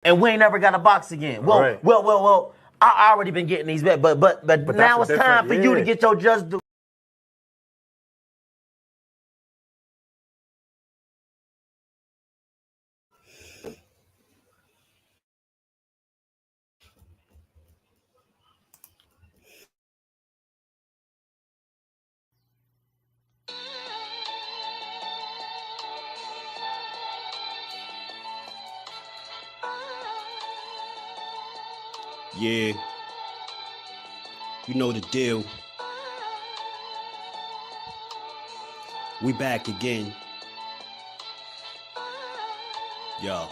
and we ain't never got a box again. Well, I already been getting these bets, but now it's time for you to get your just due. Yeah, you know the deal. We back again. Yo.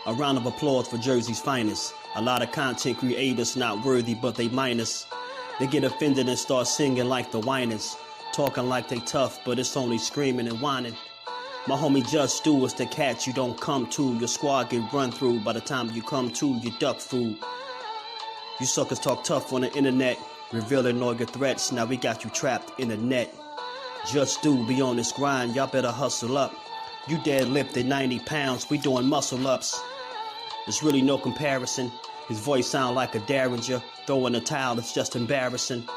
A round of applause for Jersey's finest. A lot of content creators not worthy, but they minus. They get offended and start singing like the whiners. Talking like they tough, but it's only screaming and whining. My homie Just Do is the cat you don't come to. Your squad get run through. By the time you come to, you duck food. You suckers talk tough on the internet, revealing all your threats. Now we got you trapped in the net. Just Do be on this grind, y'all better hustle up. You deadlifted 90 pounds, we doing muscle ups. There's really no comparison. His voice sound like a derringer. Throwing a towel, it's just embarrassing.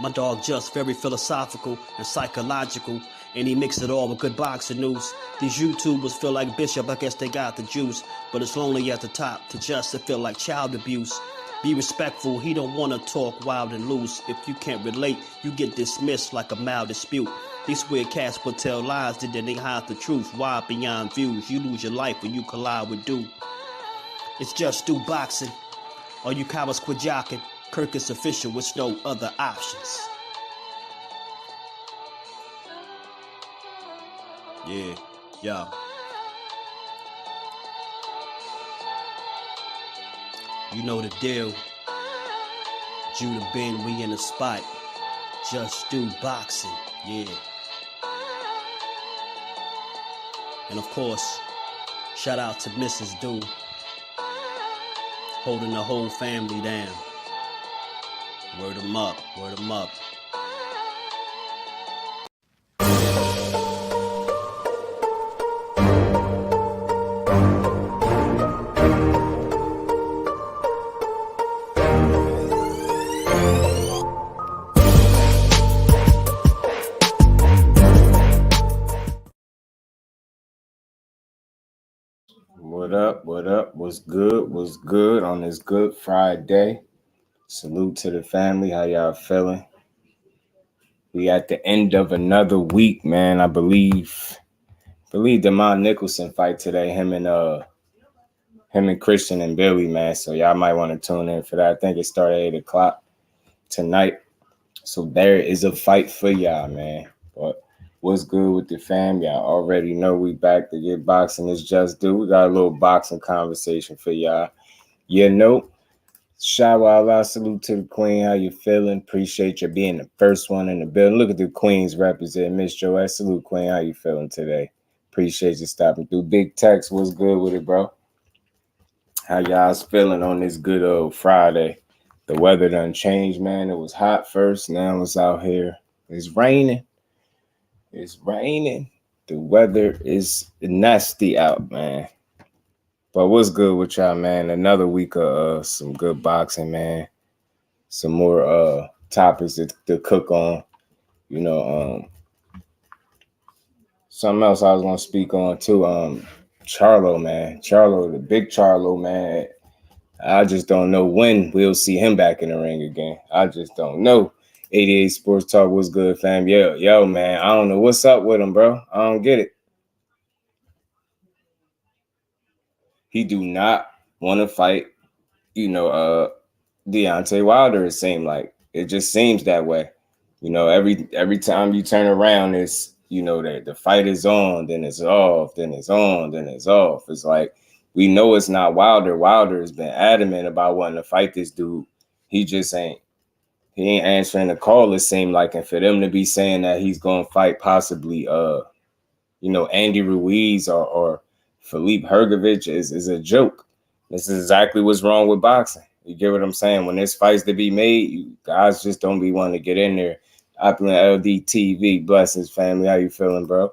My dog Just very philosophical and psychological, and he mixed it all with good boxing news. These YouTubers feel like Bishop, I guess they got the juice, but it's lonely at the top to Just to feel like child abuse. Be respectful, he don't want to talk wild and loose. If you can't relate, you get dismissed like a mild dispute. These weird cats would tell lies, then they hide the truth. Why beyond views? You lose your life when you collide with Do. It's Just Do Boxing. All you cowards quit jocking. Kirk is official with no other options. Yeah. You know the deal. Judah Ben, we in the spot. Just Do Boxing, yeah. And of course, shout out to Mrs. Do, holding the whole family down. Word 'em up, word 'em up. What up? What's good on this Good Friday? Salute to the family. How y'all feeling? We at the end of another week, man. I believe the Mount Nicholson fight today, him and Christian and Billy, man. So y'all might want to tune in for that. I think it started at 8 o'clock tonight. So there is a fight for y'all, man. But what's good with the fam? Y'all already know we back to get boxing. It's Just Do. We got a little boxing conversation for y'all. You know, shout out, salute to the queen. How you feeling? Appreciate you being the first one in the building. Look at the queens representing. Miss Joette, salute queen. How you feeling today? Appreciate you stopping through. Big Tex, what's good with it, bro? How y'all's feeling on this good old Friday? The weather done changed, man. It was hot first. Now it's out here. It's raining. The weather is nasty out, man. But what's good with y'all, man? Another week of some good boxing, man. Some more topics to cook on. You know, something else I was gonna speak on too. Charlo, man. The big Charlo, man. I just don't know when we'll see him back in the ring again. I just don't know. 88 Sports Talk, what's good, fam? Yo, man. I don't know what's up with him, bro. I don't get it. He do not want to fight, Deontay Wilder, it seemed like. It just seems that way. You know, every time you turn around, it's, that the fight is on, then it's off, then it's on, then it's off. It's like, we know it's not Wilder. Wilder has been adamant about wanting to fight this dude. He ain't answering the call, it seemed like. And for them to be saying that he's going to fight possibly, Andy Ruiz or FELIP Hrgovic is a joke. This is exactly what's wrong with boxing. You get what I'm saying? When there's fights to be made, you guys just don't be wanting to get in there Opulent LDTV, blessings, family. How you feeling, bro?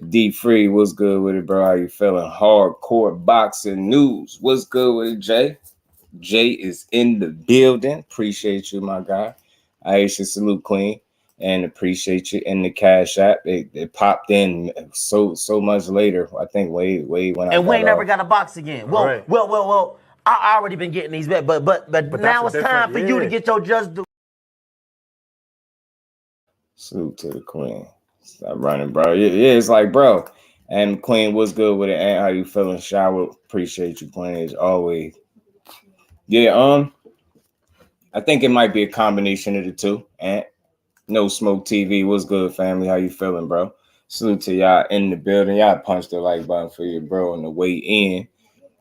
D Free, what's good with it, bro? How you feeling? Hardcore boxing news. What's good with it, Jay? Jay is in the building. Appreciate you, my guy. Aisha, salute, Queen. And appreciate you in the Cash App. It popped in so much later. I think way when I and we ain't never got a box again. Well, right. well. I already been getting these back, but now it's time for you to get your just do. Salute to the Queen. Stop running, bro. Yeah, it's like, bro. And Queen, what's good with it? And how you feeling? Shower. Appreciate you, Queen, as always. Yeah, I think it might be a combination of the two. And No Smoke TV, what's good, family? How you feeling, bro? Salute to y'all in the building. Y'all punch the like button for your bro on the way in,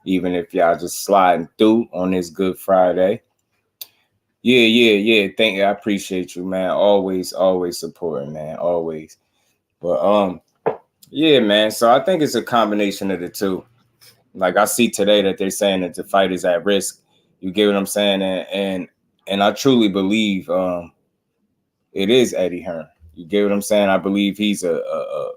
even if y'all just sliding through on this Good Friday. Yeah. Thank you. I appreciate you, man. Always supporting, man. Always. But yeah, man. So I think it's a combination of the two. Like I see today that they're saying that the fight is at risk. You get what I'm saying? And I truly believe it is Eddie Hearn. You get what I'm saying? I believe he's a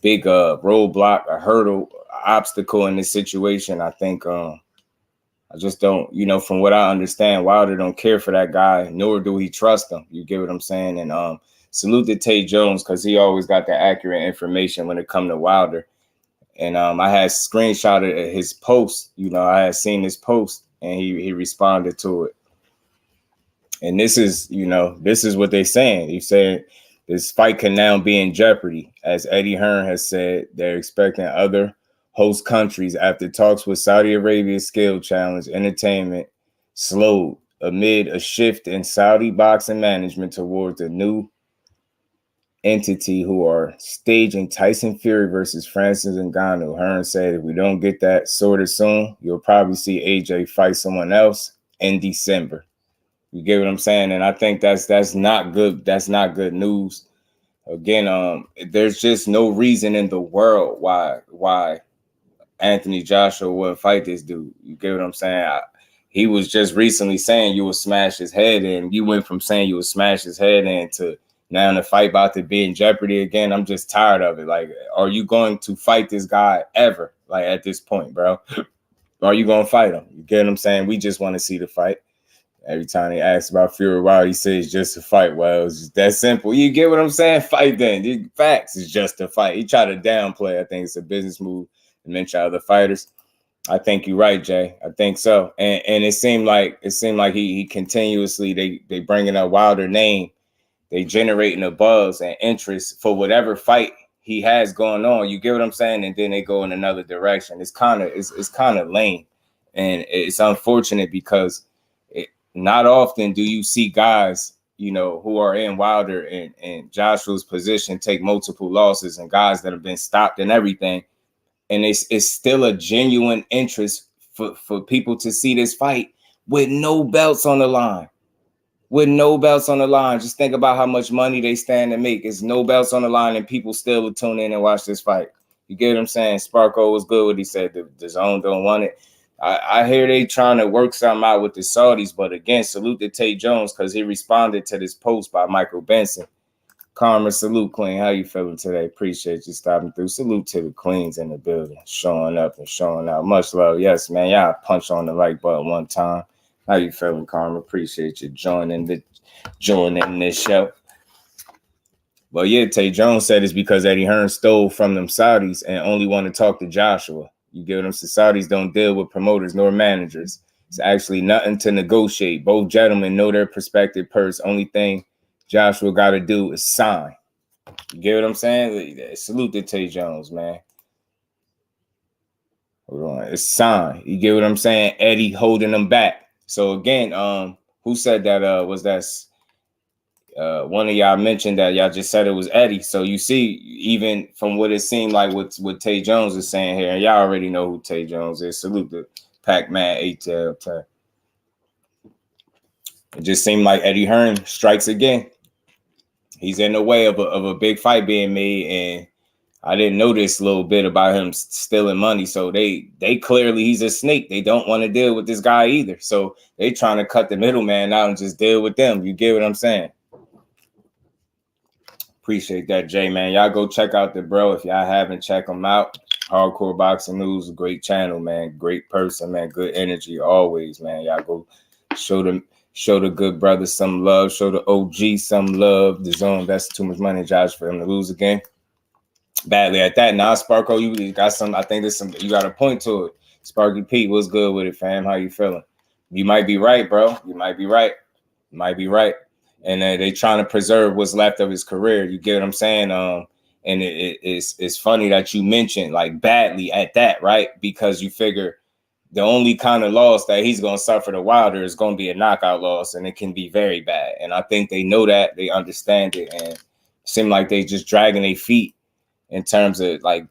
big roadblock, a hurdle, obstacle in this situation. I think I just don't, from what I understand, Wilder don't care for that guy, nor do he trust him. You get what I'm saying? And salute to Tay Jones, because he always got the accurate information when it come to Wilder. And I had screenshotted his post. I had seen his post, and he responded to it. And this is what they're saying. He said this fight can now be in jeopardy. As Eddie Hearn has said, they're expecting other host countries after talks with Saudi Arabia's Skill Challenge Entertainment slowed amid a shift in Saudi boxing management towards a new entity who are staging Tyson Fury versus Francis Ngannou. Hearn said, if we don't get that sorted soon, you'll probably see AJ fight someone else in December. You get what I'm saying? And I think that's not good. That's not good news. Again, there's just no reason in the world why Anthony Joshua wouldn't fight this dude. You get what I'm saying? He was just recently saying you would smash his head in. You went from saying you would smash his head in to now the fight about to be in jeopardy again. I'm just tired of it. Like, are you going to fight this guy ever? Like, at this point, bro? Are you going to fight him? You get what I'm saying? We just want to see the fight. Every time they ask about Fury Wilder, he says just a fight. Well, it's just that simple. You get what I'm saying? Fight then. Facts is just a fight. He tried to downplay. I think it's a business move to mention other fighters. I think you're right, Jay. I think so. And it seemed like he continuously they bringing up Wilder name. They generating a buzz and interest for whatever fight he has going on. You get what I'm saying? And then they go in another direction. It's kind of lame, and it's unfortunate because not often do you see guys, who are in Wilder and Joshua's position take multiple losses, and guys that have been stopped and everything. And it's still a genuine interest for people to see this fight with no belts on the line. With no belts on the line. Just think about how much money they stand to make. It's no belts on the line, and people still will tune in and watch this fight. You get what I'm saying? Sparko was good what he said. The zone don't want it. I hear they trying to work something out with the Saudis, but again, salute to Tay Jones because he responded to this post by Michael Benson. Karma, salute, Queen. How you feeling today? Appreciate you stopping through. Salute to the Queens in the building, showing up and showing out. Much love. Yes, man. Y'all punch on the like button one time. How you feeling, Karma? Appreciate you joining this show. But yeah, Tay Jones said it's because Eddie Hearn stole from them Saudis and only want to talk to Joshua. You get what I'm saying? Saudis don't deal with promoters nor managers. It's actually nothing to negotiate. Both gentlemen know their prospective purse. Only thing Joshua got to do is sign. You get what I'm saying? Salute to Tay Jones, man. Hold on. It's sign. You get what I'm saying? Eddie holding them back. So again, who said that? Was that one of y'all mentioned that y'all just said it was Eddie. So you see, even from what it seemed like what Tay Jones is saying here, and y'all already know who Tay Jones is. Salute to Pac-Man 8-Tail. It just seemed like Eddie Hearn strikes again. He's in the way of a big fight being made, and I didn't know this little bit about him stealing money. So they clearly he's a snake. They don't want to deal with this guy either. So they trying to cut the middleman out and just deal with them. You get what I'm saying? Appreciate that, Jay, man. Y'all go check out the bro. If y'all haven't, check him out. Hardcore Boxing News, great channel, man. Great person, man. Good energy always, man. Y'all go show the good brother some love. Show the OG some love. The Zone, that's too much money, Josh, for him to lose again. Badly at that. Now, Sparko, you got some. I think there's some. You got a point to it. Sparky Pete, what's good with it, fam? How you feeling? You might be right, bro. You might be right. You might be right. And they trying to preserve what's left of his career. You get what I'm saying? And it's funny that you mentioned like badly at that, right? Because you figure the only kind of loss that he's going to suffer to Wilder is going to be a knockout loss, and it can be very bad. And I think they know that, they understand it, and it seem like they just dragging their feet in terms of like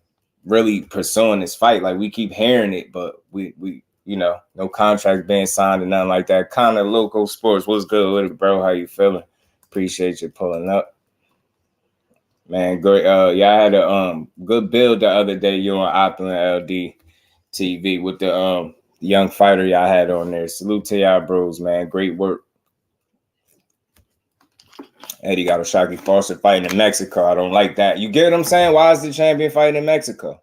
really pursuing this fight. Like we keep hearing it, but we no contract being signed and nothing like that. Kind of local sports. What's good with it, bro? How you feeling? Appreciate you pulling up. Man, great. Y'all had a good build the other day. You on Opulent LD TV with the young fighter y'all had on there. Salute to y'all, bros, man. Great work. Eddie got a Shocky Foster fighting in Mexico. I don't like that. You get what I'm saying? Why is the champion fighting in Mexico?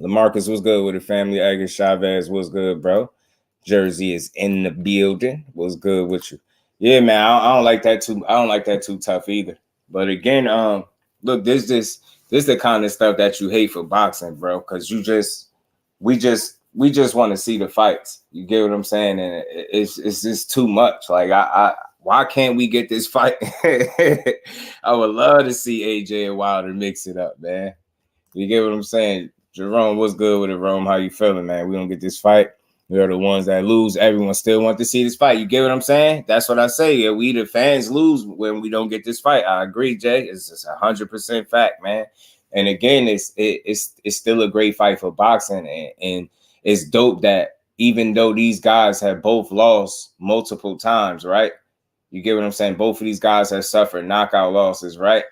LaMarcus was good with the family. Edgar Chavez was good, bro. Jersey is in the building. Was good with you. Yeah, man. I don't like that too. I don't like that too tough either. But again, look, this the kind of stuff that you hate for boxing, bro. Because we just want to see the fights. You get what I'm saying? And it's just too much. Like why can't we get this fight? I would love to see AJ and Wilder mix it up, man. You get what I'm saying? Jerome, what's good with it, Rome? How you feeling, man? We don't get this fight. We are the ones that lose. Everyone still wants to see this fight. You get what I'm saying? That's what I say. Yeah, we the fans lose when we don't get this fight. I agree, Jay. It's just 100% fact, man. And again, it's still a great fight for boxing, and it's dope that even though these guys have both lost multiple times, right? You get what I'm saying? Both of these guys have suffered knockout losses, right?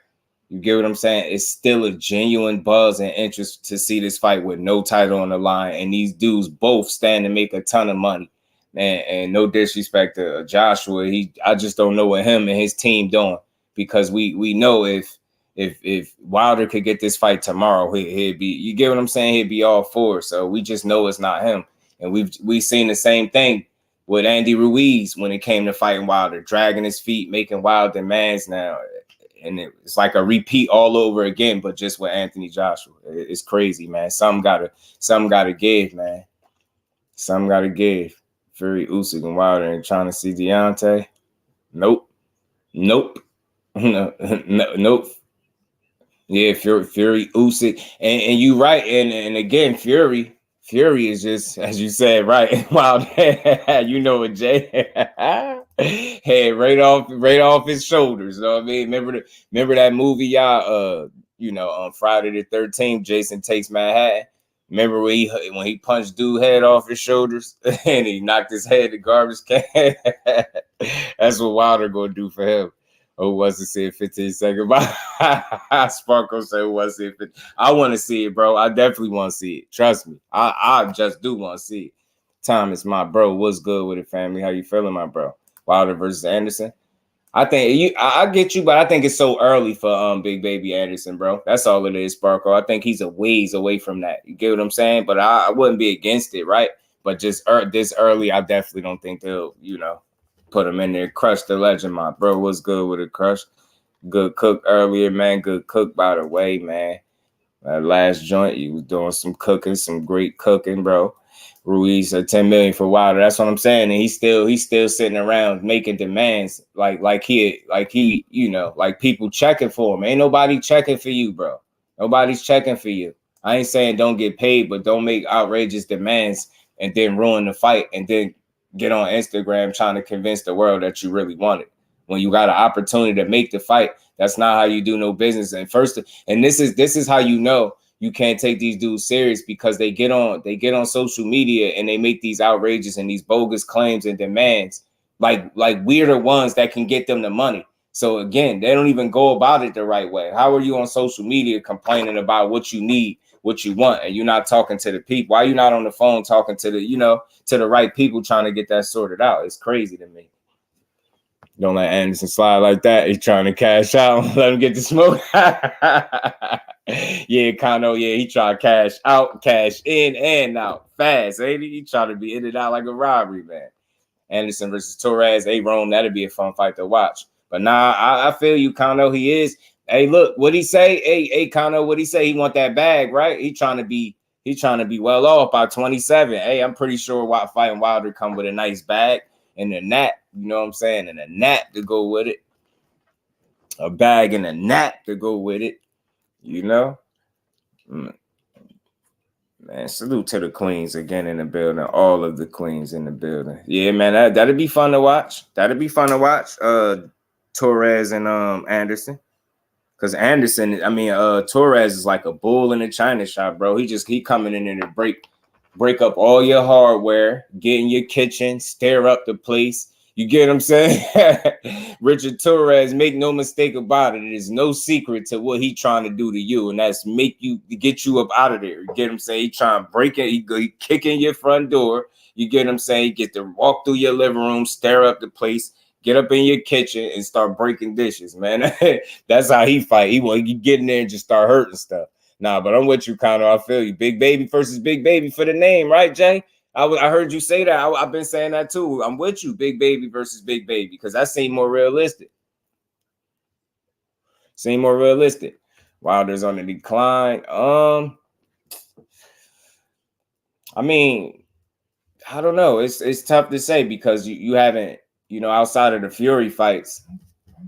You get what I'm saying? It's still a genuine buzz and interest to see this fight with no title on the line. And these dudes both stand to make a ton of money. And no disrespect to Joshua. I just don't know what him and his team doing. Because we know if Wilder could get this fight tomorrow, he'd be, you get what I'm saying? He'd be all for it. So we just know it's not him. And we've seen the same thing with Andy Ruiz when it came to fighting Wilder, dragging his feet, making wild demands now. And it's like a repeat all over again, but just with Anthony Joshua. It's crazy, man. Something gotta give, man. Something gotta give. Fury, Usyk, and Wilder and trying to see Deontay. Nope. Nope. Nope. Yeah, Fury, Usyk, and you right. And again, Fury is just, as you said, right. Wow, you know what, Jay? Hey, right off his shoulders. You know what I mean? Remember that movie, y'all? On Friday the 13th, Jason Takes Manhattan. Remember when he punched dude head off his shoulders and he knocked his head in the garbage can? That's what Wilder gonna do for him. Oh, was it said 15 seconds? Sparkle said, was it? I want to see it, bro. I definitely want to see it. Trust me. I just do want to see it. Thomas, my bro. What's good with it, family? How you feeling, my bro? Wilder versus Anderson. I think I get you, but I think it's so early for Big Baby Anderson, bro. That's all it is, Sparkle. I think he's a ways away from that. You get what I'm saying? But I wouldn't be against it, right? But just this early, I definitely don't think they'll, put him in there. Crush the legend, my bro. What's good with it, Crush? Good cook earlier, man. Good cook, by the way, man. Last joint, you was doing some cooking, some great cooking, bro. Ruiz at 10 million for Wilder. That's what I'm saying. And he's still sitting around making demands like people checking for him. Ain't nobody checking for you, bro. Nobody's checking for you. I ain't saying don't get paid, but don't make outrageous demands and then ruin the fight and then get on Instagram trying to convince the world that you really want it. When you got an opportunity to make the fight, that's not how you do no business. And this is how you know you can't take these dudes serious, because they get on social media and they make these outrageous and these bogus claims and demands like weirder ones that can get them the money. So again, they don't even go about it the right way. How are you on social media complaining about what you need, what you want, and you're not talking to the people? Why are you not on the phone talking to the right people trying to get that sorted out? It's crazy to me. Don't let Anderson slide like that. He's trying to cash out. Let him get the smoke. Yeah, Kano. Yeah, he trying to cash out, cash in and out fast. Ain't he? He trying to be in and out like a robbery, man. Anderson versus Torres. Hey, Rome, that'd be a fun fight to watch. But nah, I feel you, Kano. He is. Hey, look, what'd he say? Hey, Kano, what'd he say? He want that bag, right? He trying to be well off by 27. Hey, I'm pretty sure fighting Wilder come with a nice bag and a nap, you know what I'm saying? And a nap to go with it. A bag and a nap to go with it, you know? Man, salute to the queens again in the building. All of the queens in the building. Yeah, man, that'd be fun to watch. That'd be fun to watch. Torres and Anderson. Because Anderson, Torres is like a bull in a china shop, bro. He coming in there to break up all your hardware, get in your kitchen, stir up the place. You get what I'm saying? Richard Torres, make no mistake about it. It is no secret to what he trying to do to you, and that's get you up out of there. You get what I'm saying? He trying to break it. He kick in your front door. You get what I'm saying? He get to walk through your living room, stir up the place, get up in your kitchen, and start breaking dishes, man. That's how he fight. He get in there and just start hurting stuff. Nah, but I'm with you, Connor. I feel you. Big Baby versus Big Baby for the name, right, Jay? I heard you say that. I've been saying that too. I'm with you, Big Baby versus Big Baby, because that seemed more realistic. Wilder's on the decline. I don't know. It's tough to say because you haven't, outside of the Fury fights.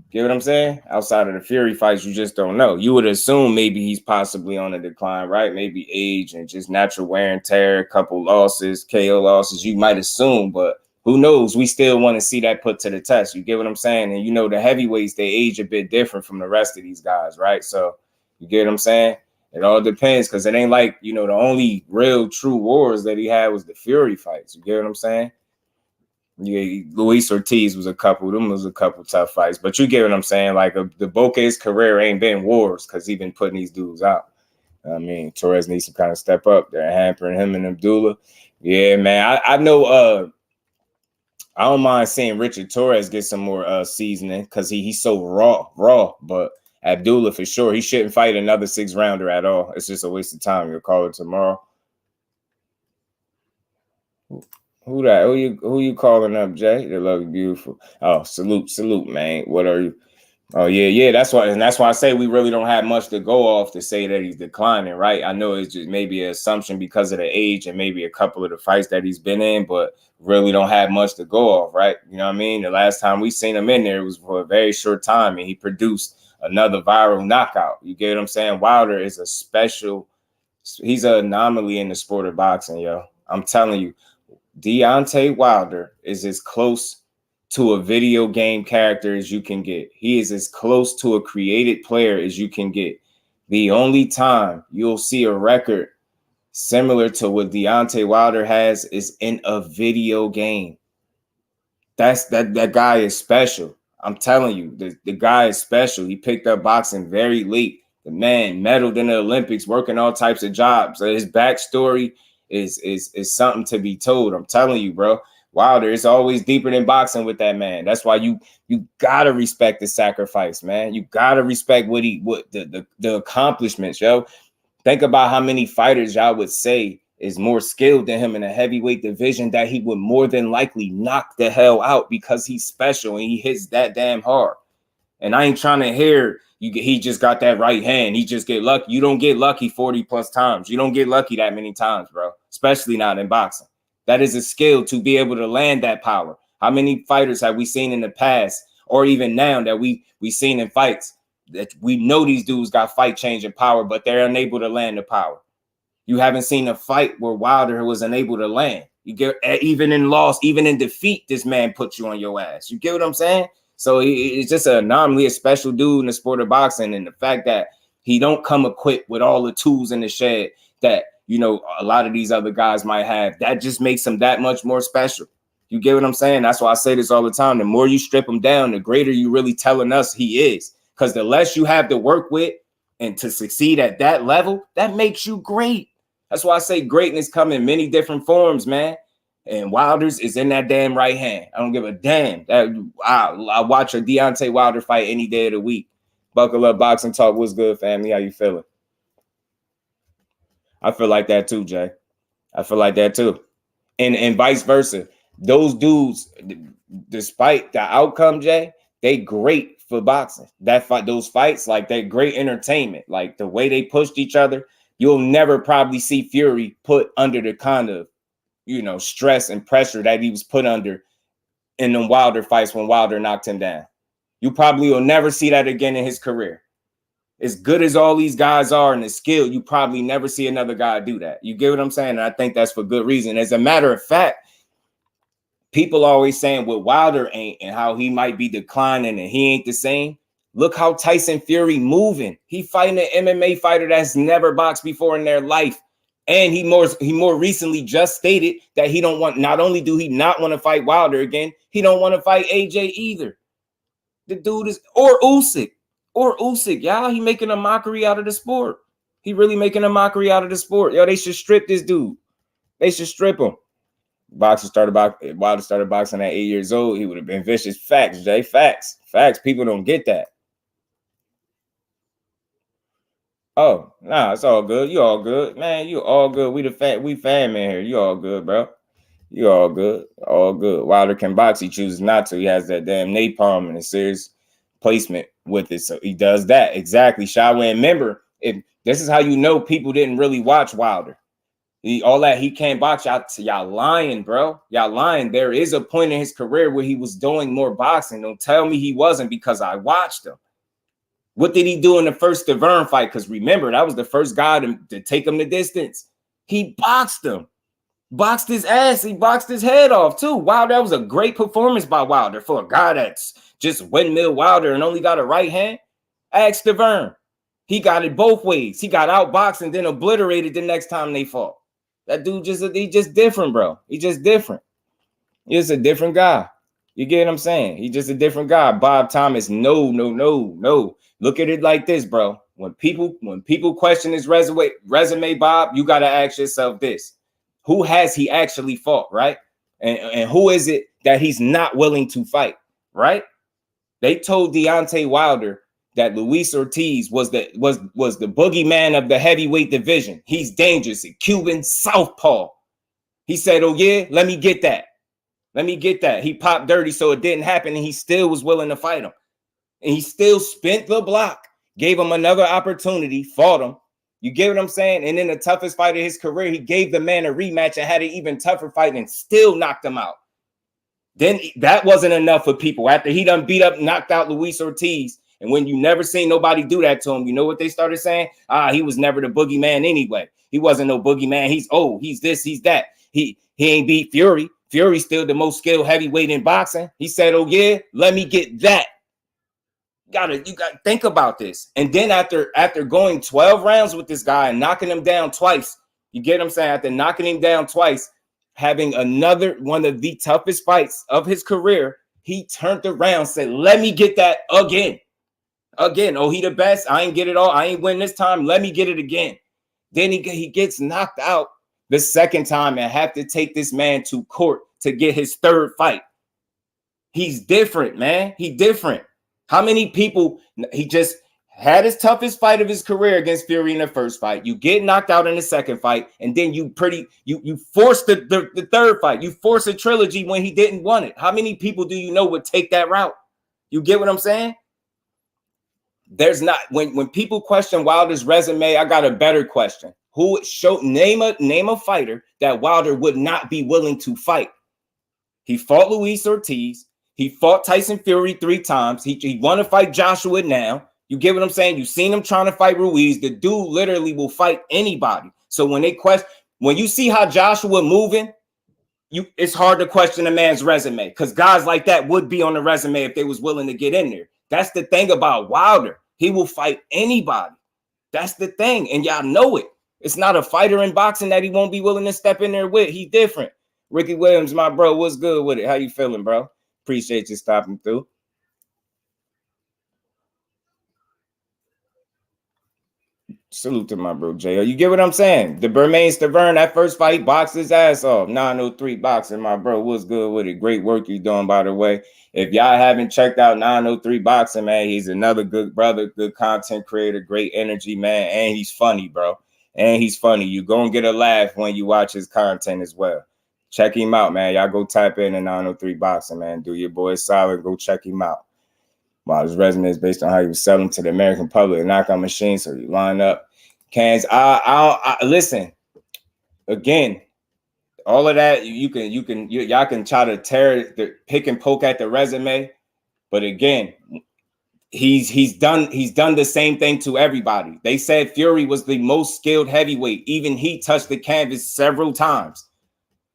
Get what I'm saying? Outside of the Fury fights, you just don't know. You would assume maybe he's possibly on a decline, right? Maybe age and just natural wear and tear, a couple losses, KO losses. You might assume, but who knows? We still want to see that put to the test. You get what I'm saying? And the heavyweights, they age a bit different from the rest of these guys, right? So you get what I'm saying? It all depends because it ain't like, the only real true wars that he had was the Fury fights. You get what I'm saying? Yeah, Luis Ortiz was a couple tough fights, but you get what I'm saying. Like the Boque's career ain't been wars because he been putting these dudes out. Torres needs to kind of step up. They're hampering him and Abdullah. Yeah, man. I know. I don't mind seeing Richard Torres get some more seasoning because he's so raw. But Abdullah for sure, he shouldn't fight another 6-rounder at all. It's just a waste of time. You'll call it tomorrow. Who that? Who you calling up, Jay? They look beautiful. Oh, salute, man. What are you? Oh, yeah. That's why I say we really don't have much to go off to say that he's declining, right? I know it's just maybe an assumption because of the age and maybe a couple of the fights that he's been in, but really don't have much to go off, right? You know what I mean? The last time we seen him in there, it was for a very short time, and he produced another viral knockout. You get what I'm saying? Wilder is he's an anomaly in the sport of boxing, yo. I'm telling you. Deontay Wilder is as close to a video game character as you can get. He is as close to a created player as you can get. The only time you'll see a record similar to what Deontay Wilder has is in a video game. That guy is special. I'm telling you, the guy is special. He picked up boxing very late. The man medaled in the Olympics, working all types of jobs. His backstory is something to be told. I'm telling you, bro. Wilder is always deeper than boxing with that man. That's why you gotta respect the sacrifice, man. You gotta respect what the accomplishments, yo. Think about how many fighters y'all would say is more skilled than him in a heavyweight division that he would more than likely knock the hell out because he's special and he hits that damn hard. And I ain't trying to hear he just got that right hand. He just get lucky. You don't get lucky 40 plus times. You don't get lucky that many times, bro, especially not in boxing. That is a skill to be able to land that power. How many fighters have we seen in the past or even now that we seen in fights that we know these dudes got fight-changing power, but they're unable to land the power? You haven't seen a fight where Wilder was unable to land. You get even in loss, even in defeat, this man put you on your ass. You get what I'm saying? So it's just an anomaly, a special dude in the sport of boxing. And the fact that he don't come equipped with all the tools in the shed that, a lot of these other guys might have, that just makes him that much more special. You get what I'm saying? That's why I say this all the time. The more you strip him down, the greater you really telling us he is. Because the less you have to work with and to succeed at that level, that makes you great. That's why I say greatness come in many different forms, man. And Wilder's is in that damn right hand. I don't give a damn. I watch a Deontay Wilder fight any day of the week. Buckle up, boxing talk. What's good, family? How you feeling? I feel like that too, Jay. I feel like that too. And vice versa. Those dudes, despite the outcome, Jay, they great for boxing. Those fights, like, they're great entertainment. Like, the way they pushed each other, you'll never probably see Fury put under the kind of, stress and pressure that he was put under in the Wilder fights when Wilder knocked him down. You probably will never see that again in his career. As good as all these guys are and the skill, you probably never see another guy do that. You get what I'm saying? And I think that's for good reason. As a matter of fact, people always saying what Wilder ain't and how he might be declining and he ain't the same. Look how Tyson Fury moving. He fighting an MMA fighter that's never boxed before in their life. And he more recently just stated that he don't want, not only do he not want to fight Wilder again, he don't want to fight AJ either. The dude is, or Usyk, y'all. He making a mockery out of the sport. He really making a mockery out of the sport. Yo, they should strip this dude. They should strip him. Wilder started boxing at 8 years old. He would have been vicious. Facts, Jay. Facts. People don't get that. Oh, nah, it's all good. You all good, man. You all good. We fan man here. You all good, bro. You all good. All good. Wilder can box. He chooses not to. He has that damn napalm and a serious placement with it. So he does that. Exactly. Shaw. And remember, if this is how you know people didn't really watch Wilder. All that he can't box, y'all lying, bro. Y'all lying. There is a point in his career where he was doing more boxing. Don't tell me he wasn't, because I watched him. What did he do in the first THURMAN fight? Because remember, that was the first guy to take him the distance. He boxed him. Boxed his ass. He boxed his head off, too. Wow, that was a great performance by Wilder for a guy that's just windmill Wilder and only got a right hand. Ask THURMAN. He got it both ways. He got outboxed and then obliterated the next time they fought. That dude he just different, bro. He just different. He's a different guy. You get what I'm saying? He's just a different guy. Bob Thomas, no. Look at it like this, bro. When people question his resume, Bob, you got to ask yourself this. Who has he actually fought, right? And who is it that he's not willing to fight, right? They told Deontay Wilder that Luis Ortiz was the boogeyman of the heavyweight division. He's dangerous, a Cuban southpaw. He said, oh yeah, let me get that. He popped dirty, so it didn't happen, and he still was willing to fight him. And he still spent the block, gave him another opportunity, fought him. You get what I'm saying? And in the toughest fight of his career, he gave the man a rematch and had an even tougher fight and still knocked him out. Then that wasn't enough for people. After he done knocked out Luis Ortiz, and when you never seen nobody do that to him, you know what they started saying? He was never the boogeyman anyway. He wasn't no boogeyman. He's this, he's that. He ain't beat Fury. Fury's still the most skilled heavyweight in boxing. He said, oh yeah, let me get that. You gotta think about this. And then after going 12 rounds with this guy and knocking him down twice, you get what I'm saying? After knocking him down twice, having another one of the toughest fights of his career, he turned around, said, let me get that again. Oh, he the best. I ain't get it all. I ain't win this time. Let me get it again. Then he gets knocked out the second time and have to take this man to court to get his third fight. He's different, man. He different. How many people, he just had his toughest fight of his career against Fury in the first fight. You get knocked out in the second fight, and then you force the third fight. You force a trilogy when he didn't want it. How many people do you know would take that route? You get what I'm saying? There's not, when people question Wilder's resume, I got a better question. Name a fighter that Wilder would not be willing to fight. He fought Luis Ortiz. He fought Tyson Fury 3 times. He want to fight Joshua now. You get what I'm saying? You've seen him trying to fight Ruiz. The dude literally will fight anybody. So when you see how Joshua moving, it's hard to question a man's resume, because guys like that would be on the resume if they was willing to get in there. That's the thing about Wilder. He will fight anybody. That's the thing. And y'all know it. It's not a fighter in boxing that he won't be willing to step in there with. He different. Ricky Williams, my bro, what's good with it? How you feeling, bro? Appreciate you stopping through. Salute to my bro, J.O. You get what I'm saying? The Bermain Stavern, that first fight, he boxed his ass off. 903 boxing, my bro. What's good with it? Great work you doing, by the way. If y'all haven't checked out 903 boxing, man, he's another good brother, good content creator, great energy, man. And he's funny, bro. And he's funny. You gonna get a laugh when you watch his content as well. Check him out, man. Y'all go type in 903 boxing, man. Do your boy solid. Go check him out. Wow, his resume is based on how he was selling to the American public, knockout machine. So you line up cans. I listen again. All of that y'all can try to pick and poke at the resume, but again, he's done the same thing to everybody. They said Fury was the most skilled heavyweight. Even he touched the canvas several times.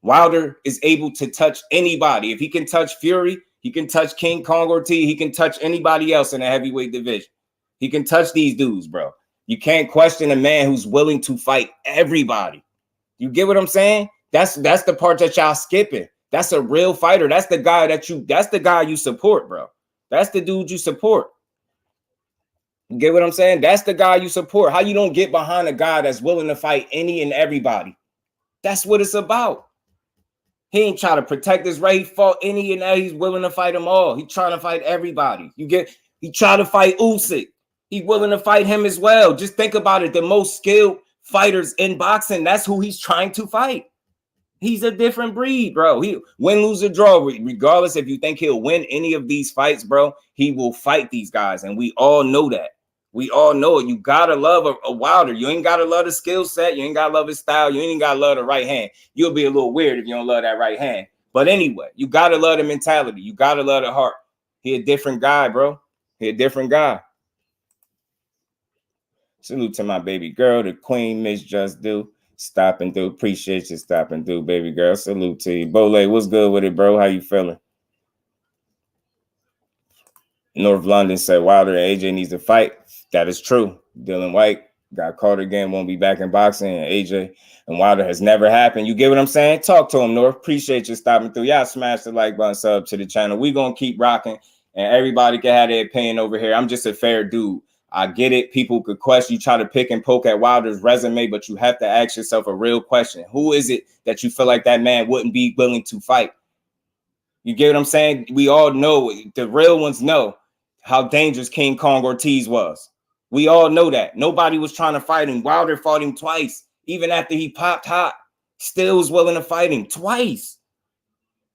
Wilder is able to touch anybody. If he can touch Fury, he can touch King Kong Ortiz. He can touch anybody else in the heavyweight division. He can touch these dudes, bro. You can't question a man who's willing to fight everybody. You get what I'm saying? That's the part that y'all skipping. That's a real fighter. That's the guy you support, bro. That's the dude you support. You get what I'm saying? That's the guy you support. How you don't get behind a guy that's willing to fight any and everybody? That's what it's about. He ain't trying to protect his right. He fought any and every. He's willing to fight them all. He's trying to fight everybody. He tried to fight Usyk. He's willing to fight him as well. Just think about it. The most skilled fighters in boxing, that's who he's trying to fight. He's a different breed, bro. He win, lose, or draw. Regardless if you think he'll win any of these fights, bro, he will fight these guys. And we all know that. We all know it. You gotta love a Wilder. You ain't gotta love the skill set. You ain't gotta love his style. You ain't gotta love the right hand. You'll be a little weird if you don't love that right hand. But anyway, you gotta love the mentality. You gotta love the heart. He a different guy, bro. He a different guy. Salute to my baby girl, the queen, Miss Just Do. Stopping through. Appreciate you stopping through, baby girl. Salute to you. Bole, what's good with it, bro? How you feeling? North London said Wilder and AJ needs to fight. That is true. Dylan White got caught again, won't be back in boxing. And AJ and Wilder has never happened. You get what I'm saying? Talk to him, North. Appreciate you stopping through. Y'all smash the like button, sub to the channel. We gonna keep rocking, and everybody can have their opinion over here. I'm just a fair dude. I get it. People could question. You try to pick and poke at Wilder's resume, but you have to ask yourself a real question. Who is it that you feel like that man wouldn't be willing to fight? You get what I'm saying? We all know, the real ones know how dangerous King Kong Ortiz was. We all know that. Nobody was trying to fight him. Wilder fought him twice. Even after he popped hot, still was willing to fight him twice.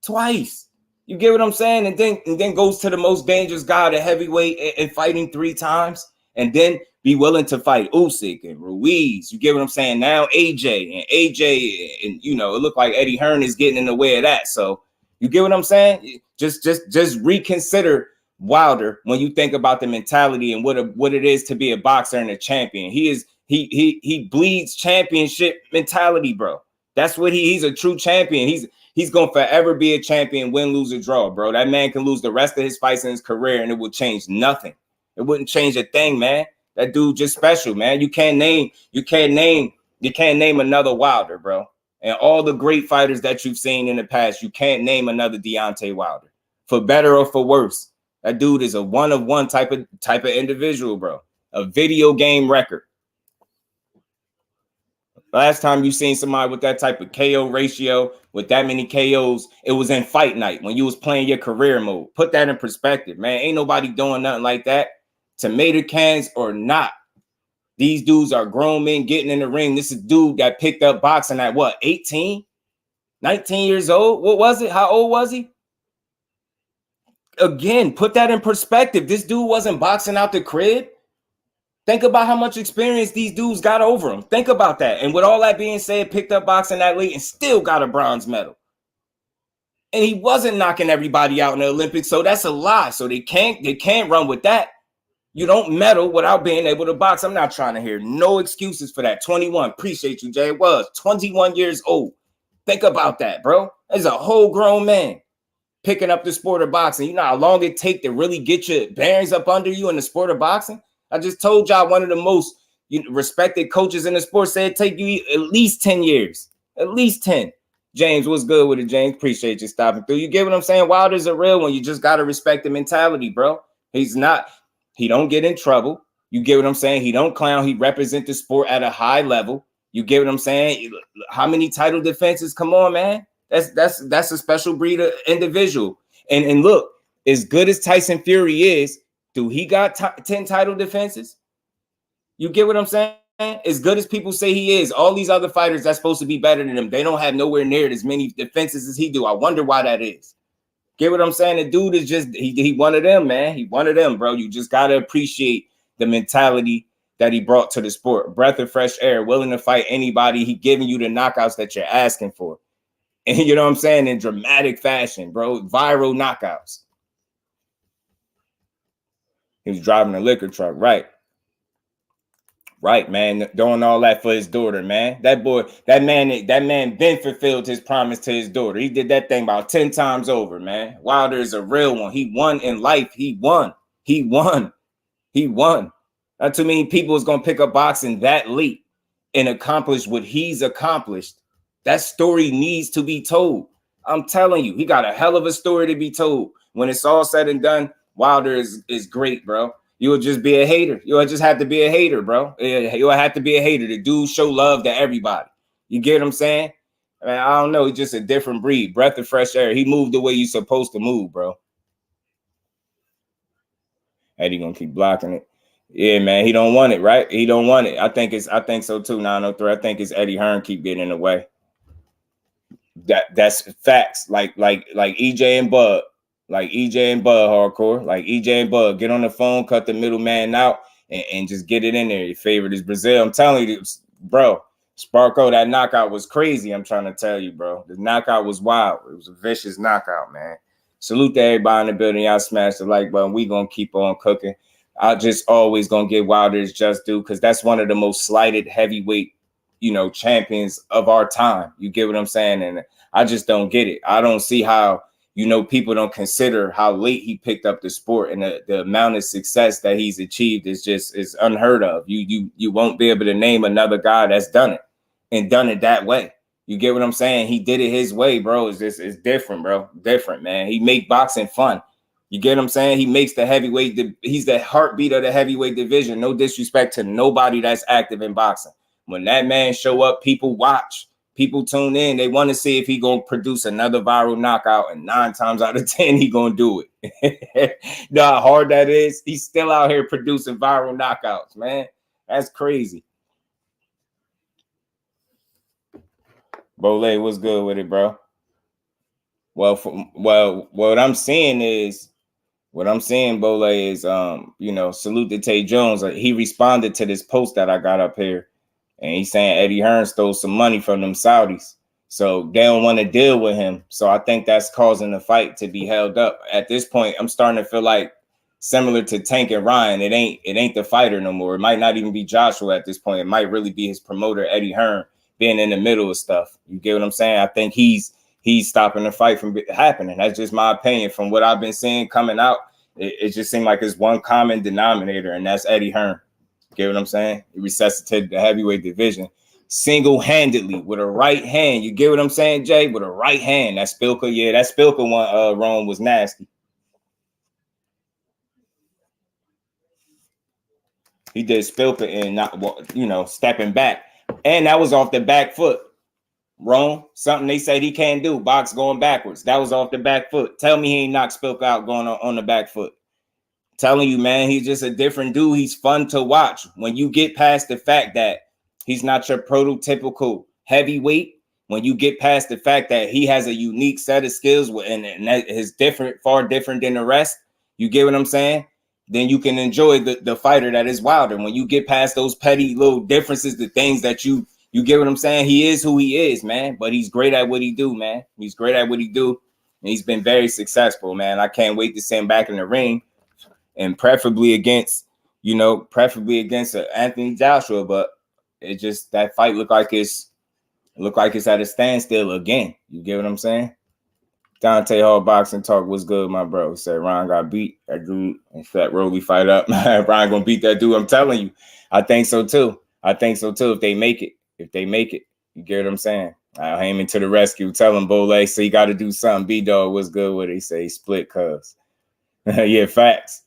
Twice. You get what I'm saying? And then goes to the most dangerous guy, the heavyweight, and fighting 3 times. And then be willing to fight Usyk and Ruiz. You get what I'm saying? Now AJ, and you know, it looked like Eddie Hearn is getting in the way of that. So you get what I'm saying? Just reconsider Wilder when you think about the mentality and what it is to be a boxer and a champion. He bleeds championship mentality, bro. That's what he's a true champion. He's gonna forever be a champion, win, lose, or draw, bro. That man can lose the rest of his fights in his career and it will change nothing. It wouldn't change a thing, man. That dude just special, man. You can't name another Wilder, bro. And all the great fighters that you've seen in the past, you can't name another Deontay Wilder. For better or for worse. That dude is a one-of-one type of individual, bro. A video game record. Last time you seen somebody with that type of KO ratio, with that many KOs, it was in fight night when you was playing your career mode. Put that in perspective, man. Ain't nobody doing nothing like that. Tomato cans or not. These dudes are grown men getting in the ring. This is a dude that picked up boxing at what, 18? 19 years old? What was it? How old was he? Again, put that in perspective. This dude wasn't boxing out the crib. Think about how much experience these dudes got over him. Think about that. And with all that being said, picked up boxing that late and still got a bronze medal. And he wasn't knocking everybody out in the Olympics, so that's a lie. So they can't run with that. You don't medal without being able to box. I'm not trying to hear no excuses for that. 21. Appreciate you, Jay. It was 21 years old. Think about that, bro. There's a whole grown man picking up the sport of boxing. You know how long it take to really get your bearings up under you in the sport of boxing? I just told y'all one of the most respected coaches in the sport said it take you at least 10 years. At least 10. James, what's good with it, James? Appreciate you stopping through. You get what I'm saying? Wilder's a real one. You just got to respect the mentality, bro. He don't get in trouble. You get what I'm saying? He don't clown. He represent the sport at a high level. You get what I'm saying? How many title defenses? Come on, man. That's a special breed of individual. And look, as good as Tyson Fury is, do he got 10 title defenses? You get what I'm saying? As good as people say he is, all these other fighters that's supposed to be better than him, they don't have nowhere near as many defenses as he do. I wonder why that is. Get what I'm saying? The dude is just, he one of them, man. He one of them, bro. You just got to appreciate the mentality that he brought to the sport. Breath of fresh air, willing to fight anybody. He giving you the knockouts that you're asking for. And you know what I'm saying? In dramatic fashion, bro. Viral knockouts. He was driving a liquor truck, right? Right, man. Doing all that for his daughter, man. That man been fulfilled his promise to his daughter. He did that thing about 10 times over, man. Wilder is a real one. He won in life. He won. Not too many people is gonna pick up boxing that late and accomplish what he's accomplished. That story needs to be told. I'm telling you, he got a hell of a story to be told. When it's all said and done, Wilder is great, bro. You'll just be a hater. You'll just have to be a hater, bro. You'll have to be a hater. The dude show love to everybody. You get what I'm saying? I mean, I don't know. He's just a different breed. Breath of fresh air. He moved the way you're supposed to move, bro. Eddie gonna keep blocking it. Yeah, man. He don't want it, right? He don't want it. I think so too. 903. I think it's Eddie Hearn keep getting in the way. That's facts. Like EJ and Bud. Like EJ and Bud hardcore. Like EJ and Bud. Get on the phone, cut the middleman out, and just get it in there. Your favorite is Brazil. I'm telling you, bro. Sparko, that knockout was crazy. I'm trying to tell you, bro. The knockout was wild. It was a vicious knockout, man. Salute to everybody in the building. Y'all smash the like button. We gonna keep on cooking. I just always gonna give Wilder his just due because that's one of the most slighted heavyweight, champions of our time. You get what I'm saying? And I just don't get it. I don't see how, people don't consider how late he picked up the sport and the amount of success that he's achieved is unheard of. You won't be able to name another guy that's done it and done it that way. You get what I'm saying? He did it his way, bro. It's different, bro. Different, man. He make boxing fun. You get what I'm saying? He makes the heavyweight. He's the heartbeat of the heavyweight division. No disrespect to nobody that's active in boxing. When that man show up, people watch. People tune in. They want to see if he gonna produce another viral knockout, and 9 times out of 10 he gonna do it. Know how hard that is? He's still out here producing viral knockouts, man. That's crazy. Bole, what's good with it, bro? Well, what I'm seeing, Bole, is salute to Tay Jones. He responded to this post that I got up here. And he's saying Eddie Hearn stole some money from them Saudis. So they don't want to deal with him. So I think that's causing the fight to be held up. At this point, I'm starting to feel like similar to Tank and Ryan, it ain't the fighter no more. It might not even be Joshua at this point. It might really be his promoter, Eddie Hearn, being in the middle of stuff. You get what I'm saying? I think he's stopping the fight from happening. That's just my opinion. From what I've been seeing coming out, it just seemed like it's one common denominator, and that's Eddie Hearn. Get what I'm saying? He resuscitated the heavyweight division single-handedly with a right hand. You get what I'm saying, Jay? With a right hand. That Spilka, yeah, that Spilka one, Rome was nasty. He did Spilka and not, stepping back. And that was off the back foot. Rome, something they said he can't do. Box going backwards. That was off the back foot. Tell me he ain't knocked Spilka out going on the back foot. Telling you, man, he's just a different dude. He's fun to watch. When you get past the fact that he's not your prototypical heavyweight, when you get past the fact that he has a unique set of skills and that is far different than the rest, you get what I'm saying? Then you can enjoy the fighter that is Wilder. When you get past those petty little differences, the things that you get what I'm saying? He is who he is, man. But he's great at what he do, man. He's great at what he do. And he's been very successful, man. I can't wait to see him back in the ring. And preferably against Anthony Joshua, but it just that fight look like it's at a standstill again. You get what I'm saying? Dante Hall Boxing Talk, what's good, my bro? He said Ryan got beat. That dude and Fat Roly fight up. Ryan gonna beat that dude. I'm telling you. I think so too. If they make it. You get what I'm saying? I'll Haney to the rescue. Tell him, Bole, so you got to do something. B-Dog, what's good with it? He say he split cuz. Yeah, facts.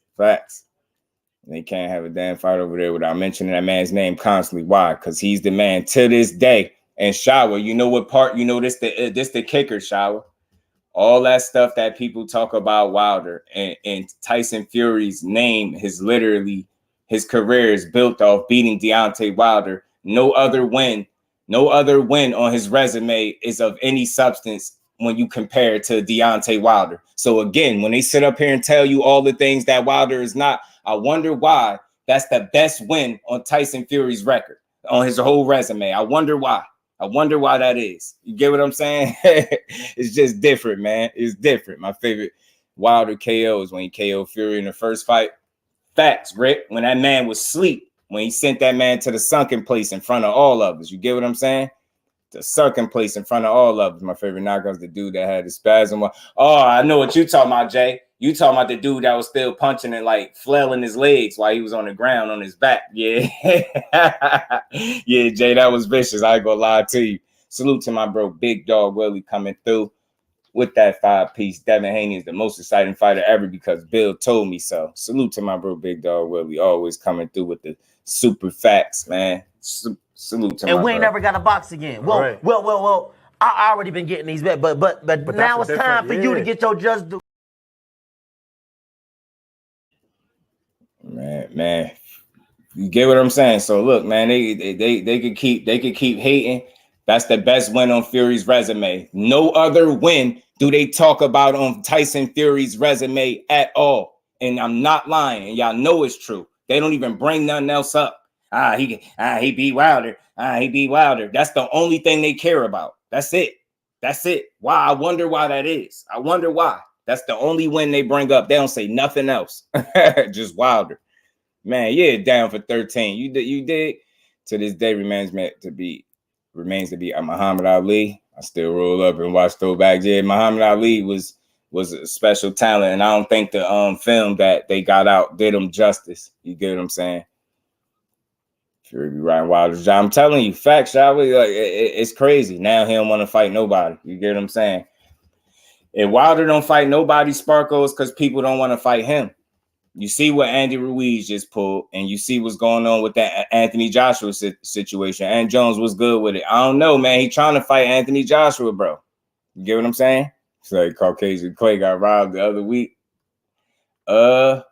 They can't have a damn fight over there without mentioning that man's name constantly. Why? Because he's the man to this day. And Shower, you know what part? You know this the kicker, Shower. All that stuff that people talk about Wilder and Tyson Fury's name is literally his career is built off beating Deontay Wilder. No other win on his resume is of any substance when you compare it to Deontay Wilder. So again, when they sit up here and tell you all the things that Wilder is not, I wonder why that's the best win on Tyson Fury's record, on his whole resume. I wonder why. I wonder why that is. You get what I'm saying? It's just different, man. It's different. My favorite Wilder KO is when he KO'd Fury in the first fight. Facts, Rick. When that man was asleep, when he sent that man to the sunken place in front of all of us. You get what I'm saying? The sunken place in front of all of us. My favorite knockout's the dude that had the spasm. Oh, I know what you talking about, Jay. You talking about the dude that was still punching and like flailing his legs while he was on the ground on his back. Yeah. Yeah, Jay, that was vicious. I ain't gonna lie to you. Salute to my bro, Big Dog Willie, coming through with that 5-piece. Devin Haney is the most exciting fighter ever because Bill told me so. Salute to my bro, Big Dog Willie, always coming through with the super facts, man. Salute to my bro. And we ain't never got a box again. Well, I already been getting these bets, but now it's time for you to get your just do. Man, you get what I'm saying? So look, man, they could keep hating. That's the best win on Fury's resume. No other win do they talk about on Tyson Fury's resume at all. And I'm not lying. And y'all know it's true. They don't even bring nothing else up. He beat Wilder. He beat Wilder. That's the only thing they care about. That's it. Why? I wonder why that is. I wonder why. That's the only win they bring up. They don't say nothing else. Just Wilder. Man, yeah, down for 13. You did. To this day remains to be Muhammad Ali. I still roll up and watch throwbacks. Yeah, Muhammad Ali was a special talent, and I don't think the film that they got out did him justice. You get what I'm saying? Fury be riding Wilder's job. I'm telling you, facts, shall we? Like, it's crazy. Now he don't want to fight nobody. You get what I'm saying? If Wilder don't fight nobody, Sparkles, because people don't want to fight him. You see what Andy Ruiz just pulled, and you see what's going on with that Anthony Joshua situation. And Jones was good with it. I don't know, man. He trying to fight Anthony Joshua, bro. You get what I'm saying? It's like Caucasian Clay got robbed the other week. I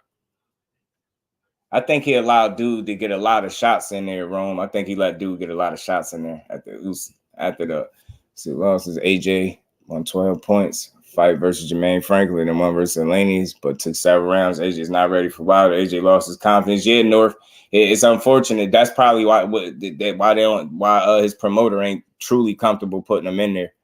think he allowed dude to get a lot of shots in there, Rome. I think he let dude get a lot of shots in there after the losses. AJ won 12 points. Fight versus Jermaine Franklin and one versus Laney's, but took several rounds. AJ's not ready for Wilder. AJ lost his confidence. Yeah, North. It's unfortunate. That's probably why his promoter ain't truly comfortable putting him in there.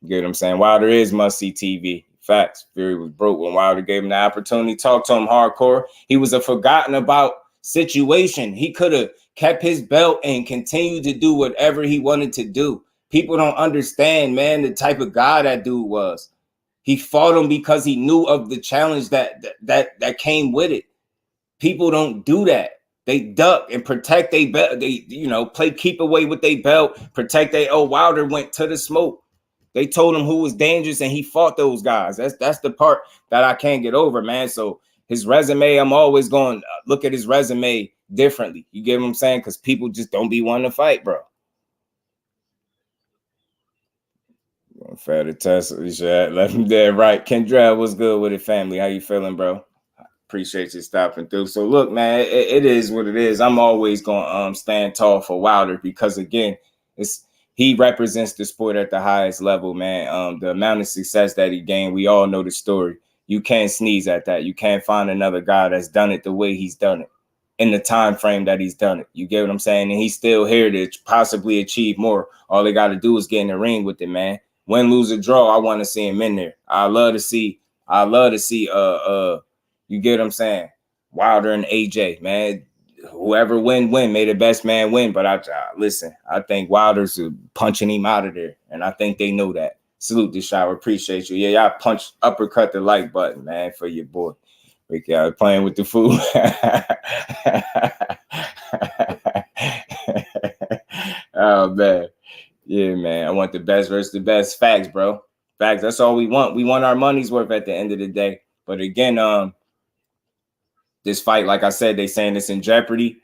You get what I'm saying? Wilder is must-see TV. Facts. Fury was broke when Wilder gave him the opportunity. Talk to him hardcore. He was a forgotten about situation. He could have kept his belt and continued to do whatever he wanted to do. People don't understand, man, the type of guy that dude was. He fought him because he knew of the challenge that came with it. People don't do that. They duck and protect their belt. They, play keep away with their belt, protect their. Oh, Wilder went to the smoke. They told him who was dangerous, and he fought those guys. That's the part that I can't get over, man. So his resume, I'm always going to look at his resume differently. You get what I'm saying? Because people just don't be wanting to fight, bro. Fair to Tesla, left him dead right. Kendra, what's good with it, family? How you feeling, bro? Appreciate you stopping through. So look, man, it is what it is. I'm always gonna stand tall for Wilder because again, he represents the sport at the highest level, man. The amount of success that he gained, we all know the story. You can't sneeze at that. You can't find another guy that's done it the way he's done it in the time frame that he's done it. You get what I'm saying? And he's still here to possibly achieve more. All they got to do is get in the ring with it, man. Win, lose, or draw, I want to see him in there. I love to see, you get what I'm saying? Wilder and AJ, man. Whoever win. May the best man win. But listen, I think Wilder's punching him out of there. And I think they know that. Salute the shower. Appreciate you. Yeah, y'all uppercut the like button, man, for your boy. Ricky, I was playing with the food. Oh, man. Yeah, man. I want the best versus the best. Facts, bro. Facts. That's all we want. We want our money's worth at the end of the day. But again, This fight, like I said, they saying it's in jeopardy.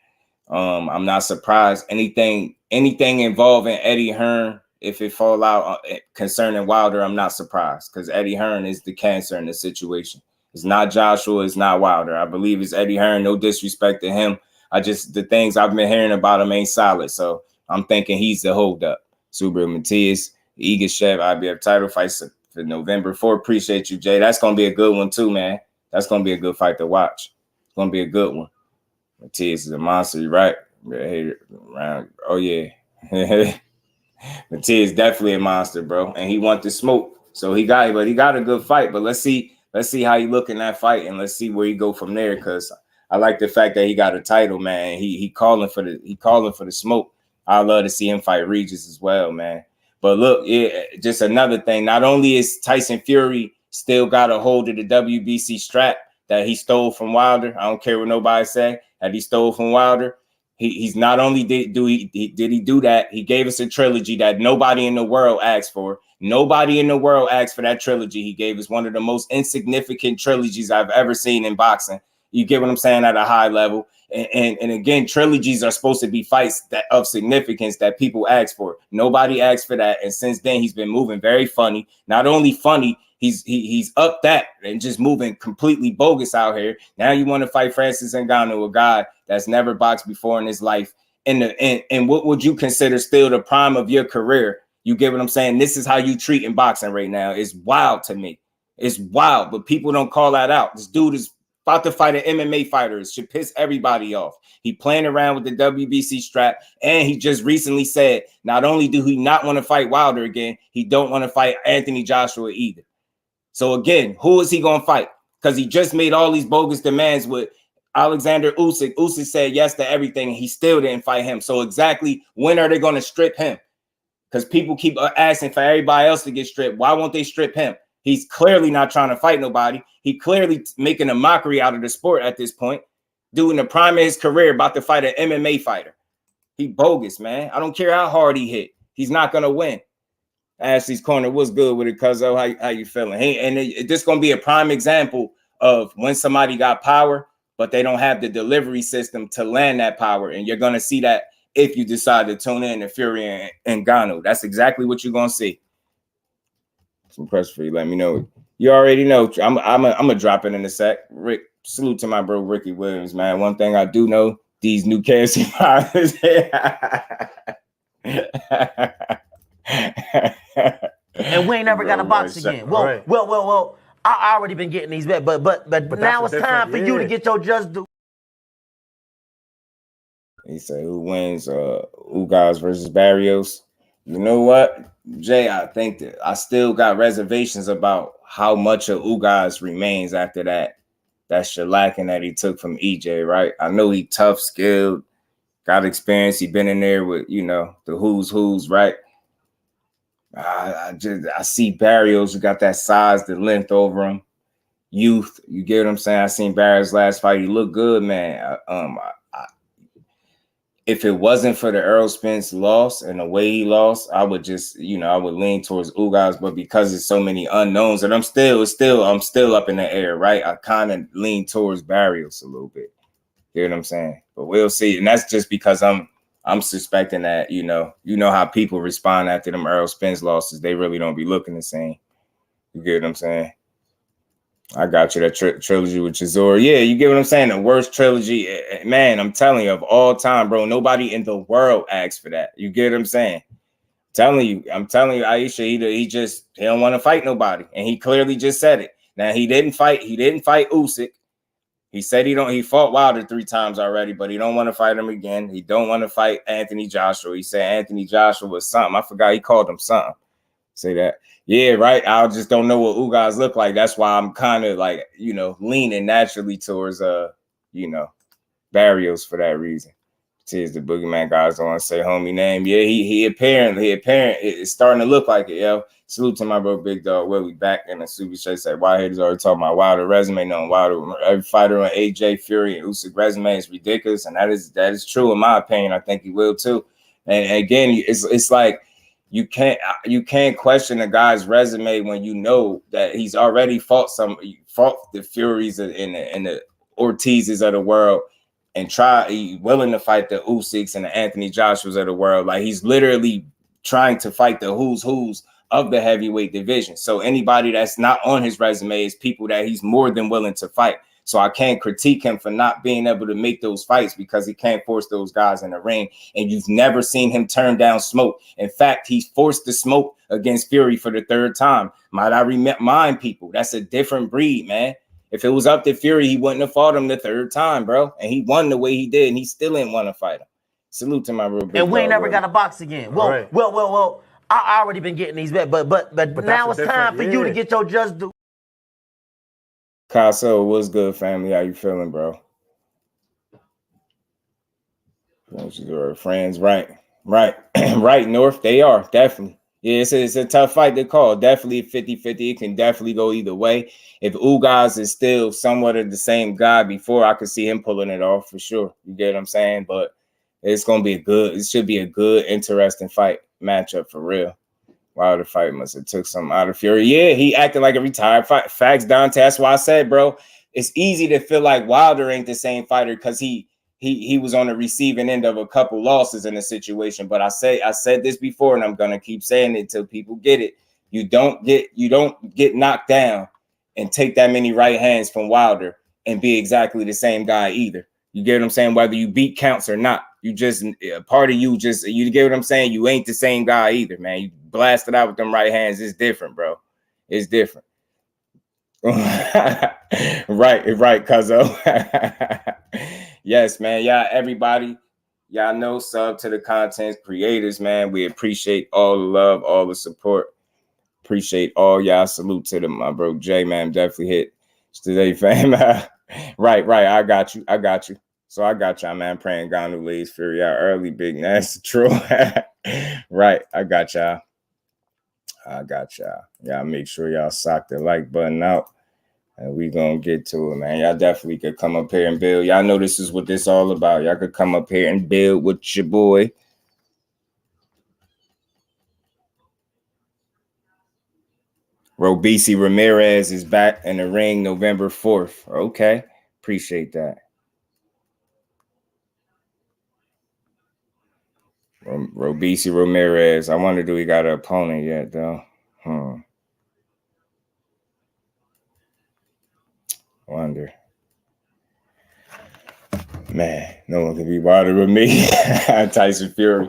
I'm not surprised. Anything involving Eddie Hearn, if it fall out concerning Wilder, I'm not surprised because Eddie Hearn is the cancer in the situation. It's not Joshua, it's not Wilder. I believe it's Eddie Hearn. No disrespect to him. The things I've been hearing about him ain't solid. So I'm thinking he's the holdup. Subaru Matias, Ugas IBF title fight for November 4th. Appreciate you, Jay. That's gonna be a good one too, man. That's gonna be a good fight to watch. It's gonna be a good one. Matias is a monster, you right? Oh yeah. Matias definitely a monster, bro. And he want the smoke. So he got a good fight. But let's see how he look in that fight, and let's see where he go from there. Cause I like the fact that he got a title, man. He calling for the smoke. I love to see him fight Regis as well, man. But look, just another thing. Not only is Tyson Fury still got a hold of the WBC strap that he stole from Wilder. I don't care what nobody say that he stole from Wilder. He's not only did he do that, he gave us a trilogy that nobody in the world asked for. Nobody in the world asked for that trilogy. He gave us one of the most insignificant trilogies I've ever seen in boxing. You get what I'm saying, at a high level. And again, trilogies are supposed to be fights of significance that people ask for. Nobody asked for that. And since then, he's been moving very funny. Not only funny, he's up that and just moving completely bogus out here. Now you want to fight Francis Ngannou, a guy that's never boxed before in his life. And what would you consider still the prime of your career? You get what I'm saying? This is how you treat in boxing right now. It's wild to me. It's wild, but people don't call that out. This dude is about to fight an MMA fighter. It should piss everybody off. He playing around with the WBC strap, and he just recently said not only do he not want to fight Wilder again, he don't want to fight Anthony Joshua either. So again, who is he going to fight? Because he just made all these bogus demands with Alexander Usyk. Usyk said yes to everything, and he still didn't fight him. So exactly when are they going to strip him? Because people keep asking for everybody else to get stripped. Why won't they strip him? He's clearly not trying to fight nobody. He clearly making a mockery out of the sport at this point. Doing the prime of his career, about to fight an MMA fighter. He bogus, man. I don't care how hard he hit. He's not going to win. Ashley's Corner, what's good with it, cuzzo? How you feeling? Hey, and this going to be a prime example of when somebody got power, but they don't have the delivery system to land that power. And you're going to see that if you decide to tune in to Fury and Ngannou. That's exactly what you're going to see. Some press for you. Let me know. You already know. I'm gonna drop it in a sec. Rick, salute to my bro Ricky Williams, man. One thing I do know, these new KFC fighters. And we ain't never got a box again. Well. I already been getting these bets, but now it's time for you to get your just do. He said, "Who wins? Ugas versus Barrios." You know what, Jay? I think that I still got reservations about how much of Ugas remains after that shellacking that he took from EJ. Right? I know he tough, skilled, got experience. He been in there with the who's right. I see Barrios who got that size, the length over him, youth. You get what I'm saying? I seen Barrios last fight. He looked good, man. If it wasn't for the Errol Spence loss and the way he lost, I would just, I would lean towards Ugas. But because there's so many unknowns, and I'm still up in the air, right? I kind of lean towards Barrios a little bit. You know what I'm saying? But we'll see. And that's just because I'm suspecting that, you know how people respond after them Errol Spence losses. They really don't be looking the same. You get what I'm saying? I got you, that trilogy with Chisora. Yeah, you get what I'm saying? The worst trilogy, man, I'm telling you, of all time, bro. Nobody in the world asked for that. You get what I'm saying? I'm telling you, Aisha, he don't want to fight nobody. And he clearly just said it. Now, he didn't fight Usyk. He said he fought Wilder 3 times already, but he don't want to fight him again. He don't want to fight Anthony Joshua. He said Anthony Joshua was something. I forgot he called him something. Say that. Yeah, right. I just don't know what Ugas look like. That's why I'm kind of like, leaning naturally towards Barrios for that reason. Tis the boogeyman guys don't want to say homie name. Yeah, he apparent. It's starting to look like it, yo. Salute to my bro Big Dog Willie back in the Super Show. Said why haters already talking about Wilder resume. No, Wilder, every fighter on AJ Fury and Usyk resume is ridiculous, and that is true in my opinion. I think he will too. And again, it's like you can't question a guy's resume when you know that he's already fought the Furies in the Ortizes of the world and willing to fight the Usyks and the Anthony Joshuas of the world. Like, he's literally trying to fight the who's of the heavyweight division. So anybody that's not on his resume is people that he's more than willing to fight. So I can't critique him for not being able to make those fights because he can't force those guys in the ring. And you've never seen him turn down smoke. In fact, he's forced the smoke against Fury for the third time. Might I remind people, that's a different breed, man. If it was up to Fury, he wouldn't have fought him the third time, bro. And he won the way he did, and he still didn't want to fight him. Salute to my real big And we ain't dog, never got to box again. Well, I already been getting these bets, but now it's time for you to get your just due. Caso, what's good, family? How you feeling, bro? Friends, right, right, North, they are, definitely. Yeah, it's a tough fight to call. Definitely 50-50. It can definitely go either way. If Ugas is still somewhat of the same guy before, I could see him pulling it off for sure. You get what I'm saying? But it's going to be it should be a good, interesting fight matchup for real. Wilder fight must have took something out of Fury. Yeah, he acted like a retired fight. Facts, Dante. That's why I said, bro, it's easy to feel like Wilder ain't the same fighter because he was on the receiving end of a couple losses in the situation. But I said this before, and I'm gonna keep saying it until people get it. You don't get knocked down and take that many right hands from Wilder and be exactly the same guy either. You get what I'm saying? Whether you beat counts or not, you get what I'm saying? You ain't the same guy either, man. You blasted out with them right hands. It's different, bro. It's different. right, cuzzo. Yes, man. Yeah, everybody. Y'all know, sub to the content creators, man. We appreciate all the love, all the support. Appreciate all y'all. Salute to them, my bro Jay, man. Definitely hit today, fam. Right. I got you. So I got y'all, man. Praying Ganu lays Fury out early, big nasty true. Right. I got y'all. Y'all make sure y'all sock the like button out. And we gonna get to it, man. Y'all definitely could come up here and build. Y'all know this is what this all about. Y'all could come up here and build with your boy. Robisi Ramirez is back in the ring November 4th. Okay. Appreciate that. Robisi Ramirez. I wonder, do he got an opponent yet, though? Wonder. Man, no one can be wilder with me. Tyson Fury.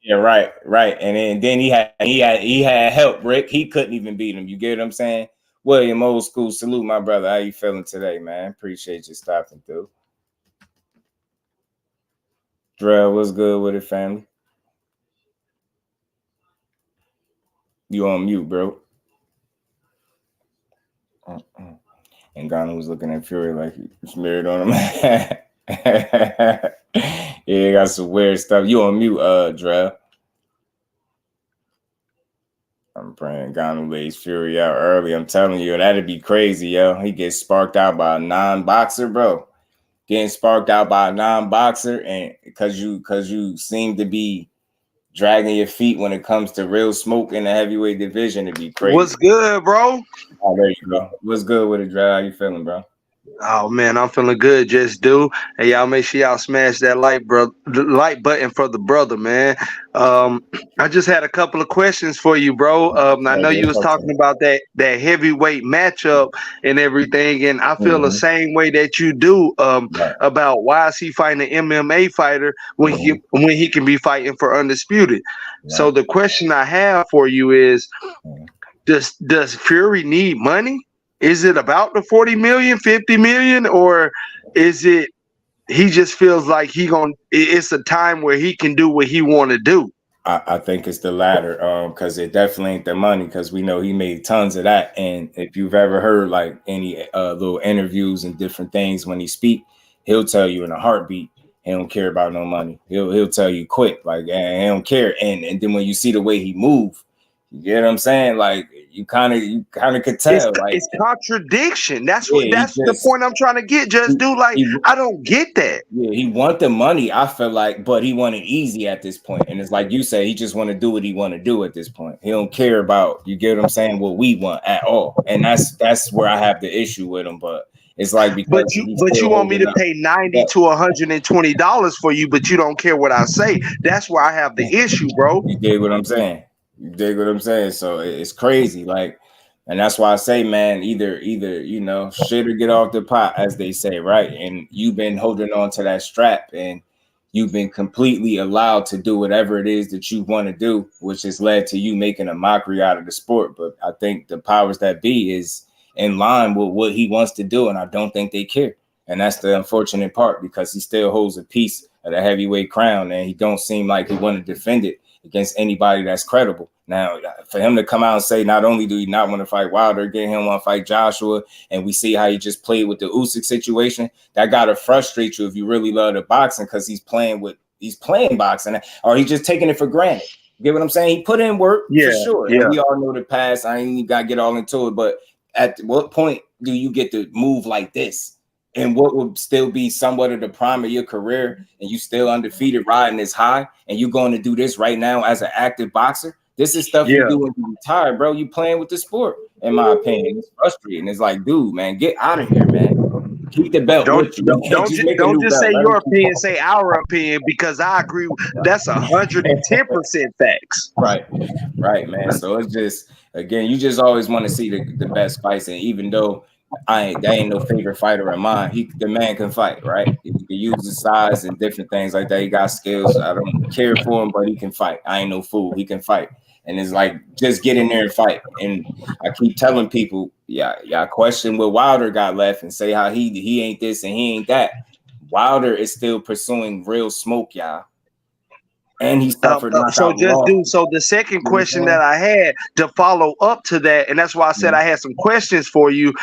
Yeah, right. And then he had help, Rick. He couldn't even beat him. You get what I'm saying? William, old school, salute, my brother. How you feeling today, man? Appreciate you stopping through. Drell, what's good with it, family? You on mute, bro. And Ghana was looking at Fury like he smeared on him. Yeah, got some weird stuff. You on mute, Drell. I'm praying Ghana lays Fury out early. I'm telling you, that'd be crazy, yo. He gets sparked out by a non-boxer, bro. Getting sparked out by a non-boxer, and because you seem to be dragging your feet when it comes to real smoke in the heavyweight division, it'd be crazy. What's good, bro? Oh, there you go. What's good with it, Dre? How you feeling, bro? Oh man, I'm feeling good. Just do, and y'all make sure y'all smash that like button for the brother, man. I just had a couple of questions for you, bro. I know you was talking about that heavyweight matchup and everything, and I feel the same way that you do about why is he fighting an MMA fighter when he can be fighting for undisputed. So the question I have for you is, does Fury need money? Is it about the 40 million, 50 million, or is it he just feels like it's a time where he can do what he want to do? I think it's the latter, because it definitely ain't the money, because we know he made tons of that. And if you've ever heard like any little interviews and different things when he speak, he'll tell you in a heartbeat he don't care about no money. He'll tell you quick, like, he don't care. And then when you see the way he move, you get what I'm saying? Like, you kind of could tell. It's contradiction. That's the point I'm trying to get. I don't get that. Yeah, he want the money, I feel like, but he want it easy at this point. And it's like you say, he just want to do what he want to do at this point. He don't care about, you get what I'm saying, what we want at all. And that's where I have the issue with him. But It's like because but you want me to pay $90 to $120 for you, but you don't care what I say. That's where I have the issue, bro. You dig what I'm saying? You dig what I'm saying? So it's crazy, like, and that's why I say, man, either you know, shit or get off the pot, as they say, right? And you've been holding on to that strap, and you've been completely allowed to do whatever it is that you want to do, which has led to you making a mockery out of the sport. But I think the powers that be is in line with what he wants to do, and I don't think they care. And that's the unfortunate part, because he still holds a piece of the heavyweight crown, and he don't seem like he want to defend it against anybody that's credible. Now, for him to come out and say not only do he not want to fight Wilder again, he don't want to fight Joshua, and we see how he just played with the Usyk situation, that got to frustrate you if you really love the boxing, because he's playing boxing, or he's just taking it for granted. You get what I'm saying? He put in work, for sure. Yeah. And we all know the past. I ain't even got to get all into it, but at what point do you get to move like this? And what would still be somewhat of the prime of your career, and you still undefeated riding this high, and you're going to do this right now as an active boxer? This is stuff you do when you retire, bro. You playing with the sport, in my opinion. It's frustrating. It's like, dude, man, get out of here, man. Keep the belt. Don't just say your opinion, say our opinion, because I agree. That's 110% facts. Right, man. So it's just, again, you just always want to see the best fights, and even though that ain't no favorite fighter of mine, the man can fight, right? He can use his size and different things like that. He got skills. I don't care for him, but he can fight. I ain't no fool. He can fight. And it's like, just get in there and fight. And I keep telling people, y'all question what Wilder got left and say how he ain't this and he ain't that. Wilder is still pursuing real smoke, y'all. And he suffered. So the second question that I had to follow up to that, and that's why I said I had some questions for you,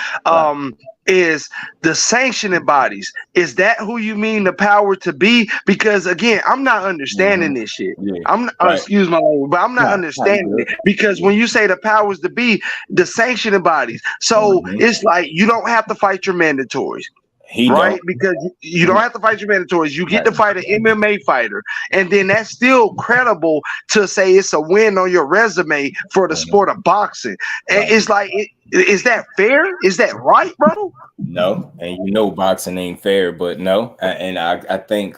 is the sanctioning bodies. Is that who you mean, the power to be? Because again, I'm not understanding this shit. Excuse my language, but I'm not understanding it, because when you say the powers to be, the sanctioning bodies, so it's like you don't have to fight your mandatories. Because you don't have to fight your mandatories. You get to fight an MMA fighter, and then that's still credible to say it's a win on your resume for the sport of boxing. And it's like, is that fair? Is that right, bro? No, and you know boxing ain't fair, but no. And I think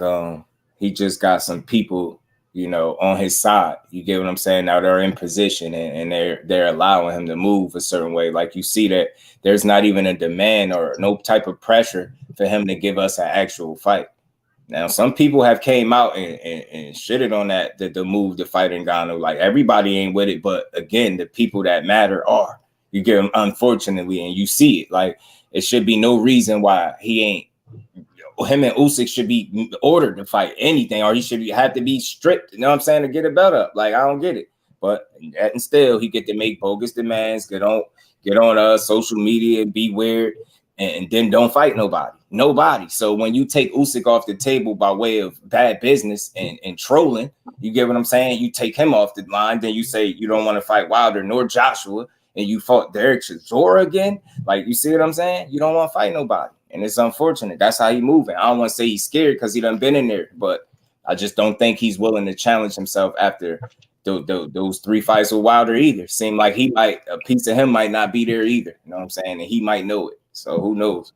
he just got some people, you know, on his side. You get what I'm saying? Now they're in position, and they're allowing him to move a certain way. Like, you see that there's not even a demand or no type of pressure for him to give us an actual fight. Now, some people have came out and shitted on the move to fight Ngannou. Like, everybody ain't with it, but again, the people that matter are. You get him, unfortunately, and you see it. Like, it should be no reason why him and Usyk should be ordered to fight anything, or he should have to be stripped, you know what I'm saying, to get a belt up. Like, I don't get it. But and still, he get to make bogus demands, get on social media and be weird, and then don't fight nobody. So when you take Usyk off the table by way of bad business and trolling, you get what I'm saying? You take him off the line, then you say you don't want to fight Wilder nor Joshua, and you fought Derek Chisora again. Like, you see what I'm saying? You don't want to fight nobody. And it's unfortunate. That's how he moving. I don't want to say he's scared because he done been in there, but I just don't think he's willing to challenge himself after those 3 fights with Wilder either. Seem like a piece of him might not be there either. You know what I'm saying? And he might know it. So who knows?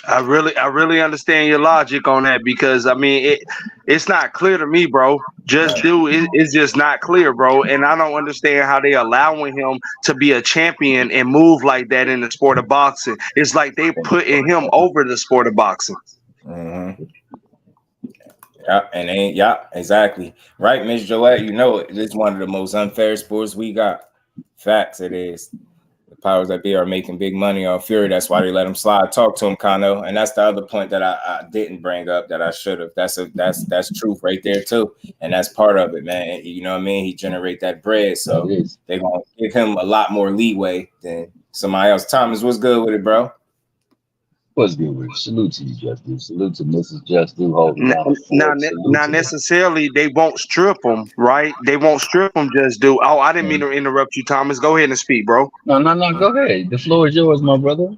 I really understand your logic on that, because I mean it's not clear to me, bro. It's just not clear, bro. And I don't understand how they allowing him to be a champion and move like that in the sport of boxing. It's like they putting him over the sport of boxing. Mm-hmm. Exactly. Right, Miss Gillette, you know it. It's one of the most unfair sports we got. Facts, it is. The powers that be are making big money on Fury. That's why they let him slide. Talk to him, Kano. And that's the other point that I didn't bring up that I should have. That's truth right there too. And that's part of it, man. You know what I mean? He generate that bread. So they're gonna give him a lot more leeway than somebody else. Thomas, what's good with it, bro? What's good with it? Salute to you, JusDue. Salute to Mrs. JusDue. Not necessarily they won't strip him, right? They won't strip him, JusDue. Oh, I didn't mean to interrupt you, Thomas. Go ahead and speak, bro. No. Go ahead. The floor is yours, my brother.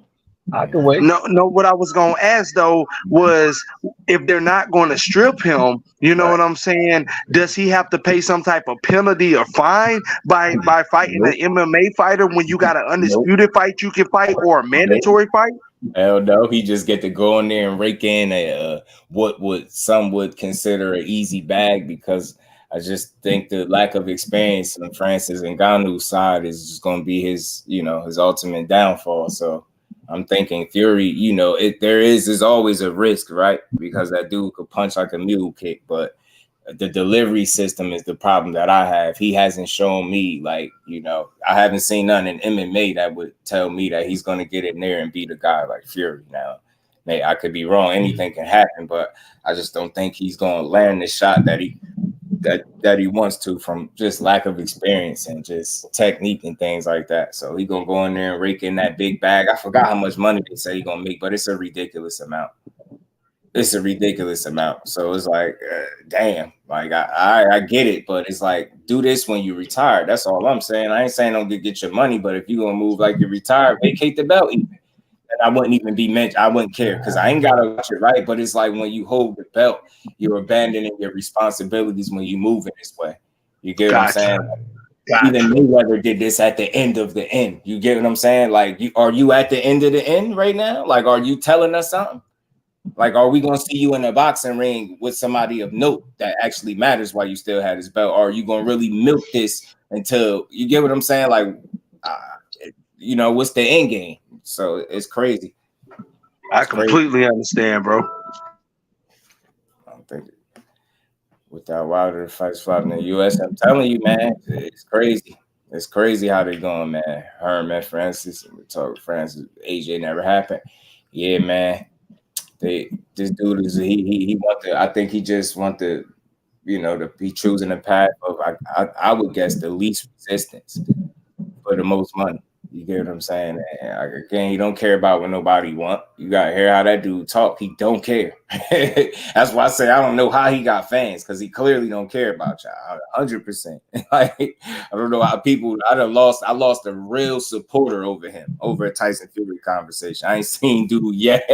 I can wait. No. What I was gonna ask though was, if they're not going to strip him, you know what I'm saying? Does he have to pay some type of penalty or fine by fighting an MMA fighter when you got an undisputed fight you can fight, or a mandatory fight? Hell no, he just get to go in there and rake in a what some would consider an easy bag, because I just think the lack of experience on Francis Ngannou's side is just going to be his, his ultimate downfall. So I'm thinking Fury, there's always a risk, right? Because that dude could punch like a mule kick, but the delivery system is the problem that I have. He hasn't shown me, I haven't seen none in MMA that would tell me that he's going to get in there and beat a guy like Fury. Now, I could be wrong. Anything can happen, but I just don't think he's going to land the shot that he wants to, from just lack of experience and just technique and things like that. So he's going to go in there and rake in that big bag. I forgot how much money they say he's going to make, but it's a ridiculous amount. So it's like, damn, I get it, but it's like, do this when you retire. That's all I'm saying. I ain't saying don't get your money, but if you're going to move like you retire, vacate the belt even. And I wouldn't even be mentioned. I wouldn't care, because I ain't got to watch it, right? But it's like, when you hold the belt, you're abandoning your responsibilities when you move in this way. You get what I'm saying? Even Mayweather did this at the end of the end. You get what I'm saying? Are you at the end of the end right now? Are you telling us something? Are we going to see you in a boxing ring with somebody of note that actually matters while you still have this belt? Or are you going to really milk this until you get what I'm saying? What's the end game? So it's crazy. I completely understand, bro. I'm thinking without Wilder fights in the US, I'm telling you, man, it's crazy. It's crazy how they going, man. Herman, Francis, we talk Francis, AJ never happened. Yeah, man. This dude is he want to. I think he just want to, to be choosing the path of I would guess the least resistance for the most money. You get what I'm saying? And again, he don't care about what nobody want. You gotta hear how that dude talk. He don't care. That's why I say I don't know how he got fans, because he clearly don't care about y'all 100%. I don't know how people. I lost a real supporter over him over a Tyson Fury conversation. I ain't seen dude yet.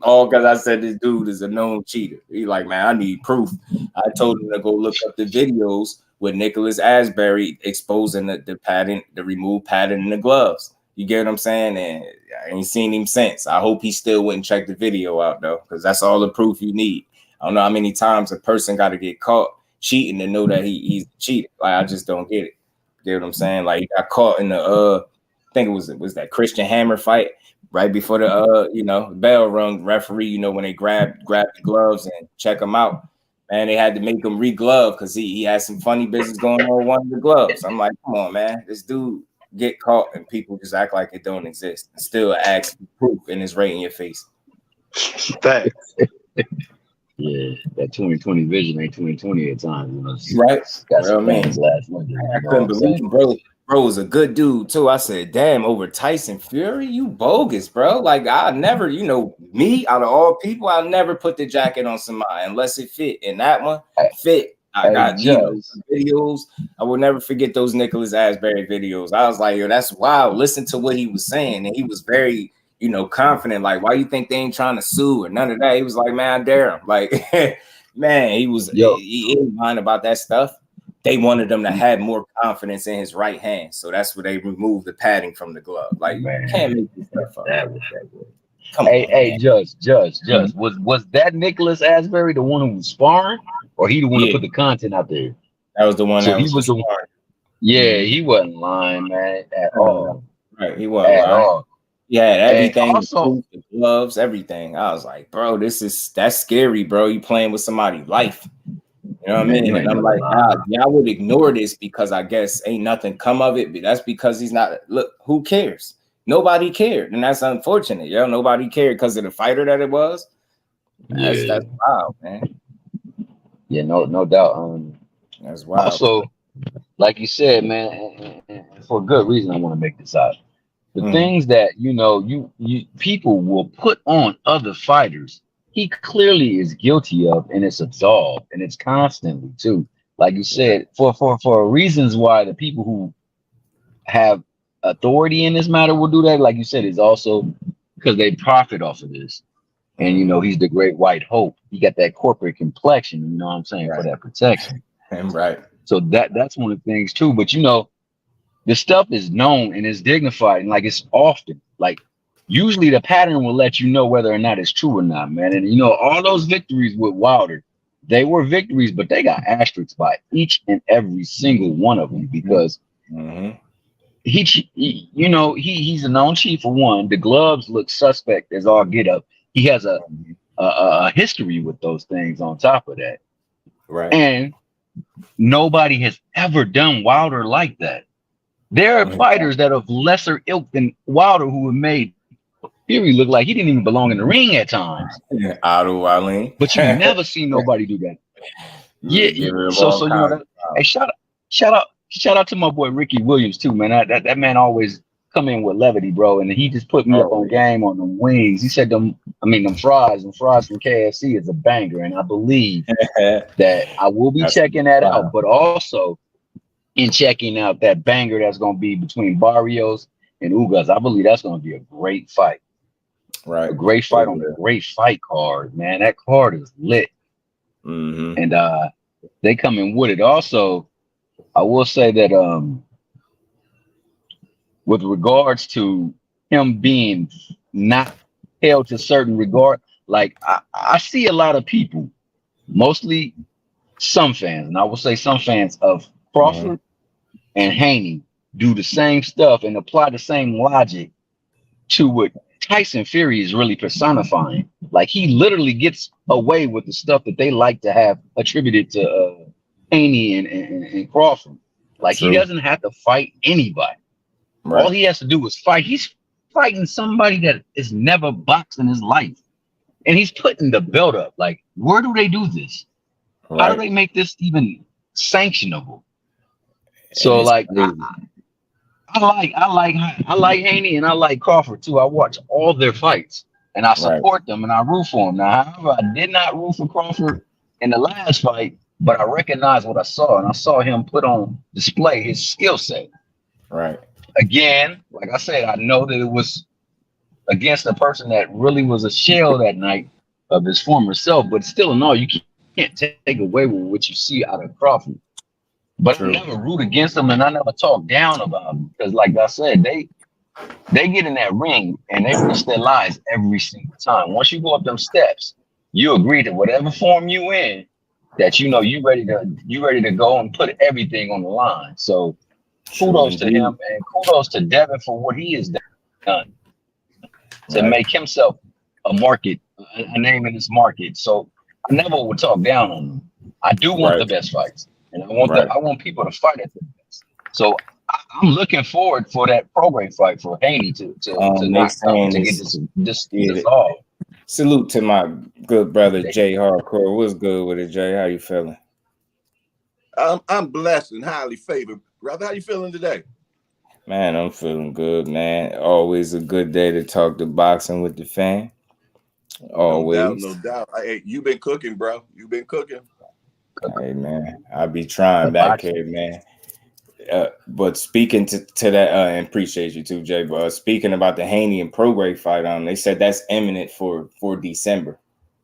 All because I said this dude is a known cheater. He like, man, I need proof. I told him to go look up the videos with Nicholas Asbury exposing the pattern, the removed pattern in the gloves. You get what I'm saying? And I ain't seen him since. I hope he still wouldn't check the video out, though, because that's all the proof you need. I don't know how many times a person got to get caught cheating to know that he's cheated. I just don't get it. You get what I'm saying? He got caught in the I think it was that Christian Hammer fight. Right before the bell rung, referee, when they grab the gloves and check them out, man, they had to make him re-glove because he had some funny business going on with one of the gloves. I'm like, come on, man, this dude get caught and people just act like it don't exist and still ask proof and it's right in your face. Facts. Yeah, that 2020 vision ain't 2020 at times, right? Got some fans last night. I couldn't believe it, bro was a good dude too. I said, damn, over Tyson Fury, you bogus, bro. I never, me out of all people, I'll never put the jacket on somebody unless it fit. And that one fit. I got videos. I will never forget those Nicholas Asbury videos. I was like, yo, that's wild. Listen to what he was saying. And he was very, confident. Why you think they ain't trying to sue or none of that? He was like, man, I dare him. Man, he was he ain't mind about that stuff. They wanted him to have more confidence in his right hand. So that's where they removed the padding from the glove. Man, you can't make this stuff up. That was that good. Hey, Judge. Was that Nicholas Asbury the one who was sparring, or he the one to put the content out there? That was the one. So he was the one. Yeah, he wasn't lying, man, at all. Right, he wasn't at all. Yeah, everything, also, the gloves, everything. I was like, bro, that's scary, bro. You playing with somebody's life. You know what I mean? And I'm like, I would ignore this because I guess ain't nothing come of it. But that's because he's not. Look, who cares? Nobody cared, and that's unfortunate. Nobody cared because of the fighter that it was. That's wild, man. Yeah, no doubt. That's wild. Also, like you said, man, and for good reason, I want to make this out. The things that you people will put on other fighters, he clearly is guilty of, and it's absolved, and it's constantly too. Like you said, for reasons why the people who have authority in this matter will do that. Like you said, is also because they profit off of this. And, you know, he's the great white hope. He got that corporate complexion, you know what I'm saying, for that protection. Right. So that's one of the things too. But, you know, the stuff is known and it's dignified and like it's often like usually the pattern will let you know whether or not it's true or not, man. And, you know, all those victories with Wilder, they were victories, but they got asterisks by each and every single one of them because he you know, he's a known chief for one. The gloves look suspect as all get up. He has a history with those things on top of that. Right. And nobody has ever done Wilder like that. There are fighters that of lesser ilk than Wilder who have made Fury look like he didn't even belong in the ring at times. Yeah, Wilding. But you never seen nobody do that. Yeah. So you know, hey, shout out to my boy Ricky Williams too, man. That man always come in with levity, bro, and he just put me up on game on the wings. He said them fries from KFC is a banger, and I believe that I will be checking that out, but also in checking out that banger that's going to be between Barrios and Ugas. I believe that's going to be a great fight. Right. A great fight on a great fight card, man. That card is lit. And they come in with it. Also, I will say that with regards to him being not held to certain regard, like I see a lot of people, mostly some fans, and I will say some fans of Crawford and Haney do the same stuff and apply the same logic to what Tyson Fury is really personifying. Like he literally gets away with the stuff that they like to have attributed to Haney and Crawford. Like he doesn't have to fight anybody. Right. All he has to do is fight. He's fighting somebody that has never boxed in his life. And he's putting the belt up. Like, where do they do this? Right. How do they make this even sanctionable? So like I like Haney and I like Crawford too. I watch all their fights and I support them and I root for them. Now, however, I did not root for Crawford in the last fight, but I recognized what I saw, and I saw him put on display his skill set. Right. Again, like I said, I know that it was against a person that really was a shell that night of his former self, but still in all, you can't take away with what you see out of Crawford. But I never root against them, and I never talk down about them because, like I said, they get in that ring and they risk their lives every single time. Once you go up them steps, you agree to whatever form you in, that you know you ready to go and put everything on the line. So kudos to him and kudos to Devin for what he has done to make himself a name in this market. So I never would talk down on him. I do want the best fights. And I want people to fight at the best. So I'm looking forward for that pro-grade fight for Haney to get this off. Salute to my good brother Jay Hardcore. What's good with it, Jay? How you feeling? I'm blessed and highly favored, brother. How you feeling today? Man, I'm feeling good, man. Always a good day to talk to boxing with the fan. Always. No doubt. Hey, you been cooking, bro. You been cooking. Hey man, I be trying back here, man. But speaking to that, and appreciate you too, Jay. But speaking about the Haney and Prograde fight, they said that's imminent for December.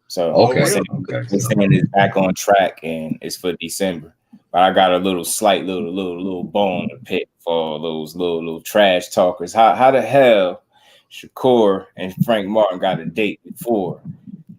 So they're saying it's back on track and it's for December. But I got a little bone to pick for all those little trash talkers. How the hell Shakur and Frank Martin got a date before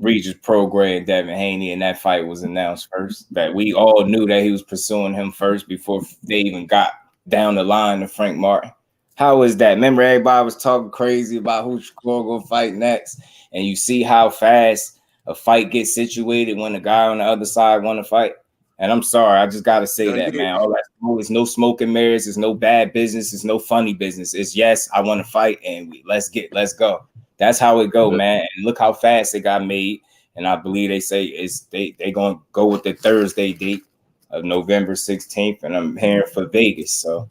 Regis Prograde and Devin Haney, and that fight was announced first? That we all knew that he was pursuing him first before they even got down the line to Frank Martin. How is that? Remember, everybody was talking crazy about who Shakur gonna fight next, and you see how fast a fight gets situated when the guy on the other side want to fight. And I'm sorry, I just gotta say that, man. All that there's no smoke and mirrors, there's no bad business, there's no funny business. It's yes, I want to fight, and let's go. That's how it go, man. And look how fast it got made. And I believe they say they gonna go with the Thursday date of November 16th. And I'm hearing for Vegas. So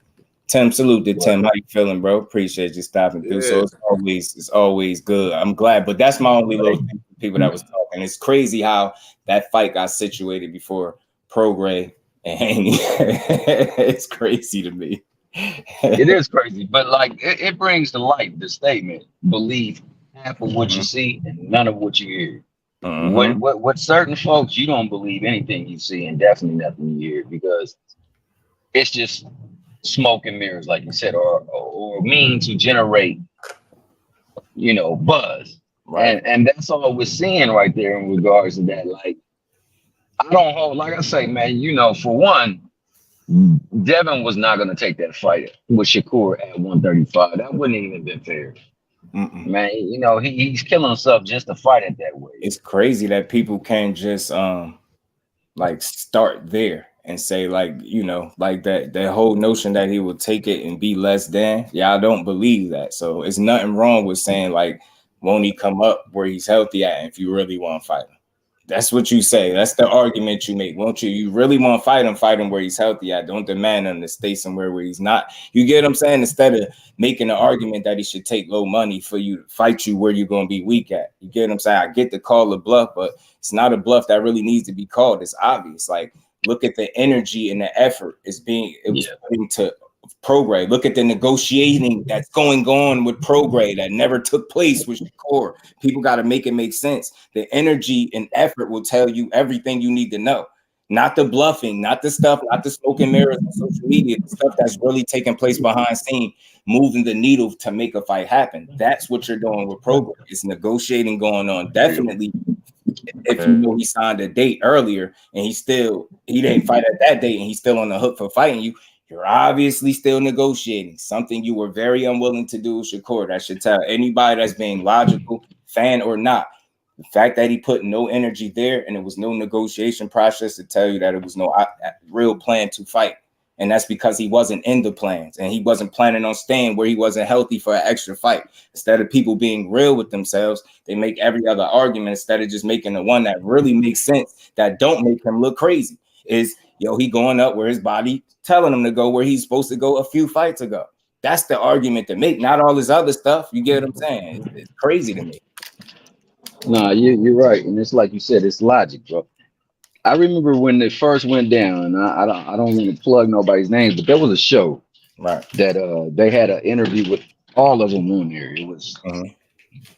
Tim, salute to Tim. How you feeling, bro? Appreciate you stopping through. So it's always good. I'm glad. But that's my only little people that was talking. It's crazy how that fight got situated before Prograde and Haney. It's crazy to me. It is crazy, but like it brings to light the statement, believe half of what you see and none of what you hear. Mm-hmm. What certain folks, you don't believe anything you see and definitely nothing you hear, because it's just smoke and mirrors, like you said, or mean to generate, you know, buzz. Right. And that's all we're seeing right there in regards to that. Like, I don't hold, like I say, man, you know, for one, Devin was not going to take that fight with Shakur at 135. That wouldn't even been fair. Man, you know, he's killing himself just to fight it that way. It's crazy that people can't just like start there and say, like, you know, like that whole notion that he will take it and be less than. Yeah, I don't believe that. So it's nothing wrong with saying, like, won't he come up where he's healthy at if you really want to fight him? That's what you say. That's the argument you make. Won't you? You really want to fight him where he's healthy at. Don't demand him to stay somewhere where he's not. You get what I'm saying? Instead of making an argument that he should take low money for you to fight you where you're going to be weak at. You get what I'm saying? I get the call a bluff, but it's not a bluff that really needs to be called. It's obvious. Like, look at the energy and the effort it's putting to Prograde. Look at the negotiating that's going on with Prograde that never took place with Shakur. People got to make it make sense. The energy and effort will tell you everything you need to know. Not the bluffing, not the stuff, not the smoke and mirrors on social media, the stuff that's really taking place behind scene, moving the needle to make a fight happen. That's what you're doing with Prograde. It's negotiating going on. Definitely, if you know he signed a date earlier and he didn't fight at that date and he's still on the hook for fighting you, you're obviously still negotiating, something you were very unwilling to do with Shakur. That should tell anybody that's being logical, fan or not. The fact that he put no energy there and it was no negotiation process to tell you that it was no real plan to fight. And that's because he wasn't in the plans and he wasn't planning on staying where he wasn't healthy for an extra fight. Instead of people being real with themselves, they make every other argument instead of just making the one that really makes sense, that don't make him look crazy. Is, yo, he going up where his body telling him to go where he's supposed to go a few fights ago. That's the argument to make, not all this other stuff. You get what I'm saying? It's crazy to me. Nah, you're right. And it's like you said, it's logic, bro. I remember when they first went down, and I don't want to plug nobody's names, but there was a show that they had an interview with all of them on there. It was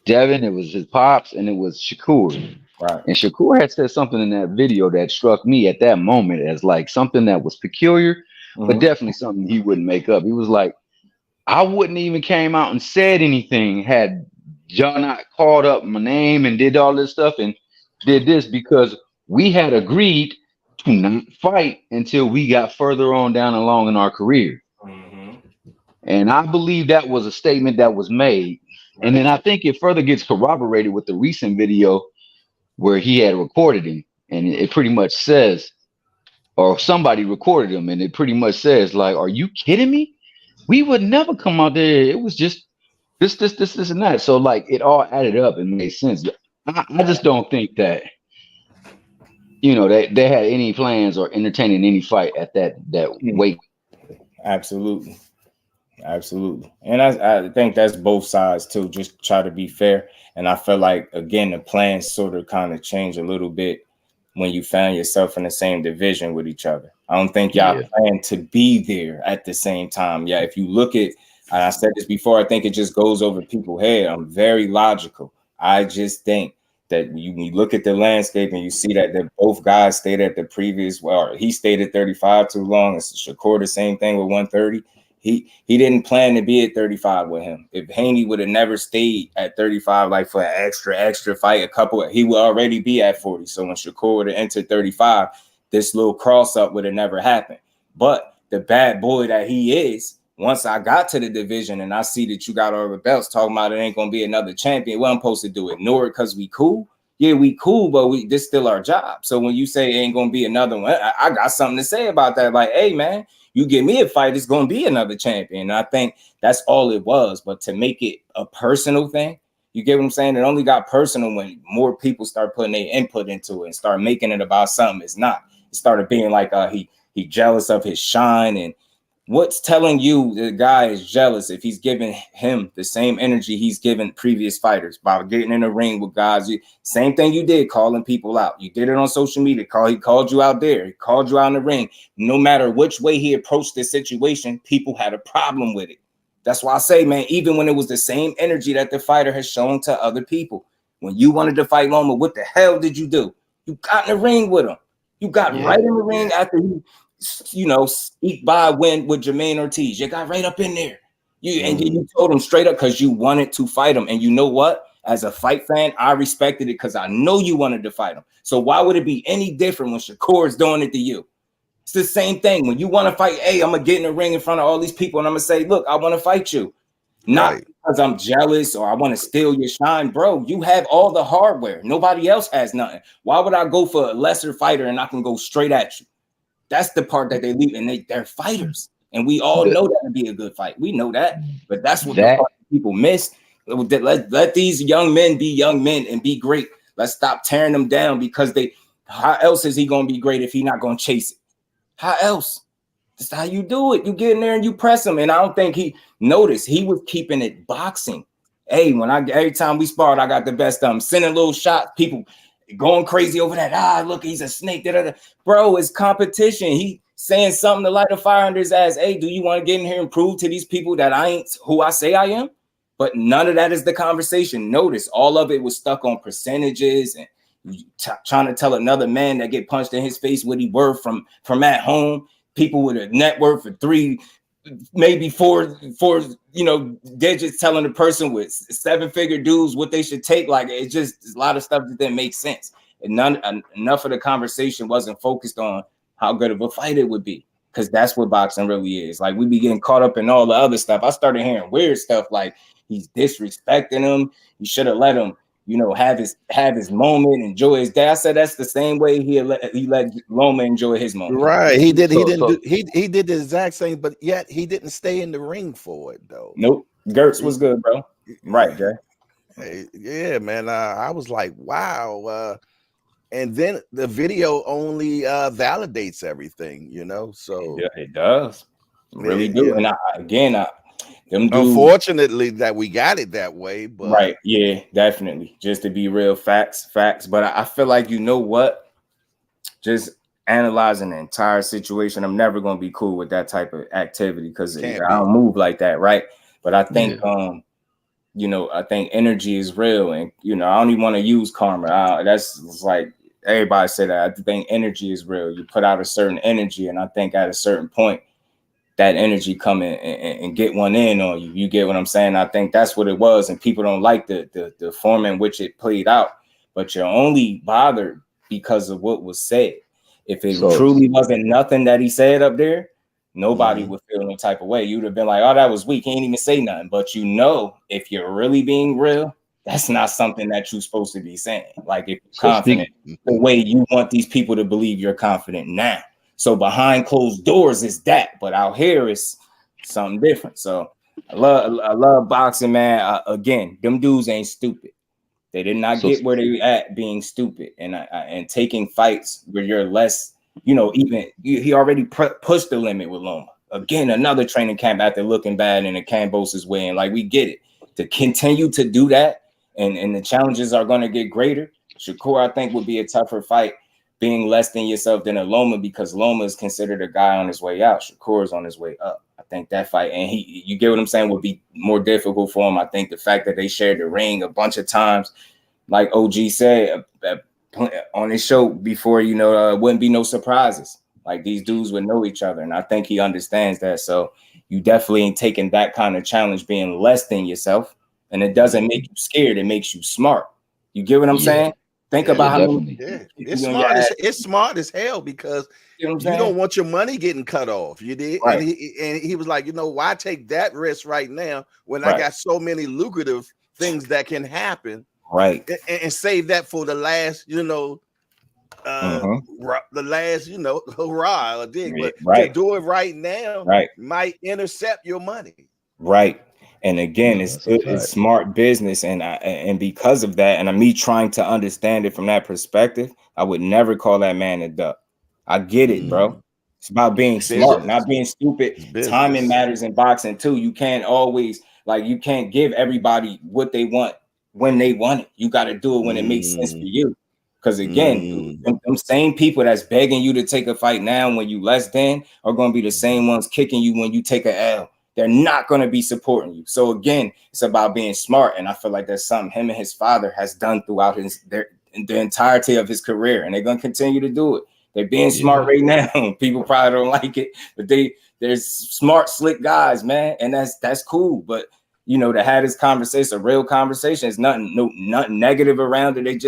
Devin, it was his pops, and it was Shakur. Right. And Shakur had said something in that video that struck me at that moment as like something that was peculiar, but definitely something he wouldn't make up. He was like, I wouldn't even came out and said anything had y'all not called up my name and did all this stuff and did this, because we had agreed to not fight until we got further on down along in our career. And I believe that was a statement that was made. And then I think it further gets corroborated with the recent video where he had recorded him, and it pretty much says, or somebody recorded him, and it pretty much says, like, are you kidding me? We would never come out there. It was just this, and that. So like it all added up and made sense. I just don't think that, you know, they had any plans or entertaining any fight at that weight. Absolutely. And I think that's both sides too. Just try to be fair. And I feel like, again, the plans sort of kind of change a little bit when you found yourself in the same division with each other. I don't think y'all plan to be there at the same time. Yeah, if you look at, and I said this before, I think it just goes over people's head. I'm very logical. I just think that when you look at the landscape and you see that both guys stayed at the previous, well, he stayed at 35 too long. It's Shakur, the same thing with 130. He didn't plan to be at 35 with him. If Haney would have never stayed at 35, like for an extra fight, he would already be at 40. So when Shakur would have entered 35, this little cross up would have never happened. But the bad boy that he is, once I got to the division and I see that you got all the belts, talking about it ain't gonna be another champion, what I'm supposed to do? Ignore it because we cool? Yeah, we cool, but this still our job. So when you say it ain't gonna be another one, I got something to say about that. Like, hey man, you give me a fight, it's going to be another champion. And I think that's all it was. But to make it a personal thing, you get what I'm saying? It only got personal when more people start putting their input into it and start making it about something it's not. It started being like he jealous of his shine. And what's telling you the guy is jealous if he's giving him the same energy he's given previous fighters by getting in the ring with guys? Same thing you did, calling people out. You did it on social media. He called you out there. He called you out in the ring. No matter which way he approached the situation, people had a problem with it. That's why I say, man, even when it was the same energy that the fighter has shown to other people, when you wanted to fight Loma, what the hell did you do? You got in the ring with him. You got right in the ring after he, sneak by win with Jermaine Ortiz. You got right up in there. And you told him straight up because you wanted to fight him. And you know what? As a fight fan, I respected it because I know you wanted to fight him. So why would it be any different when Shakur is doing it to you? It's the same thing. When you want to fight, hey, I'm going to get in the ring in front of all these people and I'm going to say, look, I want to fight you. Not because I'm jealous or I want to steal your shine, bro. You have all the hardware. Nobody else has nothing. Why would I go for a lesser fighter and I can go straight at you? That's the part that they leave, and they're fighters. And we all know that to be a good fight. We know that. But that's what the people miss. Let these young men be young men and be great. Let's stop tearing them down because how else is he going to be great if he's not going to chase it? How else? That's how you do it. You get in there and you press him. And I don't think he noticed. He was keeping it boxing. Hey, every time we sparred, I got the best of him. Sending little shots. People going crazy over that. Look, he's a snake. Da-da-da. Bro, it's competition. He saying something to light a fire under his ass. Hey, do you want to get in here and prove to these people that I ain't who I say I am? But none of that is the conversation. Notice all of it was stuck on percentages and trying to tell another man that get punched in his face what he worth from at home. People with a net worth of 3, maybe 4, digits telling the person with 7-figure dues what they should take. Like it's just a lot of stuff that didn't make sense. And enough of the conversation wasn't focused on how good of a fight it would be. Because that's what boxing really is. Like we be getting caught up in all the other stuff. I started hearing weird stuff like he's disrespecting him. You should have let him, have his moment, enjoy his day. I said that's the same way he let Loma enjoy his moment. Right. He did. He did the exact same, but yet he didn't stay in the ring for it though. Nope. Gertz was good, bro. Right, Jay. Hey, yeah, man. I was like, wow. And then the video only validates everything, So yeah, it does. Really do. And them dudes, unfortunately that we got it that way, but right, yeah, definitely. Just to be real, facts. But I feel like just analyzing the entire situation, I'm never gonna be cool with that type of activity because I don't move like that, right? But I think I think energy is real, and I don't even want to use karma. That's like everybody said that. I think energy is real. You put out a certain energy, and I think at a certain point, that energy come in and get one in on you. You get what I'm saying? I think that's what it was, and people don't like the form in which it played out. But you're only bothered because of what was said. If it truly wasn't nothing that he said up there, nobody would feel any type of way. You'd have been like, oh, that was weak. He ain't even say nothing. But if you're really being real, that's not something that you're supposed to be saying. Like if you're confident the way you want these people to believe you're confident now. So behind closed doors is that, but out here is something different. So I love boxing, man. Again, them dudes ain't stupid. They did not get where they at being stupid and taking fights where you're less, he already pushed the limit with Loma. Again, another training camp after looking bad in a Cambosis way. And like, we get it. To continue to do that and the challenges are going to get greater. Shakur, I think, would be a tougher fight being less than yourself than a Loma because Loma is considered a guy on his way out. Shakur is on his way up. I think that fight, and you get what I'm saying, would be more difficult for him. I think the fact that they shared the ring a bunch of times, like OG said on his show before, wouldn't be no surprises. Like these dudes would know each other, and I think he understands that. So you definitely ain't taking that kind of challenge being less than yourself, and it doesn't make you scared. It makes you smart. You get what I'm saying? Think about how many. It's smart as hell because you don't want your money getting cut off. You did, right. And he was like, why take that risk right now when I got so many lucrative things that can happen, right? And save that for the last, the last, hurrah or dig. But to do it right now, might intercept your money, right? And again, it's smart business, and because of that, and me trying to understand it from that perspective, I would never call that man a duck. I get it, bro. It's about being smart, not being stupid. Timing matters in boxing too. You can't always you can't give everybody what they want when they want it. You got to do it when it makes sense for you. Because again, them same people that's begging you to take a fight now when you less than are going to be the same ones kicking you when you take a L. They're not going to be supporting you. So again, it's about being smart. And I feel like that's something him and his father has done throughout the entirety of his career. And they're going to continue to do it. They're being smart right now. People probably don't like it, but there's smart, slick guys, man. And that's cool. But you know, to have this conversation, a real conversation, is nothing negative around it.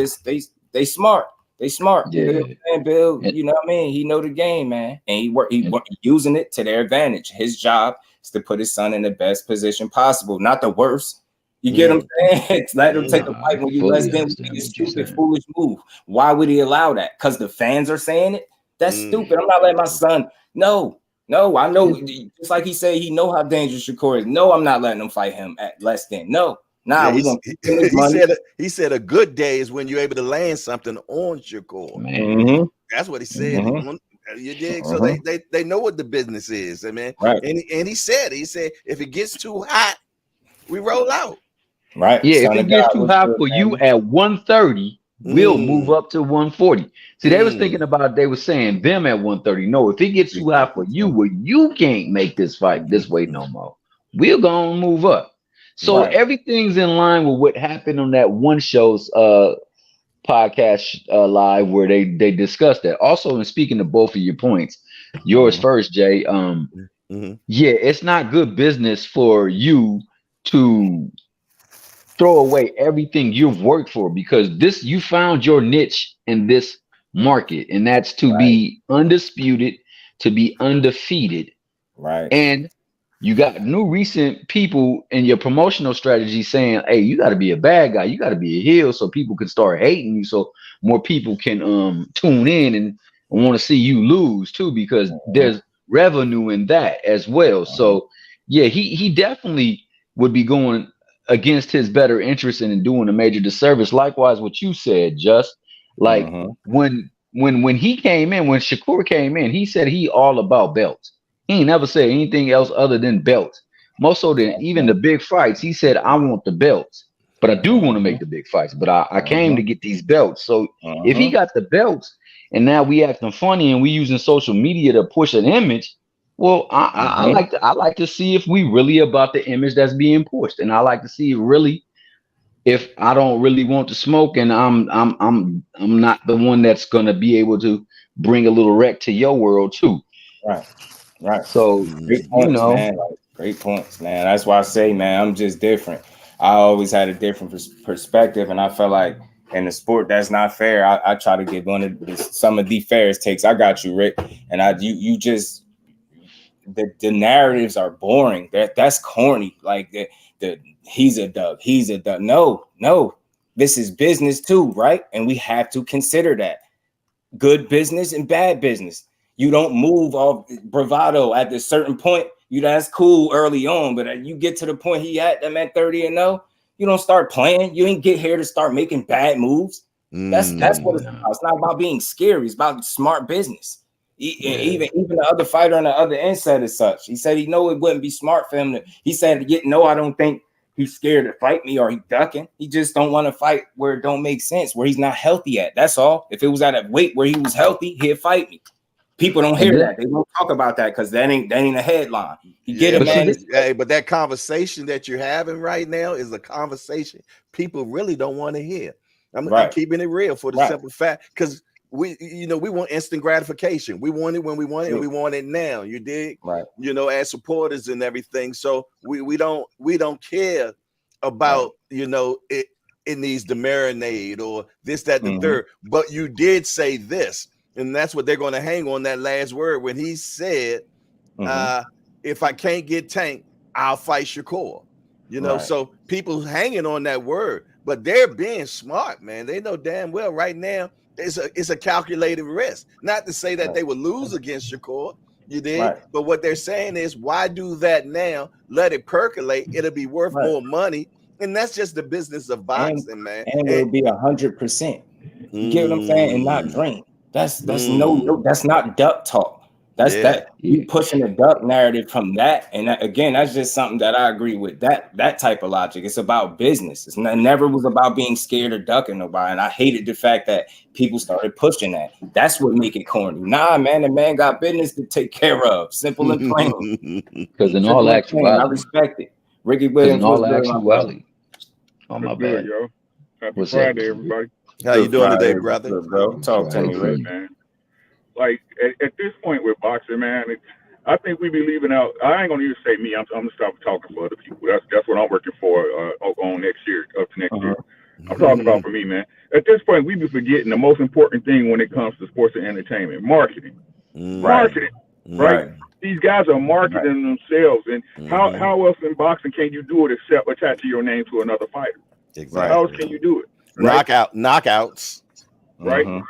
They smart. They smart. Yeah. You know what I'm saying, Bill? You know what I mean? He know the game, man. And he using it to their advantage. His job is to put his son in the best position possible, not the worst. You get what I'm saying? Let him take a fight when you less than a stupid, foolish move. Why would he allow that? Because the fans are saying it? That's stupid. I'm not letting my son. No, I know. Just like he said, he know how dangerous Shakur is. No, I'm not letting him fight him at less than. No. Nah, he said a good day is when you're able to land something on Shakur. That's what he said. You dig? So they know what the business is, man. Right. And he said if it gets too hot, we roll out. Right. Yeah, if it gets too hot for you at 130, we'll move up to 140. See, they was thinking about, they were saying them at 130. No, if it gets too hot for you, where you can't make this fight this way no more, we're gonna move up. So everything's in line with what happened on that one show's podcast live where they discussed that. Also, in speaking to both of your points, yours first, Jay. Yeah, it's not good business for you to throw away everything you've worked for, because you found your niche in this market, and that's to be undisputed, to be undefeated. Right. And you got new recent people in your promotional strategy saying, hey, you got to be a bad guy. You got to be a heel so people can start hating you, so more people can tune in and want to see you lose too, because there's revenue in that as well. So yeah, he definitely would be going against his better interest in doing a major disservice. Likewise, what you said, Just like when he came in, when Shakur came in, he said he all about belts. He ain't never said anything else other than belts. Most so than even the big fights, he said, I want the belts, but I do want to make the big fights, but I came to get these belts. So if he got the belts and now we acting funny and we using social media to push an image, well, I like to see if we really about the image that's being pushed, and I like to see really if I don't really want to smoke, and I'm not the one that's gonna be able to bring a little wreck to your world too. Right. So great points, man. Like, great points, man. That's why I say, man, I'm just different. I always had a different perspective, and I felt like in the sport that's not fair. I try to get some of the fairest takes. I got you, Rick, and you just. The narratives are boring. That's corny. Like he's a dub. No. This is business too, right? And we have to consider that good business and bad business. You don't move off bravado at a certain point. That's cool early on, but you get to the point he at 30-0. You don't start playing. You ain't get here to start making bad moves. That's what it's about. It's not about being scary. It's about smart business. Even the other fighter on the other end said as such. He said he know it wouldn't be smart for him he said, I don't think he's scared to fight me or he ducking. He just don't want to fight where it don't make sense, where he's not healthy at. That's all. If it was at a weight where he was healthy, he'd fight me. People don't hear that. They don't talk about that because that ain't a headline. You get it, man. But that conversation that you're having right now is a conversation people really don't want to hear. I'm keeping it real for the simple fact, because we want instant gratification. We want it when we want it, and we want it now. You dig? Right. As supporters and everything. So we don't care about it needs to marinate or this, that, the third. But you did say this, and that's what they're going to hang on, that last word when he said, "If I can't get Tank, I'll fight Shakur." So people hanging on that word, but they're being smart, man. They know damn well right now. It's a calculated risk. Not to say that they would lose against Shakur, you did, but what they're saying is, why do that now? Let it percolate. It'll be worth more money, and that's just the business of boxing, man. And it'll be 100%. You get what I'm saying? And not dream. That's not duck talk. That's that you pushing the duck narrative from that, and that, again, that's just something that I agree with. That type of logic. It's about business. It never was about being scared or ducking nobody. And I hated the fact that people started pushing that. That's what make it corny. Nah, man, the man got business to take care of. Simple and plain. Because in all actuality, I respect it. Ricky Williams. In all actuality, oh my bad, yo. Happy Friday, everybody. How you doing today, brother? Bro, talk to me, Rick. Man. Like at this point with boxing, man, I think we be leaving out. I ain't gonna even say me. I'm gonna stop talking for other people. That's what I'm working for on next year, up to next year. I'm talking about for me, man. At this point, we be forgetting the most important thing when it comes to sports and entertainment: marketing. Marketing, right? These guys are marketing themselves, and how else in boxing can you do it except attach your name to another fighter? Exactly. How else can you do it? Right? Knockouts, right?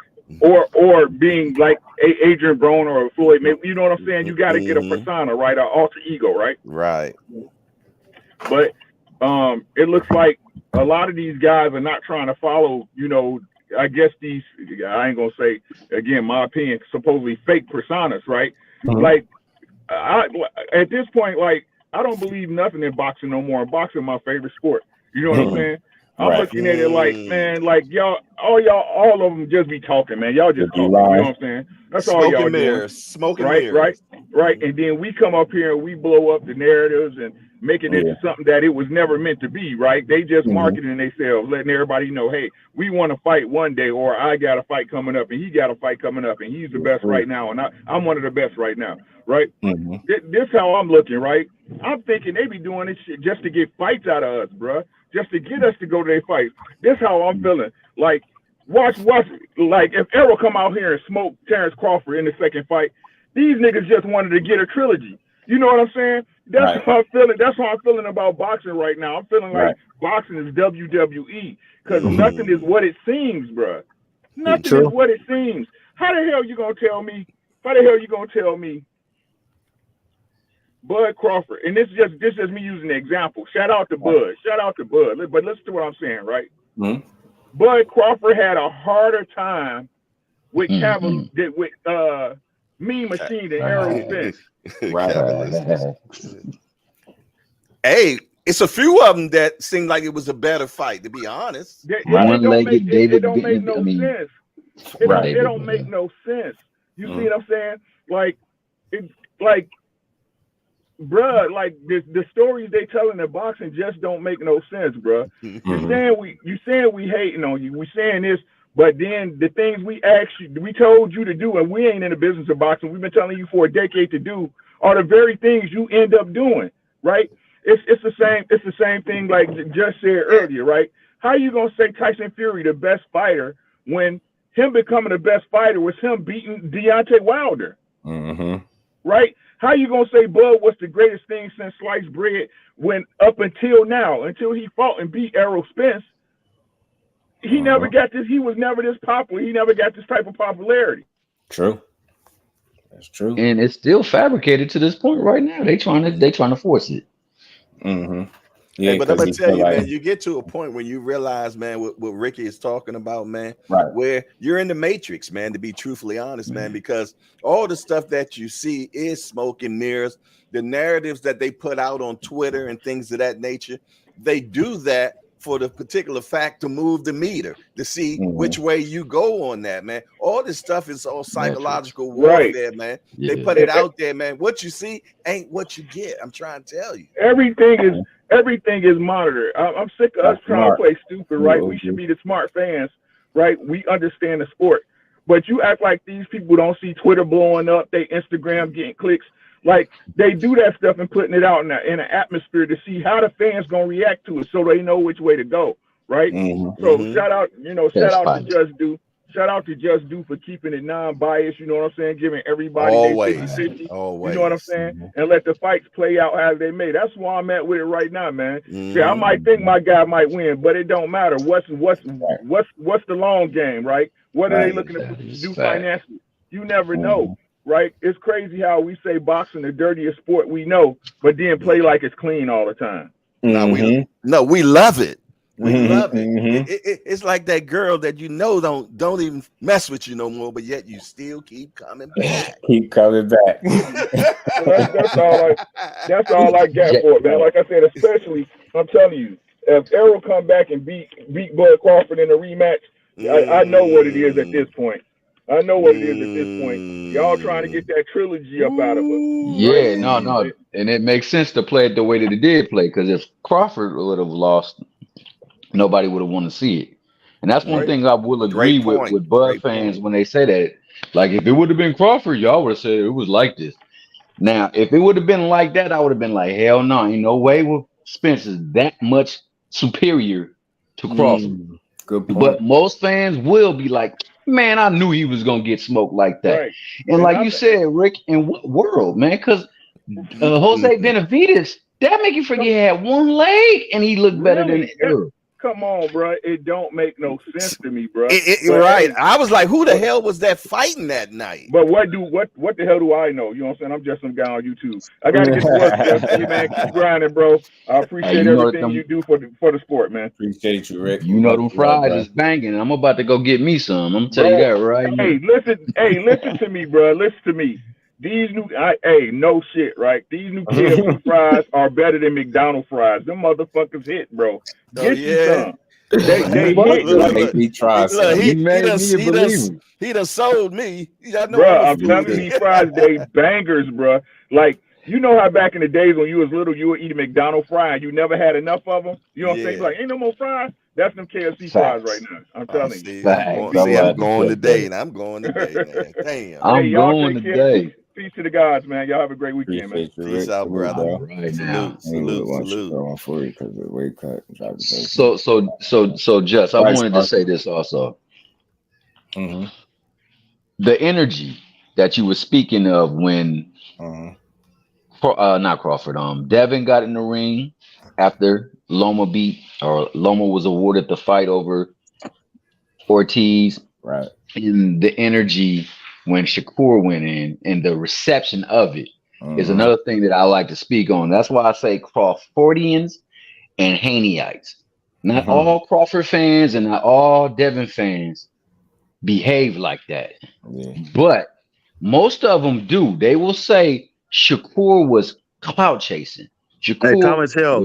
Or being like Adrian Broner or Floyd, maybe, you know what I'm saying? You got to get a persona, right? An alter ego, right? Right. But it looks like a lot of these guys are not trying to follow, you know, I guess these, I ain't going to say, again, my opinion, supposedly fake personas, right? Like, at this point, like, I don't believe nothing in boxing no more. Boxing my favorite sport. You know what I'm saying? I'm looking at it like, man, like all of them just be talking, man. Y'all just talking, you know what I'm saying? That's all y'all doing. Smoking right, mirrors. Right. And then we come up here and we blow up the narratives and make it into something that it was never meant to be, right? They just marketing themselves, letting everybody know, hey, we want to fight one day, or I got a fight coming up and he got a fight coming up and he's the best right now and I'm one of the best right now, right? This how I'm looking, right? I'm thinking they be doing this shit just to get fights out of us, bruh. Just to get us to go to their fights. This how I'm feeling. Like, watch. Like, if Errol come out here and smoke Terrence Crawford in the second fight, these niggas just wanted to get a trilogy. You know what I'm saying? That's how I'm feeling. That's how I'm feeling about boxing right now. I'm feeling like boxing is WWE because nothing is what it seems, bruh. Nothing is what it seems. How the hell you gonna tell me? Bud Crawford, and this is just me using the example. Shout out to Bud. But listen to what I'm saying, right? Bud Crawford had a harder time with with Mean Machine than Errol Spence. Hey, it's a few of them that seemed like it was a better fight, to be honest. It don't make no sense. It don't make no sense. You see what I'm saying? Like, it's like, bruh, like the stories they telling in boxing just don't make no sense, bruh. You saying we hating on you. We saying this, but then the things we told you to do, and we ain't in the business of boxing. We've been telling you for a decade to do, are the very things you end up doing, right? It's the same thing like just said earlier, right? How you gonna say Tyson Fury the best fighter when him becoming the best fighter was him beating Deontay Wilder, right? How you gonna say Bud was the greatest thing since sliced bread when up until now, until he fought and beat Errol Spence, he never got this. He was never this popular. He never got this type of popularity. True. That's true. And it's still fabricated to this point right now. They trying to force it. Yeah, hey, but I'm gonna tell you, man, you get to a point when you realize, man, what Ricky is talking about, man, where you're in the matrix, man, to be truthfully honest, man, because all the stuff that you see is smoke and mirrors. The narratives that they put out on Twitter and things of that nature, they do that for the particular fact to move the meter, to see which way you go on that, man. All this stuff is all psychological warfare, man. They put it out there, man. What you see ain't what you get. I'm trying to tell you. Everything is monitored. I'm sick of us trying to play stupid, right? We should be the smart fans, right? We understand the sport. But you act like these people don't see Twitter blowing up, they Instagram getting clicks. Like, they do that stuff and putting it out in an atmosphere to see how the fans going to react to it so they know which way to go, right? So shout out to JusDue. Shout out to JusDue for keeping it non-biased, you know what I'm saying? Giving everybody always. You know what I'm saying? And let the fights play out how they may. That's why I'm at with it right now, man. Yeah, I might think my guy might win, but it don't matter. What's the long game, right? What are they looking to do financially? You never know, right? It's crazy how we say boxing the dirtiest sport we know, but then play like it's clean all the time. No, we love it. We love it. It's like that girl that you know don't even mess with you no more, but yet you still keep coming back. Keep coming back. That's all I got for it, man. Like I said, especially I'm telling you, if Errol come back and beat Bud Crawford in a rematch, I know what it is at this point. I know what it is at this point. Y'all trying to get that trilogy up out of us. Yeah, no. And it makes sense to play it the way that it did play, because if Crawford would have lost, nobody would have wanted to see it. And that's one thing I will agree with Bud fans when they say that. Like, if it would have been Crawford, y'all would have said it was like this. Now, if it would have been like that, I would have been like, hell no, ain't no way Spence is that much superior to Crawford. Good point. But most fans will be like, man, I knew he was going to get smoked like that. Right. And like you said, Rick, in what world, man? Because Jose Benavidez, that make you forget he had one leg and he looked better than Earl. Come on, bro. It don't make no sense to me, bro. You're right. I was like, who the hell was that fighting that night? But what the hell do I know? You know what I'm saying? I'm just some guy on YouTube. I gotta get to work, Jeff. Hey, man, keep grinding, bro. I appreciate everything you do for the sport, man. Appreciate you, Rick. You know them fries is banging. I'm about to go get me some. I'm gonna tell you that right now. Listen to me, bro. Listen to me. These new, no shit, right? These new KFC fries are better than McDonald's fries. Them motherfuckers hit, bro. Get you some. They hit. He done sold me. Bro, I'm telling you, these fries, they bangers, bro. Like, you know how back in the days when you was little, you would eat a McDonald's fry and you never had enough of them? You know what I'm saying? Like, ain't no more fries? That's them KFC fries right now. I'm telling you. I'm going today, man. Damn. I'm going today. Peace to the gods, man. Y'all have a great weekend, man. Peace out, brother. Right now. Salute. So Just, I wanted to say this also. The energy that you were speaking of when not Crawford, Devin got in the ring after Loma was awarded the fight over Ortiz. Right. And the energy when Shakur went in and the reception of it is another thing that I like to speak on. That's why I say Crawfordians and Haneyites. Not all Crawford fans and not all Devin fans behave like that. Yeah. But most of them do. They will say Shakur was clout chasing. Shakur, hey,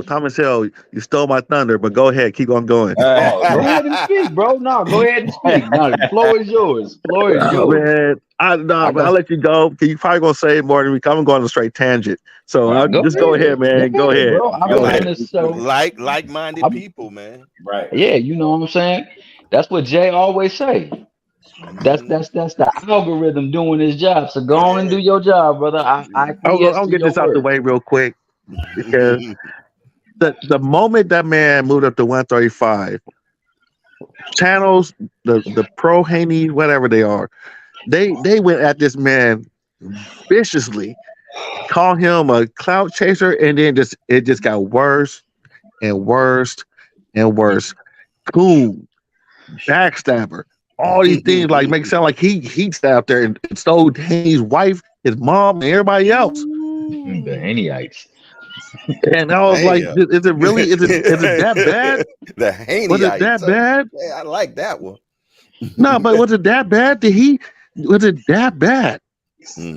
Thomas Hill, you stole my thunder, but go ahead, keep on going. Go ahead and speak, bro. No, go ahead and speak. No, the floor is yours. Man, I'll let you go. You probably gonna say more than me. I'm going on a straight tangent. So go ahead, man. Go ahead. Like-minded people, man. Right. Yeah, you know what I'm saying? That's what Jay always say. That's the algorithm doing his job. So go on and do your job, brother. I'll get this out the way real quick. Because the moment that man moved up to 135, channels, the pro Haney, whatever they are, they went at this man viciously, called him a clout chaser, and then it just got worse and worse and worse. Coon, backstabber, all these things like make it sound like he stabbed there and stole Haney's wife, his mom, and everybody else. The Haneyites. And I was like, is it that bad? The Haney. Was it that bad? Yeah, I like that one. No, but was it that bad? Was it that bad?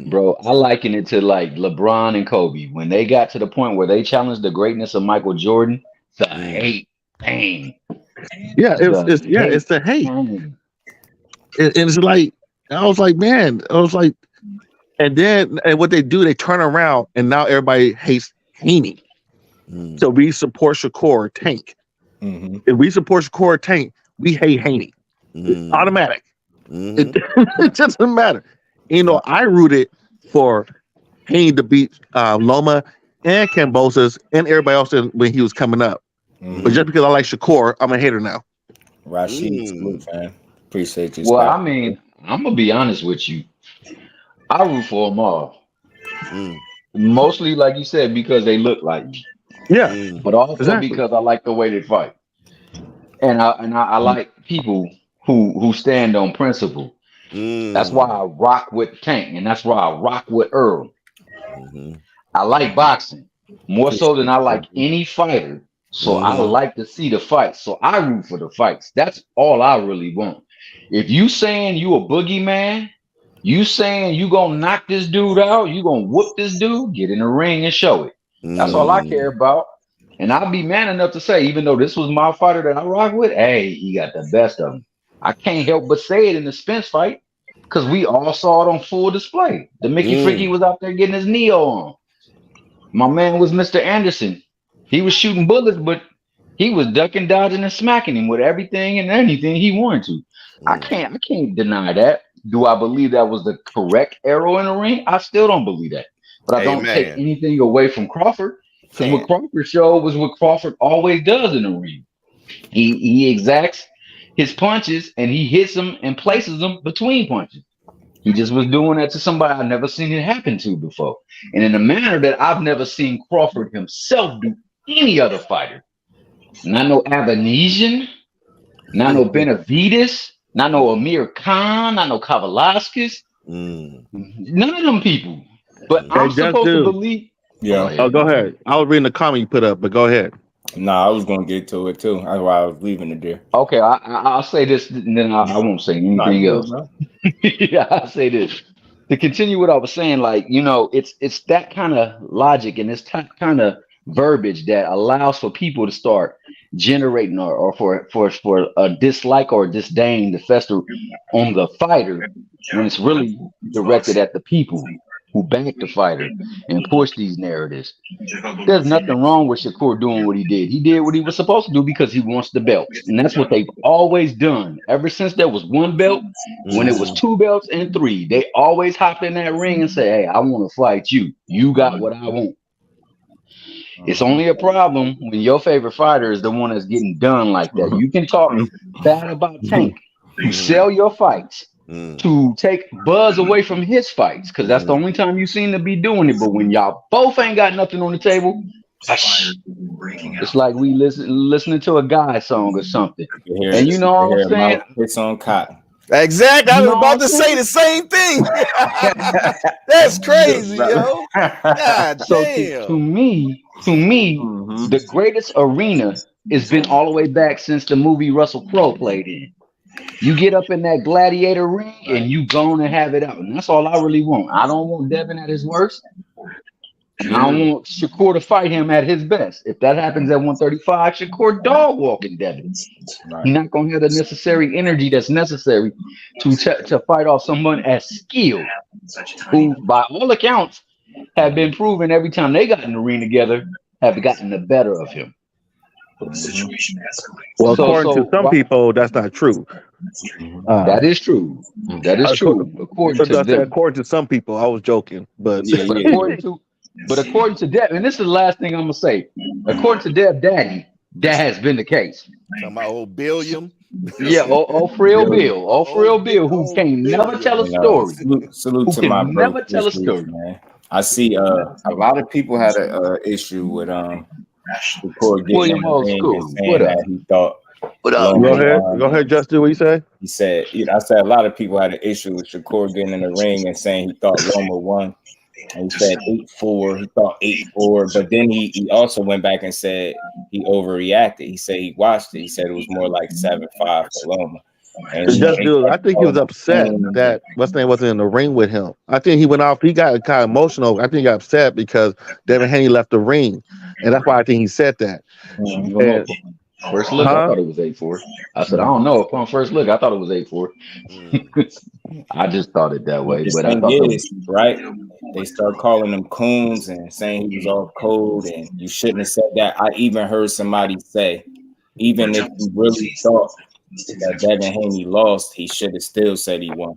Bro, I liken it to like LeBron and Kobe. When they got to the point where they challenged the greatness of Michael Jordan, the hate pain. Yeah, it's the hate. And it's like, I was like, and what they do, they turn around and now everybody hates Haney. So we support Shakur Tank. If we support Shakur Tank, we hate Haney. It's automatic. It doesn't matter. You know, I rooted for Haney to beat Loma and Kambosos and everybody else when he was coming up. But just because I like Shakur, I'm a hater now. Rashid, salute, fan. Appreciate you. Well, I mean, I'm gonna be honest with you. I root for them all. Mostly, like you said, because they look like me. Yeah. But also because I like the way they fight. And I like people who stand on principle. That's why I rock with Tank, and that's why I rock with Earl. I like boxing more so than I like any fighter. So I like to see the fights. So I root for the fights. That's all I really want. If you saying you a boogeyman, you saying you gonna knock this dude out, you gonna whoop this dude, get in the ring and show it. That's all I care about. And I'll be man enough to say, even though this was my fighter that I rock with, hey, he got the best of him. I can't help but say it in the Spence fight because we all saw it on full display. The Mickey Freaky was out there getting his Neo on. My man was Mr. Anderson. He was shooting bullets, but he was ducking, dodging, and smacking him with everything and anything he wanted to. I can't deny that. Do I believe that was the correct arrow in the ring? I still don't believe that. But I don't take anything away from Crawford. Because what Crawford showed was what Crawford always does in the ring. He exacts his punches and he hits them and places them between punches. He just was doing that to somebody I've never seen it happen to before. And in a manner that I've never seen Crawford himself do any other fighter. Not no Avanesian, not no Benavidez, not no Amir Khan, not no Kavalaskis. None of them people. But I'm supposed to believe. Yeah. Oh, go ahead. I was reading the comment you put up, but go ahead. Nah, I was gonna get to it too. That's why I was leaving it there. Okay, I'll say this, and then I won't say anything else. Yeah, I'll say this to continue what I was saying. Like, you know, it's that kind of logic and it's kind of verbiage that allows for people to start generating or for a dislike or disdain to fester on the fighter when it's really directed at the people who back the fighter and push these narratives. There's nothing wrong with Shakur doing what he did. He did what he was supposed to do because he wants the belts. And that's what they've always done. Ever since there was one belt, when it was 2 belts and 3, they always hop in that ring and say, hey, I want to fight you. You got what I want. It's only a problem when your favorite fighter is the one that's getting done like that. You can talk bad about Tank. You sell your fights to take buzz away from his fights because that's the only time you seem to be doing it. But when y'all both ain't got nothing on the table, it's like we listening to a guy song or something. And you know what I'm saying? It's on cotton. Exactly. I was about to say the same thing. That's crazy, yo. God so damn. To me, the greatest arena has been all the way back since the movie Russell Crowe played in. You get up in that gladiator ring and you gonna have it out. And that's all I really want. I don't want Devin at his worst. And I don't want Shakur to fight him at his best. If that happens at 135, Shakur dog walking Devin. He's not gonna have the necessary energy that's necessary to fight off someone as skilled, who by all accounts have been proven every time they got in the ring together have gotten the better of him. Well, according to some people, that's not true. That is true. That is true. According to some people, I was joking, but according to Dev, and this is the last thing I'm gonna say. According to Dev Daddy, that has been the case. My old Billiam. Yeah, Frill Bill, who can never tell a story. Salute to my bro. Never tell a story, man. I see a lot of people had an issue with William Old School. What up? He thought. What up? Go ahead, Justin. What you say? He said, I said a lot of people had an issue with Shakur getting in the ring and saying he thought Loma won. And he said 8-4. He thought 8-4, but then he also went back and said he overreacted. He said he watched it. He said it was more like 7-5 for Loma. And I think he was upset that what's name wasn't in the ring with him. I think he went off. He got kind of emotional. I think he got upset because Devin Haney left the ring, and that's why I think he said that. First look, I thought it was 8-4. I said, I don't know. Upon first look, I thought it was 8-4. I just thought it that way. But I thought right. They start calling him coons and saying he was off code, and you shouldn't have said that. I even heard somebody say, even if you really thought that Devin Haney lost, he should have still said he won.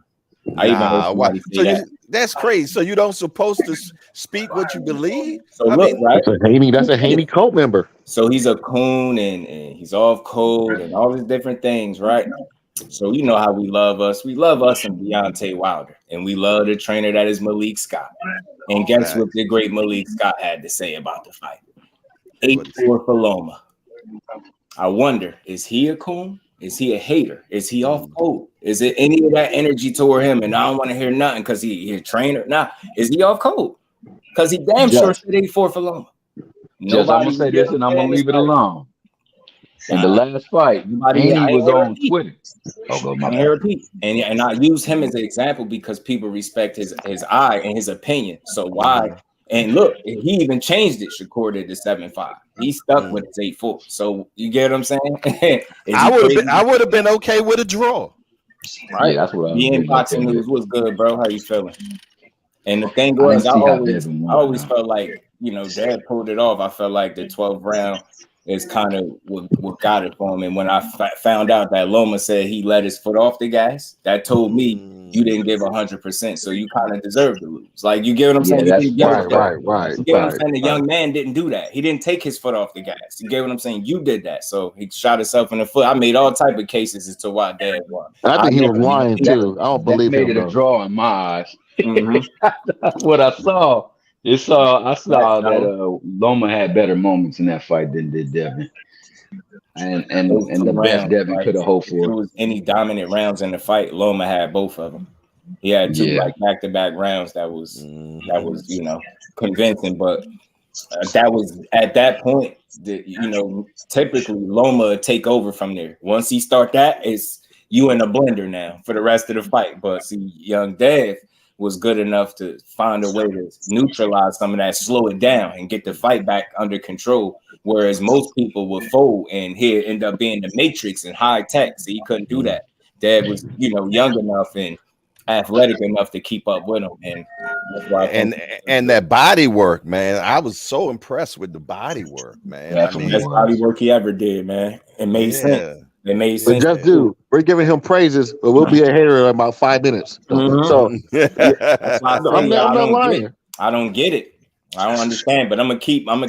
That's crazy. So you don't supposed to speak what you believe? So look, right? That's a Haney cult member. So he's a coon and he's off code and all these different things, right? So you know how we love us. We love us and Deontay Wilder. And we love the trainer that is Malik Scott. And guess what the great Malik Scott had to say about the fight? 8-4 for Loma. I wonder, is he a coon? Is he a hater? Is he off code? Is it any of that energy toward him? And I don't want to hear nothing because he's a trainer. Nah, is he off code? Because he damn sure said 8-4 for Loma. Just I'm gonna say this, and I'm gonna leave it alone. In the last fight, Haney was on Twitter. Oh, go my bad. And I use him as an example because people respect his eye and his opinion. So why? And look, he even changed it. Shakur did the 7-5. He stuck with his 8-4. So you get what I'm saying? I would have been okay with a draw. Right. Yeah, that's what Boxing news was good, bro. How you feeling? And the thing was, I always felt like, you know, Dad pulled it off. I felt like the 12th round is kind of what got it for him. And when I found out that Loma said he let his foot off the gas, that told me you didn't give 100%, so you kind of deserve to lose. Like, you get what I'm saying? Right. You get what I'm saying? The young man didn't do that. He didn't take his foot off the gas. You get what I'm saying? You did that, so he shot himself in the foot. I made all type of cases as to why Dad won. I think he was lying too. I don't believe made him. It a draw in my eyes. What I saw. I saw that Loma had better moments in that fight than did Devin, and the best Devin could have hoped for. If there was any dominant rounds in the fight, Loma had both of them. He had two like back-to-back rounds that was you know, convincing, but that was at that point that, you know, typically Loma would take over from there. Once he start that, it's you in a blender now for the rest of the fight. But see, young Dev was good enough to find a way to neutralize some of that, slow it down, and get the fight back under control. Whereas most people would fold and here end up being the Matrix and high tech. So he couldn't do that. Dad was, you know, young enough and athletic enough to keep up with him. And that's why and that body work, man. I was so impressed with the body work, man. That's the best body work he ever did, man. It made sense. It made sense. Just do. We're giving him praises, but we'll be a hater in about 5 minutes. So I'm not lying. I don't get it. I don't understand, but I'm gonna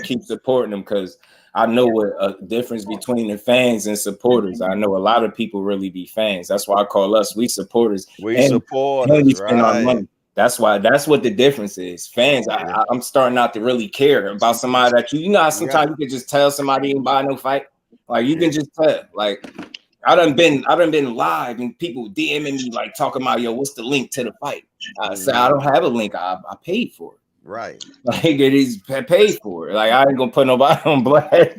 keep supporting him because I know what a difference between the fans and supporters. I know a lot of people really be fans. That's why I call us supporters. We support. We spend our money. That's what the difference is. Fans, I'm starting not to really care about somebody that you know how sometimes you can just tell somebody ain't buy no fight. Like you can just tell. Like I done been live and people DMing me like talking about, yo, what's the link to the fight? I said I don't have a link. I paid for it. Right. Like it is paid for it. Like I ain't gonna put nobody on blast.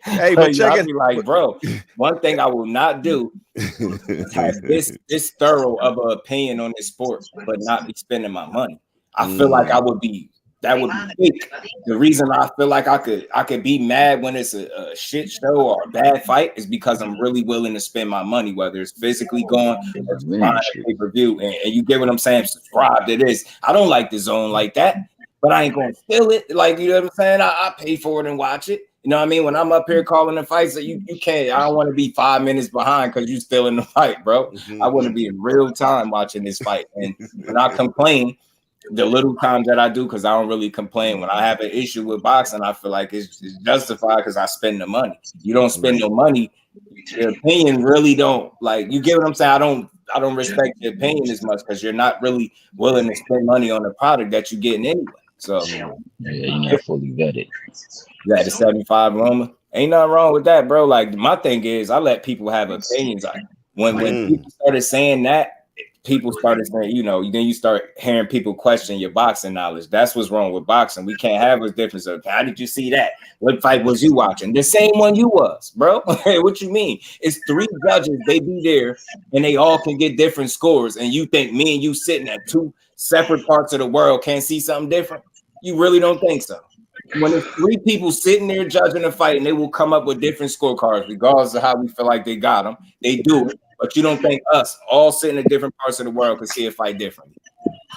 Hey, but check it. Like, bro, one thing I will not do is have this thorough of an opinion on this sport, but not be spending my money. I feel like that would be fake. The reason I feel like I could be mad when it's a shit show or a bad fight is because I'm really willing to spend my money, whether it's physically going or buying a pay-per-view. And you get what I'm saying? Subscribe to this. I don't like the zone like that, but I ain't gonna steal it. Like, you know what I'm saying? I pay for it and watch it. You know what I mean? When I'm up here calling the fights, that you can't. I don't want to be 5 minutes behind because you still in the fight, bro. I want to be in real time watching this fight. And when I complain, the little times that I do, because I don't really complain. When I have an issue with boxing, I feel like it's justified because I spend the money. You don't spend no money, your opinion really don't, like, you get what I'm saying? I don't respect your opinion as much because you're not really willing to spend money on the product that you're getting anyway. So you're not fully vetted. Yeah, the 75 Loma. Ain't nothing wrong with that, bro. Like, my thing is I let people have opinions. Like, when people started saying that, people started saying, you know, then you start hearing people question your boxing knowledge. That's what's wrong with boxing. We can't have a difference of how did you see that? What fight was you watching? The same one you was, bro. What you mean? It's 3 judges. They be there and they all can get different scores. And you think me and you sitting at 2 separate parts of the world can't see something different? You really don't think so? When there's 3 people sitting there judging a fight and they will come up with different scorecards, regardless of how we feel like they got them, they do it. But you don't think us all sitting in different parts of the world can see a fight differently?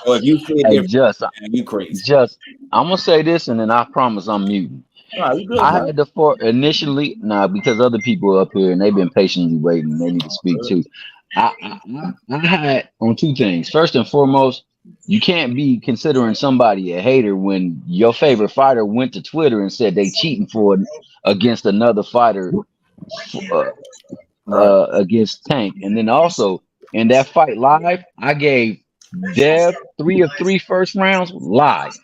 So if you see it different, you crazy. I'm gonna say this, and then I promise I'm muting. Good, I had initially, because other people up here and they've been patiently waiting. They need to speak too. I had on 2 things. First and foremost, you can't be considering somebody a hater when your favorite fighter went to Twitter and said they cheating against another fighter. Against Tank. And then also in that fight live, I gave Dev 3 of 3 first rounds live.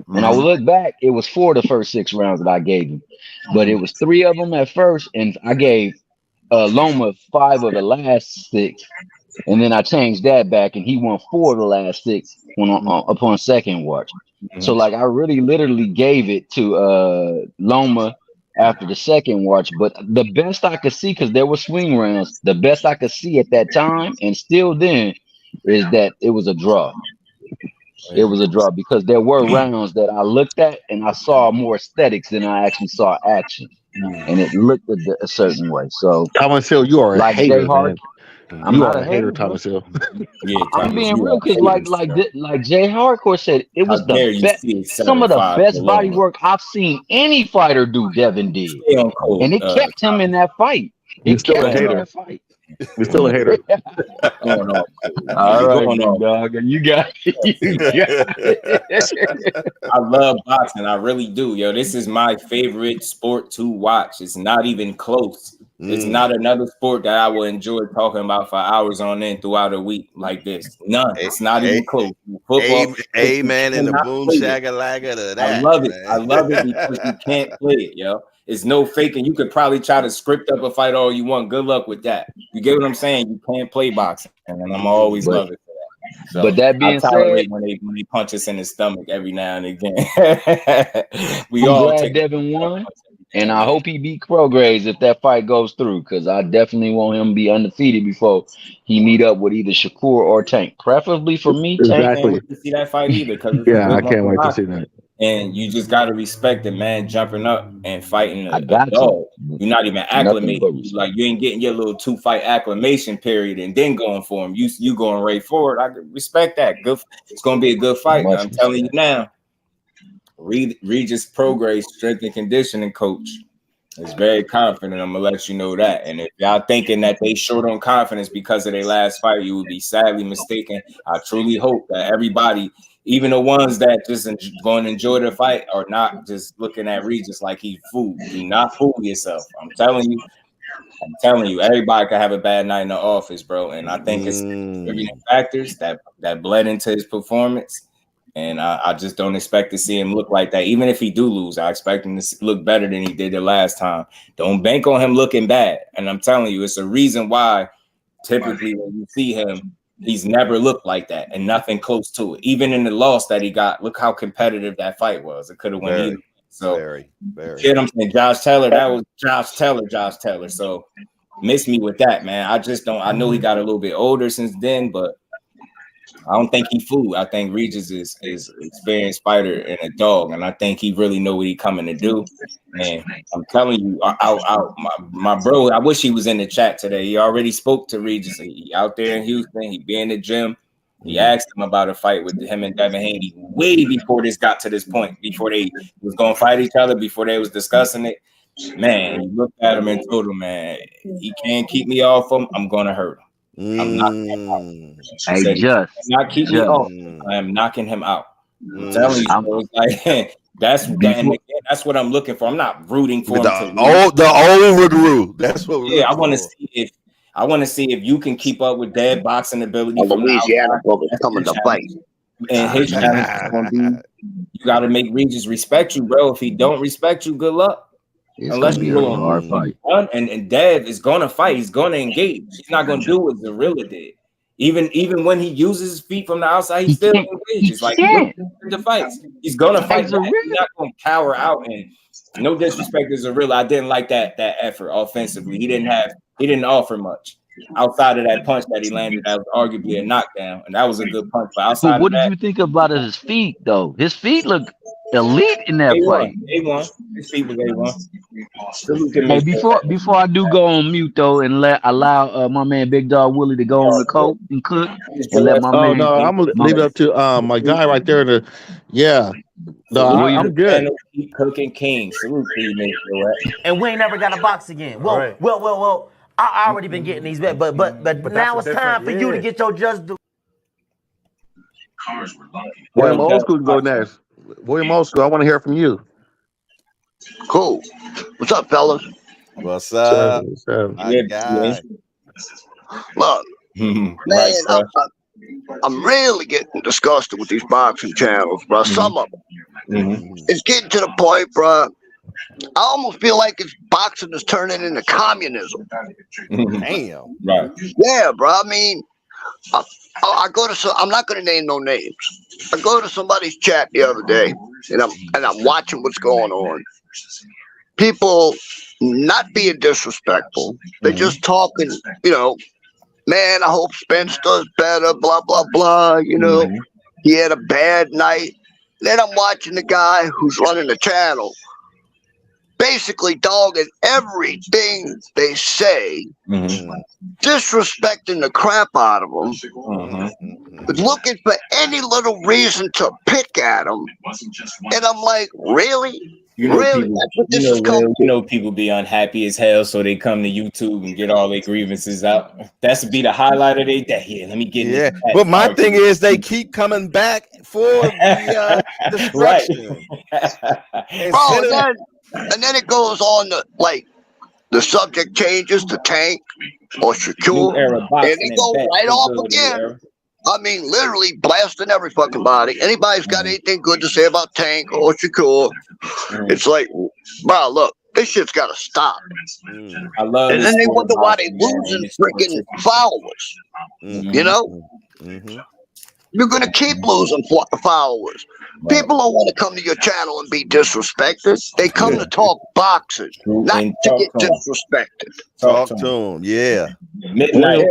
When I look back, it was 4 of the first 6 rounds that I gave him, but it was 3 of them at first, and I gave Loma 5 of the last 6, and then I changed that back, and he won 4 of the last 6 upon second watch. So like I really literally gave it to Loma after the second watch, but the best I could see, because there were swing rounds, the best I could see at that time and still then is that it was a draw. It was a draw because there were rounds that I looked at and I saw more aesthetics than I actually saw action, and it looked a certain way. So Thomas Hill, you are a hater, man. I'm not a hater, Thomas Hill. Yeah, I'm being real because like Jay Hardcore said, it was the best, some of the best body work I've seen any fighter do. Devin did, and it kept him in that fight. It kept him in that fight. We're still a hater. Going on. All right, dog. You got it. I love boxing. I really do. Yo, this is my favorite sport to watch. It's not even close. It's not another sport that I will enjoy talking about for hours on end throughout a week like this. None. It's not even close. Football. Amen. And the boom shagalaga to that. I love it. Man. I love it because you can't play it, yo. It's no faking. You could probably try to script up a fight all you want. Good luck with that. You get what I'm saying? You can't play boxing, and I'm always love it for that. So but that being said, when they punch us in the stomach every now and again. I'm glad Devin won, and I hope he beat Crograves if that fight goes through, because I definitely want him to be undefeated before he meet up with either Shakur or Tank. Preferably for me, Tank. I can't wait to see that fight either. Yeah, I can't wait to see that. And you just got to respect the man jumping up and fighting a dog. You're not even acclimated. Like you ain't getting your little 2-fight acclimation period and then going for him. You going right forward. I respect that. Good. It's going to be a good fight. I'm telling you now. Regis Prograis, strength and conditioning coach, is very confident. I'm gonna let you know that. And if y'all thinking that they short on confidence because of their last fight, you would be sadly mistaken. I truly hope that everybody, even the ones that just going to enjoy the fight, are not just looking at Regis like he's food. Do not fool yourself. I'm telling you, everybody could have a bad night in the office, bro. And I think it's contributing factors that bled into his performance. And I just don't expect to see him look like that. Even if he do lose, I expect him to look better than he did the last time. Don't bank on him looking bad. And I'm telling you, it's a reason why typically when you see him, he's never looked like that and nothing close to it. Even in the loss that he got, look how competitive that fight was. It could have went either. So, very. You know what I'm saying? Josh Taylor, that was Josh Taylor. So, miss me with that, man. I just don't. I know he got a little bit older since then, but I don't think he fooled. I think Regis is an experienced fighter and a dog, and I think he really know what he coming to do. And I'm telling you, my bro, I wish he was in the chat today. He already spoke to Regis. He out there in Houston. He be in the gym. He asked him about a fight with him and Devin Haney way before this got to this point, before they was going to fight each other, before they was discussing it. Man, he looked at him and told him, man, he can't keep me off him. I'm going to hurt him. I'm knocking him out. Not keep me off. I am knocking him out. I'm telling you, bro, it's like that's what I'm looking for. I'm not rooting for him. The old Roo. That's what. I want to see if you can keep up with Dead boxing ability. Louisiana brother coming to fight. And his challenge is going to be, you got to make Regis respect you, bro. If he don't respect you, good luck. Unless you go hard fight. And Dev is gonna fight, he's gonna engage. He's not gonna do what Zorilla did. Even when he uses his feet from the outside, he still engages. Like the fights, he's gonna fight. He's not gonna cower out. And no disrespect to Zorilla, I didn't like that effort offensively. He didn't offer much outside of that punch that he landed. That was arguably a knockdown, and that was a good punch. But outside, but what did you think about his feet though? His feet look elite in that fight. A1. His feet was A1. Hey, before I do go on mute though, and allow my man Big Dog Willie to go on the coat and cook, and let my man. No, I'm gonna leave it up to my guy right there. I'm good. Cooking King. Salute to you, man. And we ain't never got a box again. Well. I already been getting these back, but now it's time for you to get your just do. William Old School go next. William Old School, I want to hear from you. Cool. What's up, fellas? What's up? My guy. Look, man, I'm really getting disgusted with these boxing channels, bro. Some of them. It's getting to the point, bro. I almost feel like boxing is turning into communism. Damn. Right. Yeah, bro. I mean, I go to I'm not going to name no names. I go to somebody's chat the other day, and I'm watching what's going on. People not being disrespectful. They're just talking, you know, man, I hope Spence does better, blah, blah, blah. You know, he had a bad night. Then I'm watching the guy who's running the channel basically dogging everything they say, disrespecting the crap out of them, looking for any little reason to pick at them. And I'm like, really? You know, really? People, That's what this is coming. you know, people be unhappy as hell, so they come to YouTube and get all their grievances out. That's be the highlight of their day. Yeah, let me get this. But my thing is, they keep coming back for the destruction. Bro, and then it goes on to, like, the subject changes to Tank or Shakur, and it goes right off again. I mean, literally blasting every fucking body. Anybody's got anything good to say about Tank or Shakur, it's like, bro, look, this shit's got to stop. I love and then they wonder why they losing freaking followers. You know? You're going to keep losing followers. People don't want to come to your channel and be disrespected. They come to talk boxing, not to get disrespected. Talk to them, yeah.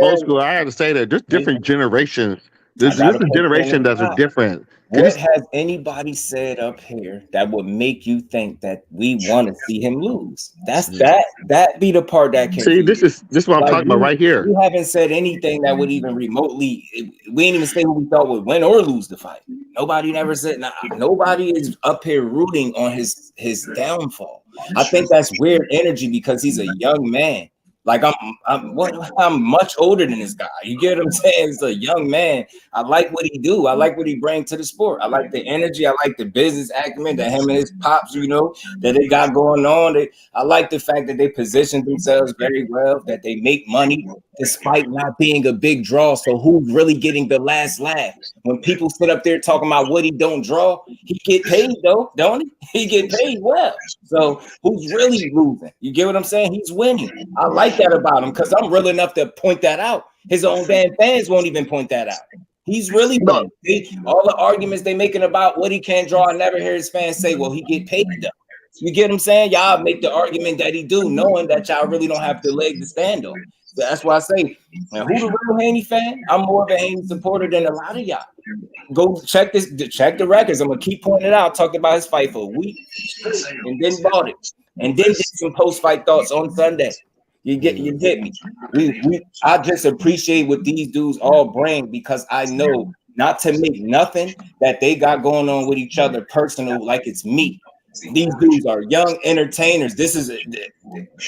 Old school, I had to say that there's different generations. There's a generation that's different. What has anybody said up here that would make you think that we want to see him lose? That's that be the part that can see. This is what I'm talking about right here. You haven't said anything that would even remotely. We ain't even say who we thought would win or lose the fight. Nobody never said. Nobody is up here rooting on his downfall. I think that's weird energy because he's a young man. Like I'm much older than this guy. You get what I'm saying? He's a young man. I like what he do. I like what he brings to the sport. I like the energy. I like the business acumen that him and his pops, you know, that they got going on. I like the fact that they position themselves very well, that they make money despite not being a big draw. So who's really getting the last laugh? When people sit up there talking about what he don't draw, he get paid though, don't he? He get paid well. So who's really losing? You get what I'm saying? He's winning. I like that about him because I'm real enough to point that out. His own damn fans won't even point that out. He's really winning. All the arguments they making about what he can't draw, I never hear his fans say, well, he get paid though. You get what I'm saying? Y'all make the argument that he do, knowing that y'all really don't have the leg to stand on. So that's why I say, man, who's a real Haney fan? I'm more of a Haney supporter than a lot of y'all. Go check the records. I'm gonna keep pointing it out. Talked about his fight for a week, and then bought it, and then did some post-fight thoughts on Sunday. You get me. I just appreciate what these dudes all bring because I know not to make nothing that they got going on with each other personal like it's me. These dudes are young entertainers. This is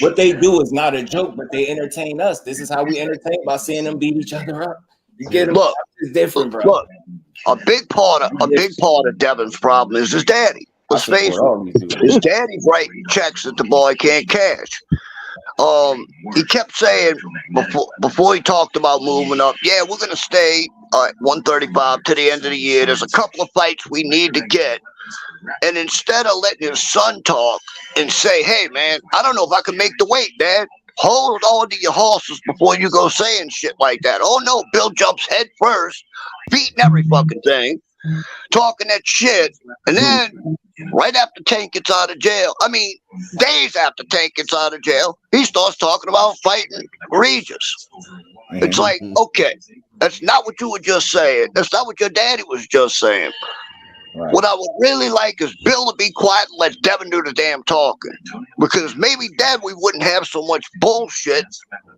what they do is not a joke, but they entertain us. This is how we entertain by seeing them beat each other up. You get them? Look, it's different, bro. Look, a big part of Devin's problem is his daddy. Let's face it, his daddy writing checks that the boy can't cash. He kept saying before he talked about moving up, yeah, we're gonna stay at 135 to the end of the year. There's a couple of fights we need to get. And instead of letting his son talk and say, hey, man, I don't know if I can make the weight, Dad. Hold on to your horses before you go saying shit like that. Oh, no, Bill jumps head first, beating every fucking thing, talking that shit. And then right after Tank gets out of jail, days after Tank gets out of jail, he starts talking about fighting Regis. It's like, okay, that's not what you were just saying. That's not what your daddy was just saying. Right. What I would really like is Bill to be quiet and let Devin do the damn talking. Because maybe then we wouldn't have so much bullshit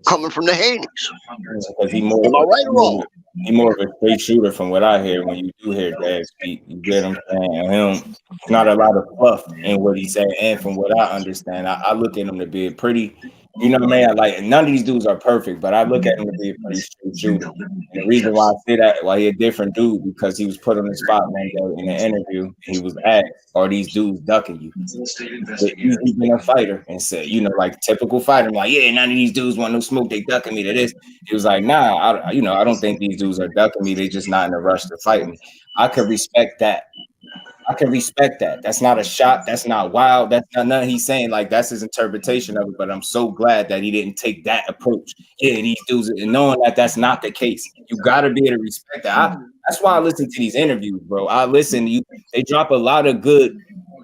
coming from the Haneys. Am I right or wrong? He's more of a straight shooter from what I hear when you do hear Dad speak. You get him saying? Not a lot of fluff in what he's saying. And from what I understand, I look at him to be a pretty, you know what I mean? Like, none of these dudes are perfect, but I look at him to be a pretty straight shooter. And the reason why I say that, why he's a different dude, because he was put on the spot one day in an interview. He was asked, are these dudes ducking you? He's been a fighter and said, you know, like typical fighter, I'm like, yeah, none of these dudes want no smoke. They ducking me to this. He was like, nah, I don't think these dudes are ducking me. They just not in a rush to fight me. I could respect that. I can respect that. That's not a shot. That's not wild. That's not nothing he's saying. Like, that's his interpretation of it. But I'm so glad that he didn't take that approach. Yeah, these dudes, and knowing that that's not the case. You got to be able to respect that. That's why I listen to these interviews, bro. I listen. They drop a lot of good,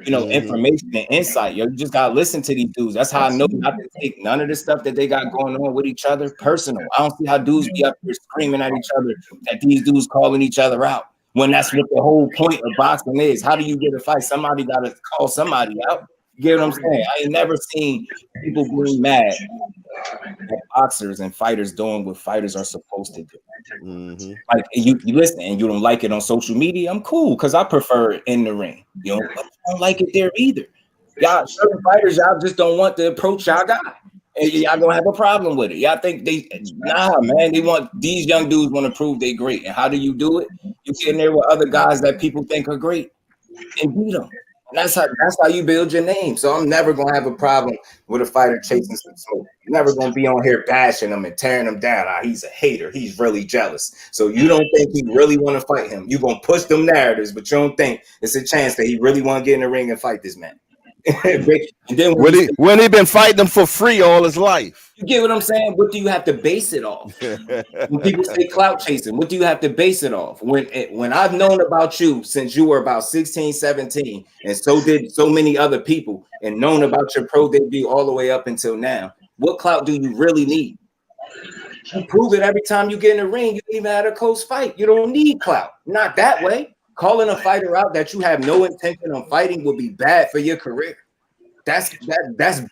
information and insight. Yo, you just got to listen to these dudes. That's how I know not to take none of the stuff that they got going on with each other personal. I don't see how dudes be up here screaming at each other that these dudes calling each other out. When that's what the whole point of boxing is. How do you get a fight? Somebody got to call somebody out. You get what I'm saying? I ain't never seen people being mad at boxers and fighters doing what fighters are supposed to do. Like, you listen and you don't like it on social media, I'm cool because I prefer it in the ring. I don't like it there either. Y'all, certain fighters, y'all just don't want the approach y'all got. And y'all gonna have a problem with it. Y'all think man, these young dudes want to prove they great. And how do you do it? You get in there with other guys that people think are great and beat them. And that's how you build your name. So I'm never gonna have a problem with a fighter chasing some smoke. You're never gonna be on here bashing him and tearing him down. He's a hater. He's really jealous. So you don't think he really want to fight him. You're gonna push them narratives, but you don't think it's a chance that he really want to get in the ring and fight this man. And then when he been fighting them for free all his life. You get what I'm saying? What do you have to base it off? When people say clout chasing, what do you have to base it off? When I've known about you since you were about 16, 17, and so did so many other people, and known about your pro debut all the way up until now, what clout do you really need? You prove it every time you get in the ring. You even had a close fight. You don't need clout. Not that way. Calling a fighter out that you have no intention on fighting would be bad for your career. That's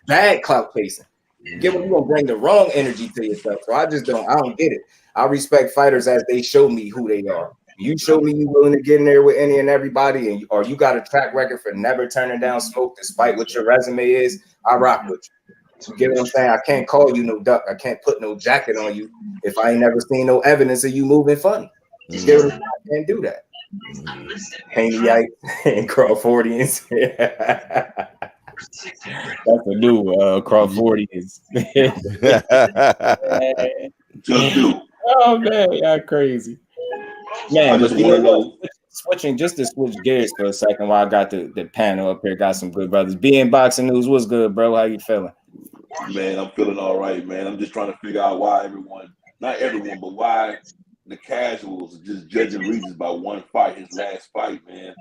bad clout chasing. You're gonna bring the wrong energy to yourself. So I don't get it. I respect fighters as they show me who they are. You show me you willing to get in there with any and everybody, or you got a track record for never turning down smoke despite what your resume is, I rock with you. You get what I'm saying? I can't call you no duck. I can't put no jacket on you if I ain't never seen no evidence of you moving funny. You get what I'm saying? I can't do that. Haney and Crawfordians. That's a new Crawfordians. Oh man, y'all crazy. Man, but switching just to switch gears for a second while I got the panel up here, got some good brothers. Being Boxing News, what's good, bro? How you feeling? Man, I'm feeling all right, man. I'm just trying to figure out why not everyone, but why the casuals are just judging Regis by one fight, his last fight, man.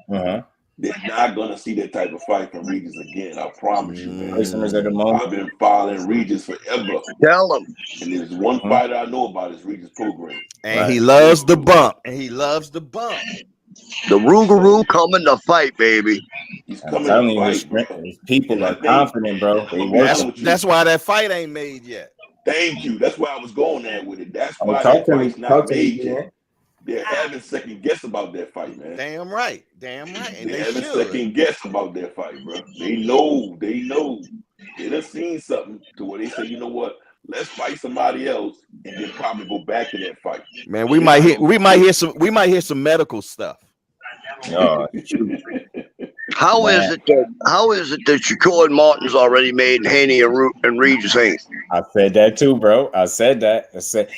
They're not gonna see that type of fight from Regis again. I promise you, man. Listeners at the moment, I've been following Regis forever. Tell him. And there's one fight I know about is Regis program. And he loves the bump. The Rougarou coming to fight, baby. He's coming to fight. People are confident, bro. That's why that fight ain't made yet. Thank you. That's where I was going at with it. That's why that fight's not made yet. They're having second guess about that fight, man. Damn right. And they're having second guess about that fight, bro. They know. They done seen something to where they say, you know what? Let's fight somebody else and then probably go back to that fight. Man, we might hear some medical stuff. How is it that Shakur and Martin's already made and Haney and Regis ain't? I said that too, bro. I said that.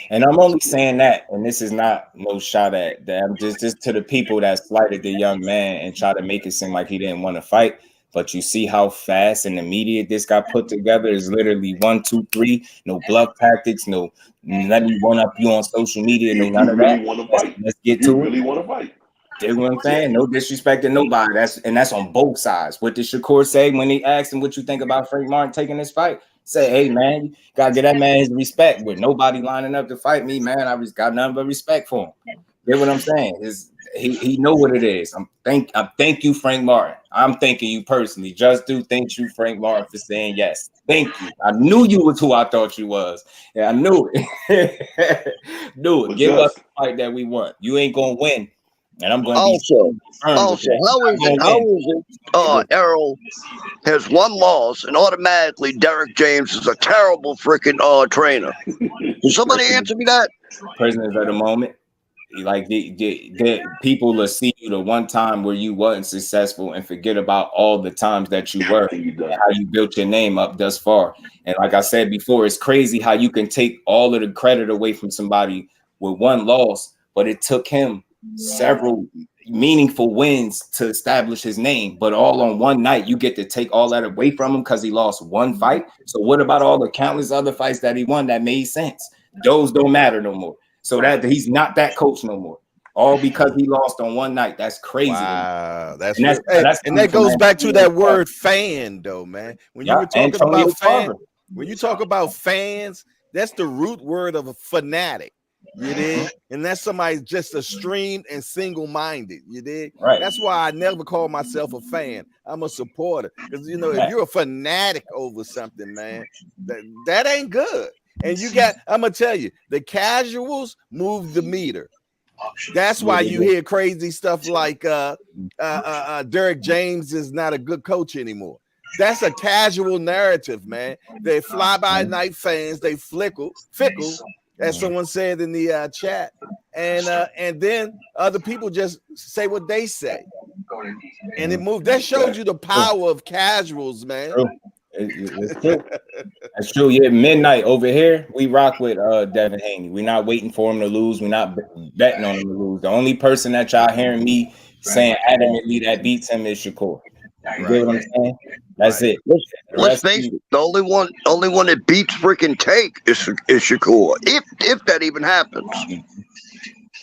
And I'm only saying that, and this is not no shot at that. I'm just to the people that slighted the young man and try to make it seem like he didn't want to fight. But you see how fast and immediate this got put together. Is literally 1, 2, 3. No bluff tactics. No, let me one up you on social media. No, none of that. Let's get to it. Really want to fight. You know what I'm saying? No disrespect to nobody. That's on both sides. What did Shakur say when they asked him what you think about Frank Martin taking this fight? Say, hey man, you gotta give that man his respect. With nobody lining up to fight me, man, I got nothing but respect for him. You know what I'm saying? He know what it is. Thank you, Frank Martin. I'm thanking you personally. Thank you, Frank Martin, for saying yes. Thank you. I knew you was who I thought you was. Yeah, I knew it. Knew it. Give us the fight that we want. You ain't gonna win. And I'm going to how is it Errol has one loss and automatically Derek James is a terrible freaking trainer? Can somebody answer me that? Prisoners at the moment, like the people will see you the one time where you wasn't successful and forget about all the times that you were and how you built your name up thus far. And like I said before, it's crazy how you can take all of the credit away from somebody with one loss, but it took him several meaningful wins to establish his name, but all on one night. You get to take all that away from him because he lost one fight. So what about all the countless other fights that he won that made sense? Those don't matter no more. So that he's not that coach no more. All because he lost on one night. That's crazy. Wow, and that goes back to that word fan, though, man. When you were talking about fan, when you talk about fans, that's the root word of a fanatic. You dig? And that's somebody just extreme and single-minded. You dig? Right. That's why I never call myself a fan. I'm a supporter. Because you know, if you're a fanatic over something, man, that ain't good. And you got, I'm gonna tell you, the casuals move the meter. That's why you hear crazy stuff like Derek James is not a good coach anymore. That's a casual narrative, man. They fly by night fans, they fickle, as someone said in the chat, and then other people just say what they say, and it moves. That shows you the power of casuals, man. It's true. That's true. Yeah, midnight over here, we rock with Devin Haney. We're not waiting for him to lose. We're not betting on him to lose. The only person that y'all hearing me saying adamantly that beats him is Shakur. You get what I'm saying? That's it. Let's face it. The only one that beats freaking Tank is Shakur. If that even happens.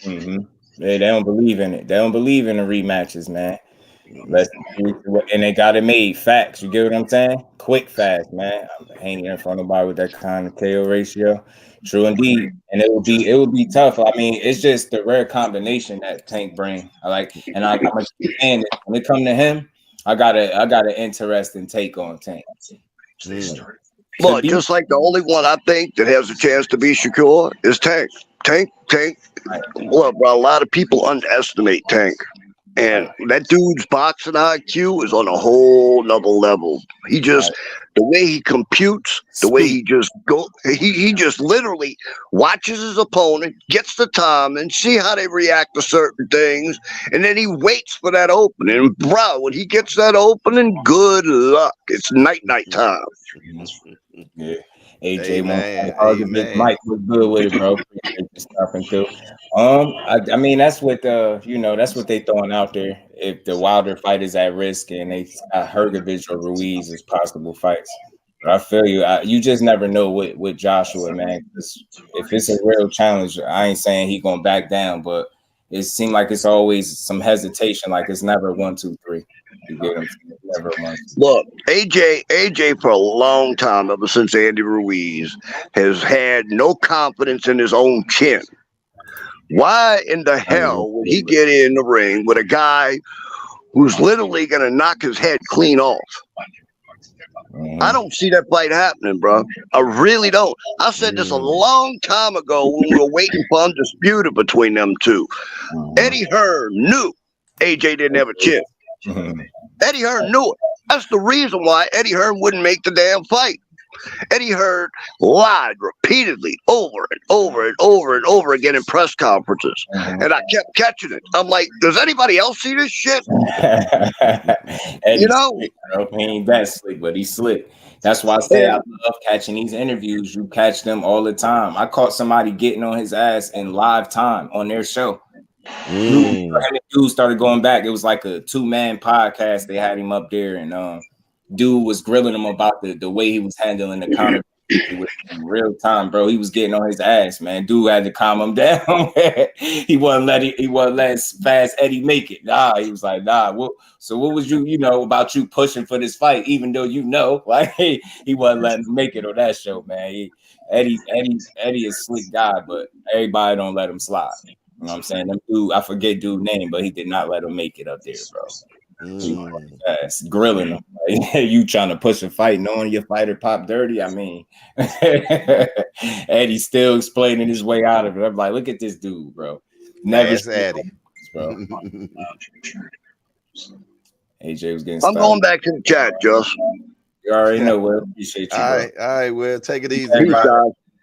Mm-hmm. Yeah, they don't believe in it. They don't believe in the rematches, man. And they got it made. Facts. You get what I'm saying? Quick, fast, man. I'm hanging in front of nobody with that kind of KO ratio. True indeed. And it would be tough. I mean, it's just the rare combination that Tank bring. I'm saying it. When it come to him, I got an interesting take on Tank. Look, just like the only one I think that has a chance to be Shakur is Tank. Tank. Look, bro, a lot of people underestimate Tank. And that dude's boxing IQ is on a whole nother level. He just, the way he computes, the way he just he just literally watches his opponent, gets the time, and see how they react to certain things, and then he waits for that opening. And bro, when he gets that opening, good luck. It's night time. Yeah. AJ, Mike was good with it, bro. Stopping through. I mean, that's what that's what they throwing out there. If the Wilder fight is at risk and they Hrgovic or Ruiz as possible fights, but I feel you. You just never know with Joshua, man. If it's a real challenge, I ain't saying he gonna back down, but it seemed like it's always some hesitation. Like it's never 1, 2, 3. You get him. Never once. Look, AJ for a long time, ever since Andy Ruiz, has had no confidence in his own chin. Why in the hell would he get in the ring with a guy who's literally going to knock his head clean off? I don't see that fight happening, bro. I really don't. I said this a long time ago when we were waiting for Undisputed between them two. Eddie Hearn knew AJ didn't have a chin. Eddie Hearn knew it. That's the reason why Eddie Hearn wouldn't make the damn fight. Eddie Hearn lied repeatedly over and over and over and over again in press conferences. And I kept catching it. I'm like, does anybody else see this shit? You know? Slick, bro. He ain't that slick, but he's slick. That's why I say I love catching these interviews. You catch them all the time. I caught somebody getting on his ass in live time on their show. Dude started going back. It was like a 2-man podcast. They had him up there, and dude was grilling him about the way he was handling the counter in real time, bro. He was getting on his ass, man. Dude had to calm him down. he wasn't letting Fast Eddie make it. Nah, he was like, nah. So what was you about you pushing for this fight, even though like he wasn't letting him make it on that show, man. Eddie is slick guy, but everybody don't let him slide. You know what I'm saying? Them dude, I forget dude's name, but he did not let him make it up there, bro. Grilling him. Like, you trying to push a fight knowing your fighter pop dirty? I mean, Eddie's still explaining his way out of it. I'm like, look at this dude, bro. Never Eddie, bro. AJ was getting I'm going back to the chat, Josh. You already know, Will. Appreciate you, bro. All right, Will. Take it easy.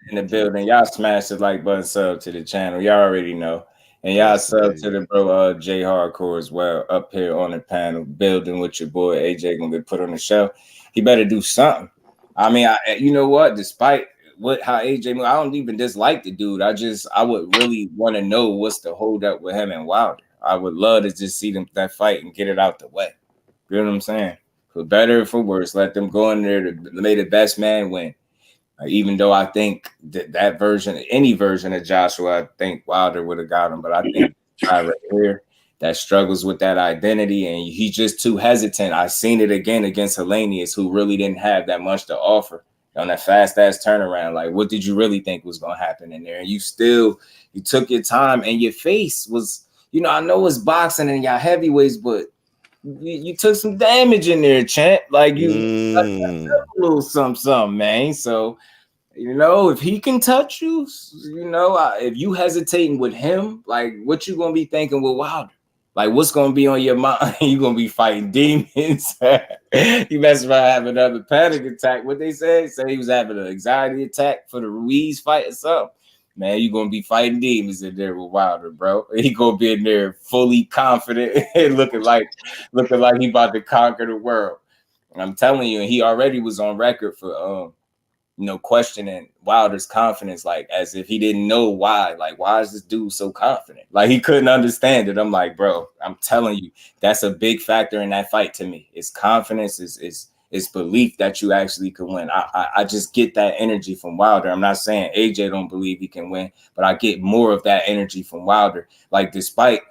In the building, y'all smash the like button, sub to the channel. Y'all already know, and y'all sub to the bro J Hardcore as well up here on the panel, building with your boy AJ. Gonna get put on the show. He better do something. I mean, you know what? Despite how AJ moved, I don't even dislike the dude. I would really want to know what's the hold up with him and Wilder. I would love to just see them that fight and get it out the way. You know what I'm saying? For better or for worse, let them go in there to may the best man win. Even though I think that version, any version of Joshua, I think Wilder would have got him. But I think guy right here that struggles with that identity, and he's just too hesitant. I seen it again against Helenius, who really didn't have that much to offer on that fast-ass turnaround. Like, what did you really think was going to happen in there? And you took your time, and your face was, I know it's boxing and y'all heavyweights, but you took some damage in there, champ. Like, you a little something, man. So, if he can touch you, if you hesitating with him, like, what you gonna be thinking with Wilder? Like, what's gonna be on your mind? You gonna be fighting demons. You mess around have another panic attack. What they say he was having an anxiety attack for the Ruiz fight or something. Man, you gonna be fighting demons in there with Wilder, bro. He gonna be in there fully confident and looking like he about to conquer the world. And I'm telling you, he already was on record for questioning Wilder's confidence, like as if he didn't know why. Like, why is this dude so confident? Like, he couldn't understand it. I'm like, bro, I'm telling you, that's a big factor in that fight to me. It's confidence, is belief that you actually can win. I just get that energy from Wilder. I'm not saying AJ don't believe he can win, but I get more of that energy from Wilder. Like, despite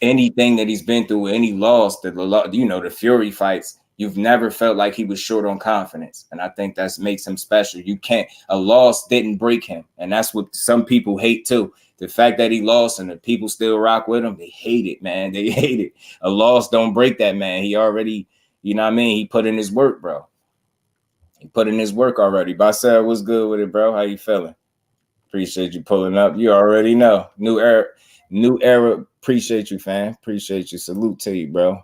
anything that he's been through, any loss, the Fury fights, you've never felt like he was short on confidence. And I think that makes him special. A loss didn't break him. And that's what some people hate too. The fact that he lost and the people still rock with him, they hate it, man. They hate it. A loss don't break that man. He already, he put in his work, bro. He put in his work already. Basel, what's good with it, bro? How you feeling? Appreciate you pulling up. You already know. New era. Appreciate you, fam. Appreciate you. Salute to you, bro.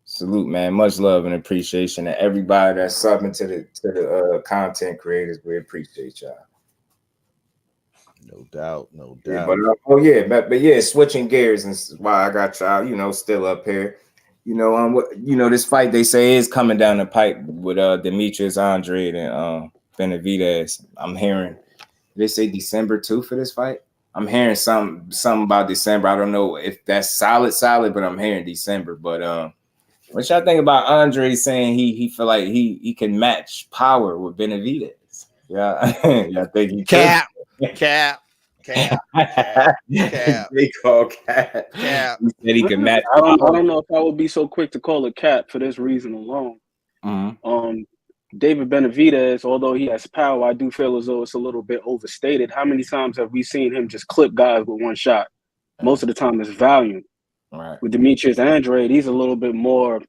Salute, man. Much love and appreciation to everybody that's subbing to the content creators. We appreciate y'all. No doubt. Yeah, but yeah, switching gears and why I got y'all, still up here. This fight they say is coming down the pipe with Demetrius, Andrade, and Benavidez. I'm hearing they say December 2 for this fight. I'm hearing something about December. I don't know if that's solid, but I'm hearing December. But what y'all think about Andre saying he feel like he can match power with Benavidez? Yeah, yeah, I think he cap. They call cap. He said he can match. I don't know if I would be so quick to call it cap for this reason alone. Mm-hmm. David Benavidez, although he has power, I do feel as though it's a little bit overstated. How many times have we seen him just clip guys with one shot? Most of the time it's volume. Right. With Demetrius Andrade, he's a little bit more.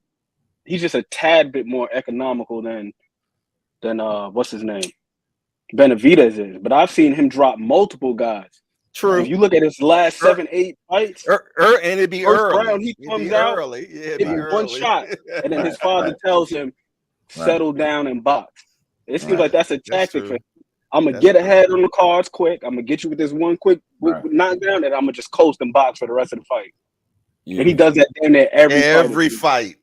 He's just a tad bit more economical than what's his name, Benavidez is. But I've seen him drop multiple guys. True. If you look at his last 7-8 fights, and it'd be early. Round, he comes out, it'd be one shot, and then his father tells him, "Settle down and box." It seems like that's a tactic for him. I'm gonna get ahead on the cards quick. I'm gonna get you with this one quick knockdown, and I'm gonna just coast and box for the rest of the fight. Yeah. And he does that damn near every fight.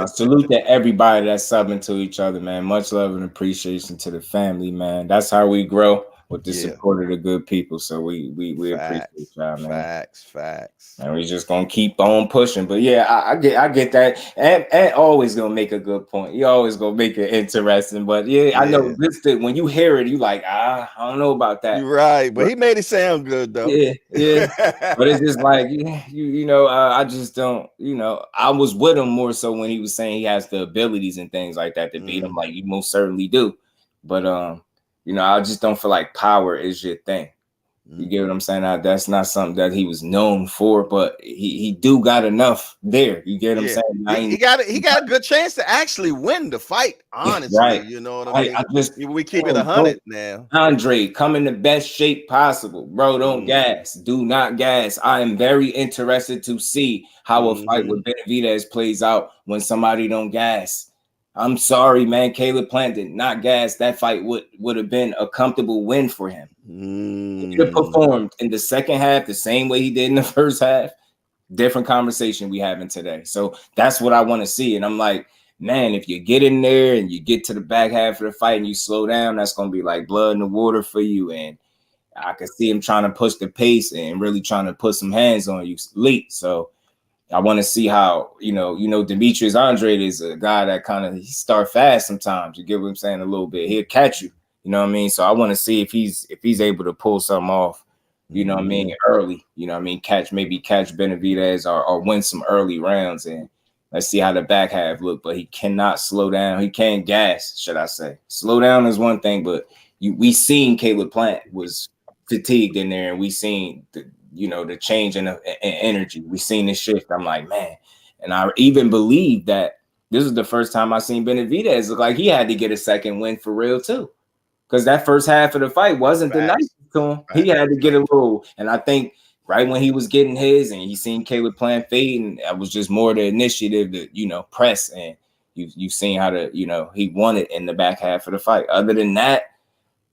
Salute to everybody that's subbing to each other, man. Much love and appreciation to the family, man. That's how we grow, with the support of the good people. So we appreciate y'all, man. Facts. And we just gonna keep on pushing. But yeah, I get that. And always gonna make a good point. You always gonna make it interesting. But yeah. I know this when you hear it, you like, I don't know about that. You're right, but he made it sound good though. Yeah. But it's just like I just don't, I was with him more so when he was saying he has the abilities and things like that to beat him. Like, you most certainly do. But I just don't feel like power is your thing. You get what I'm saying? That's not something that he was known for, but he do got enough there. You get what I'm saying? He got a good chance to actually win the fight, honestly. Right. You know what I mean? We keep it 100 now. Andre, come in the best shape possible. Bro, don't gas. Do not gas. I am very interested to see how a fight with Benavidez plays out when somebody don't gas. I'm sorry, man. Caleb Plant did not gas. That fight would have been a comfortable win for him. He could have performed in the second half the same way he did in the first half. Different conversation we having today. So that's what I want to see. And I'm like, man, if you get in there and you get to the back half of the fight and you slow down, that's going to be like blood in the water for you. And I could see him trying to push the pace and really trying to put some hands on you late. So I want to see how, Demetrius Andrade is a guy that kind of, he start fast sometimes. You get what I'm saying? A little bit. He'll catch you. You know what I mean? So I want to see if he's able to pull something off, you know what I mean, early. You know what I mean? Catch Benavidez or win some early rounds, and let's see how the back half look. But he cannot slow down. He can't gas, should I say. Slow down is one thing, but we seen Caleb Plant was fatigued in there, and we seen the change in energy. We seen this shift. I'm like, man. And I even believe that this is the first time I seen Benavidez look like he had to get a second win for real too. Because that first half of the fight wasn't the nicest to him. He had to get a little, and I think right when he was getting his and he seen Caleb Plant fading, that was just more the initiative to, press. And you seen how he won it in the back half of the fight. Other than that,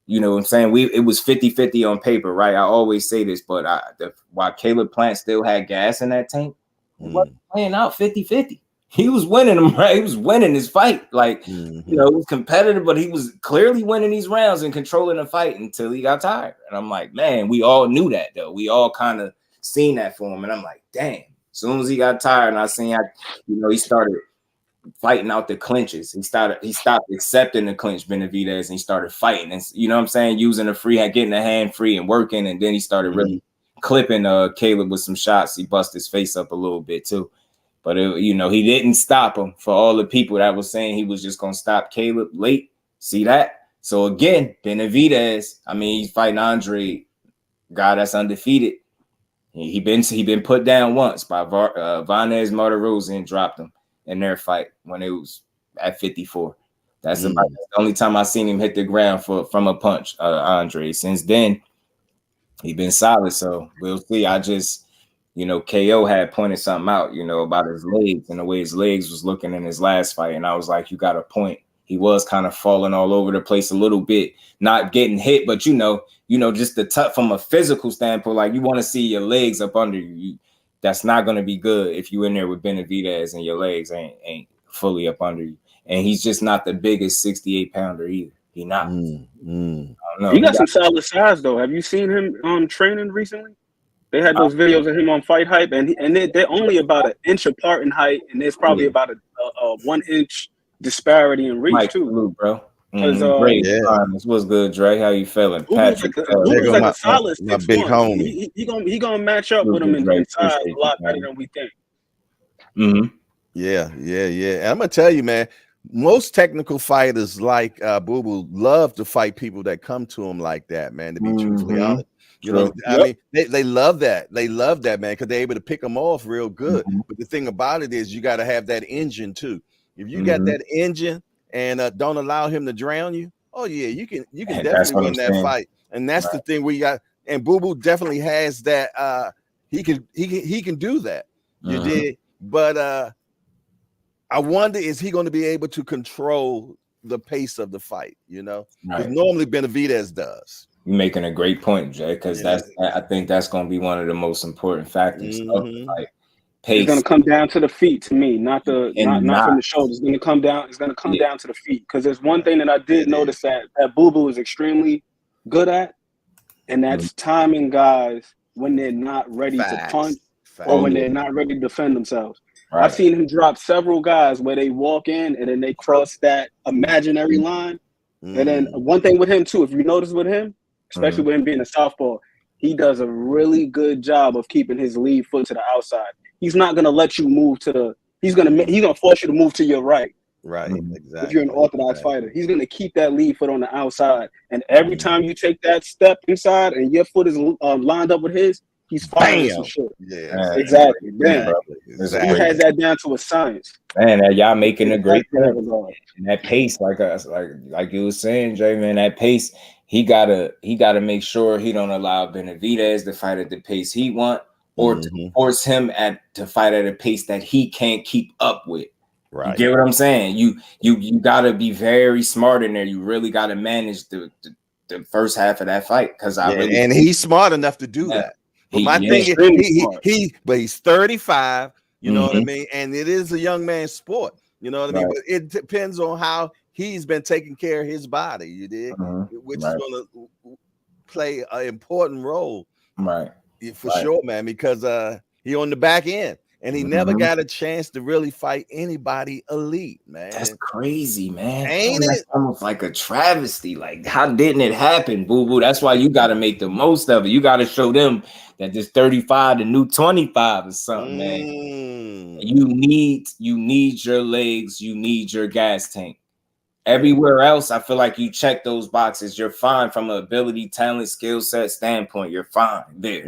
you know what I'm saying? It was 50-50 on paper, right? I always say this, but while Caleb Plant still had gas in that tank, he wasn't playing out 50-50. He was winning them, right? He was winning his fight. Like, it was competitive, but he was clearly winning these rounds and controlling the fight until he got tired. And I'm like, man, we all knew that, though. We all kind of seen that for him. And I'm like, damn. As soon as he got tired and I seen how, he started fighting out the clinches. He stopped accepting the clinch, Benavidez, and he started fighting. And you know what I'm saying? Using the free hand, getting the hand free and working. And then he started really clipping Caleb with some shots. He busted his face up a little bit too. But, he didn't stop him. For all the people that was saying he was just going to stop Caleb late. See that? So, again, Benavidez, he's fighting Andrade, guy that's undefeated. He been put down once by Vanez Martirosyan and dropped him in their fight when it was at 54. That's about the only time I seen him hit the ground from a punch, Andrade. Since then, he been solid. So, we'll see. I just... KO had pointed something out, about his legs and the way his legs was looking in his last fight. And I was like, you got a point. He was kind of falling all over the place a little bit, not getting hit, but just the tough from a physical standpoint, like you want to see your legs up under you. That's not going to be good if you in there with Benavidez and your legs ain't fully up under you. And he's just not the biggest 68-pounder either. He not. I don't know. He got some solid size though. Have you seen him training recently? They had those videos of him on Fight Hype, and they're only about an inch apart in height, and there's probably about a 1 inch disparity in reach Mike, too, salute, bro. Great. What's good, Dre? How you feeling? Patrick, Ugas like a solid my big homie. He gonna match up with him in size a lot better than we think. Yeah. And I'm gonna tell you, man. Most technical fighters like Boo Boo love to fight people that come to them like that, man. To be truthfully honest. I mean, they love that. They love that, man, because they're able to pick them off real good. But the thing about it is you got to have that engine too. If you got that engine and don't allow him to drown you, you can definitely win that fight. And that's the thing we got. And Boo Boo definitely has that. He can do that. You did, but I wonder, is he going to be able to control the pace of the fight? Because normally Benavidez does. You're making a great point, Jay, because I think that's going to be one of the most important factors. Like pace. It's going to come down to the feet to me, not from the shoulders. It's going to come down. It's going to come down to the feet, because there's one thing that I did notice that Boo Boo is extremely good at, and that's timing guys when they're not ready to punch or when they're not ready to defend themselves. Right. I've seen him drop several guys where they walk in and then they cross that imaginary line. And then one thing with him too, if you notice with him, especially with him being a southpaw, he does a really good job of keeping his lead foot to the outside. He's not going to let you move to he's going to force you to move to your right. Right, exactly. If you're an orthodox fighter, he's going to keep that lead foot on the outside. And every time you take that step inside and your foot is lined up with his, he's firing some shit. Yeah, exactly. Man, he has that down to a science. Man, y'all making a great point. And that pace, like you were saying, Jay, man, that pace. He gotta make sure he don't allow Benavidez to fight at the pace he want, or to force him to fight at a pace that he can't keep up with. Right. You get what I'm saying? You gotta be very smart in there. You really gotta manage the first half of that fight, because and he's smart enough to do that. But my thing is, but he's 35. You know what I mean? And it is a young man's sport. You know what I mean? But it depends on how he's been taking care of his body. You did, which is gonna play an important role, right? For sure, man, because he on the back end. And he never got a chance to really fight anybody elite, man. That's crazy, man. Ain't it? That's almost like a travesty. Like, how didn't it happen, boo-boo? That's why you got to make the most of it. You got to show them that this 35, the new 25 or something, man. You need your legs. You need your gas tank. Everywhere else, I feel like you check those boxes. You're fine from an ability, talent, skill set standpoint. You're fine there.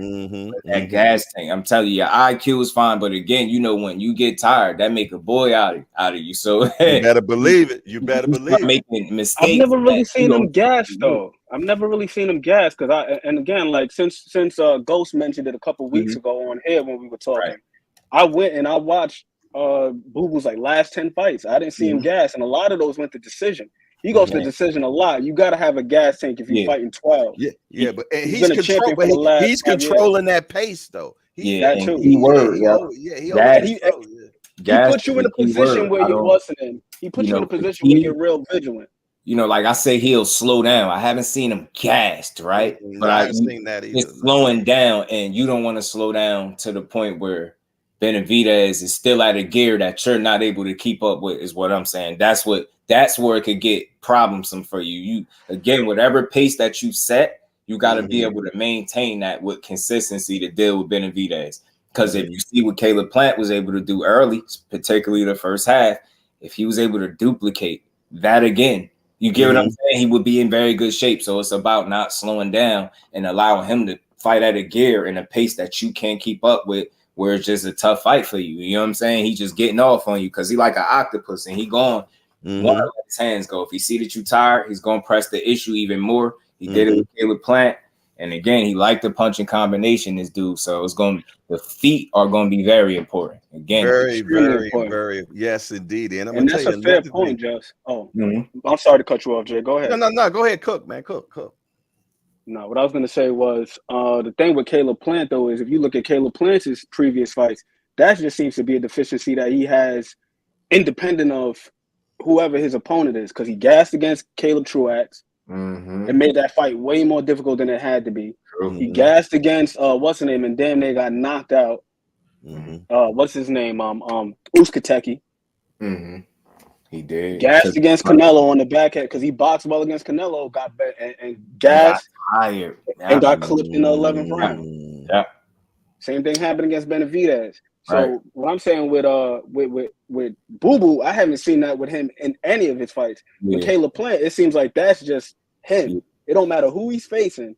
That gas tank, I'm telling you, your IQ is fine. But again, you know, when you get tired, that make a boy out of you. So you better believe it. You better believe it. Making mistakes. I've never really seen him gas though. I've never really seen him gas because and again, like since Ghost mentioned it a couple weeks ago on here when we were talking, I went and I watched Boo Boo's like last 10 fights. I didn't see him gas, and a lot of those went to decision. He goes to decision a lot. You got to have a gas tank if you're fighting 12. But he's controlling that pace though. He puts you in a position where you're busting. He puts you in a position where you're real vigilant. You know, like I say, he'll slow down. I haven't seen him gassed, right? But I haven't seen that either. It's slowing down, and you don't want to slow down to the point where Benavidez is still at a gear that you're not able to keep up with, is what I'm saying. That's where it could get problemsome for you. You again, whatever pace that you set, you got to be able to maintain that with consistency to deal with Benavidez. Because if you see what Caleb Plant was able to do early, particularly the first half, if he was able to duplicate that again, you get what I'm saying? He would be in very good shape. So it's about not slowing down and allowing him to fight at a gear and a pace that you can't keep up with, where it's just a tough fight for you. You know what I'm saying? He just getting off on you because he like an octopus and he going want to let his hands go. If he see that you tired, he's going to press the issue even more. He did it with Caleb Plant. And again, he liked the punching combination, this dude. So the feet are going to be very important. Again, very, yes, indeed. And that's a fair point, Just. Oh, I'm sorry to cut you off, Jay. Go ahead. No. Go ahead, cook, man. Cook. No, what I was going to say was the thing with Caleb Plant, though, is if you look at Caleb Plant's previous fights, that just seems to be a deficiency that he has independent of whoever his opponent is, because he gassed against Caleb Truax. It made that fight way more difficult than it had to be. He gassed against what's his name, and damn, they got knocked out. What's his name? Uskateki. He did. Gassed against Canelo on the backhand because he boxed well against Canelo, got and gassed and got clipped in the 11th round. Yeah. Same thing happened against Benavidez. So what I'm saying with Boo Boo, I haven't seen that with him in any of his fights. With Caleb Plant, it seems like that's just him. It don't matter who he's facing.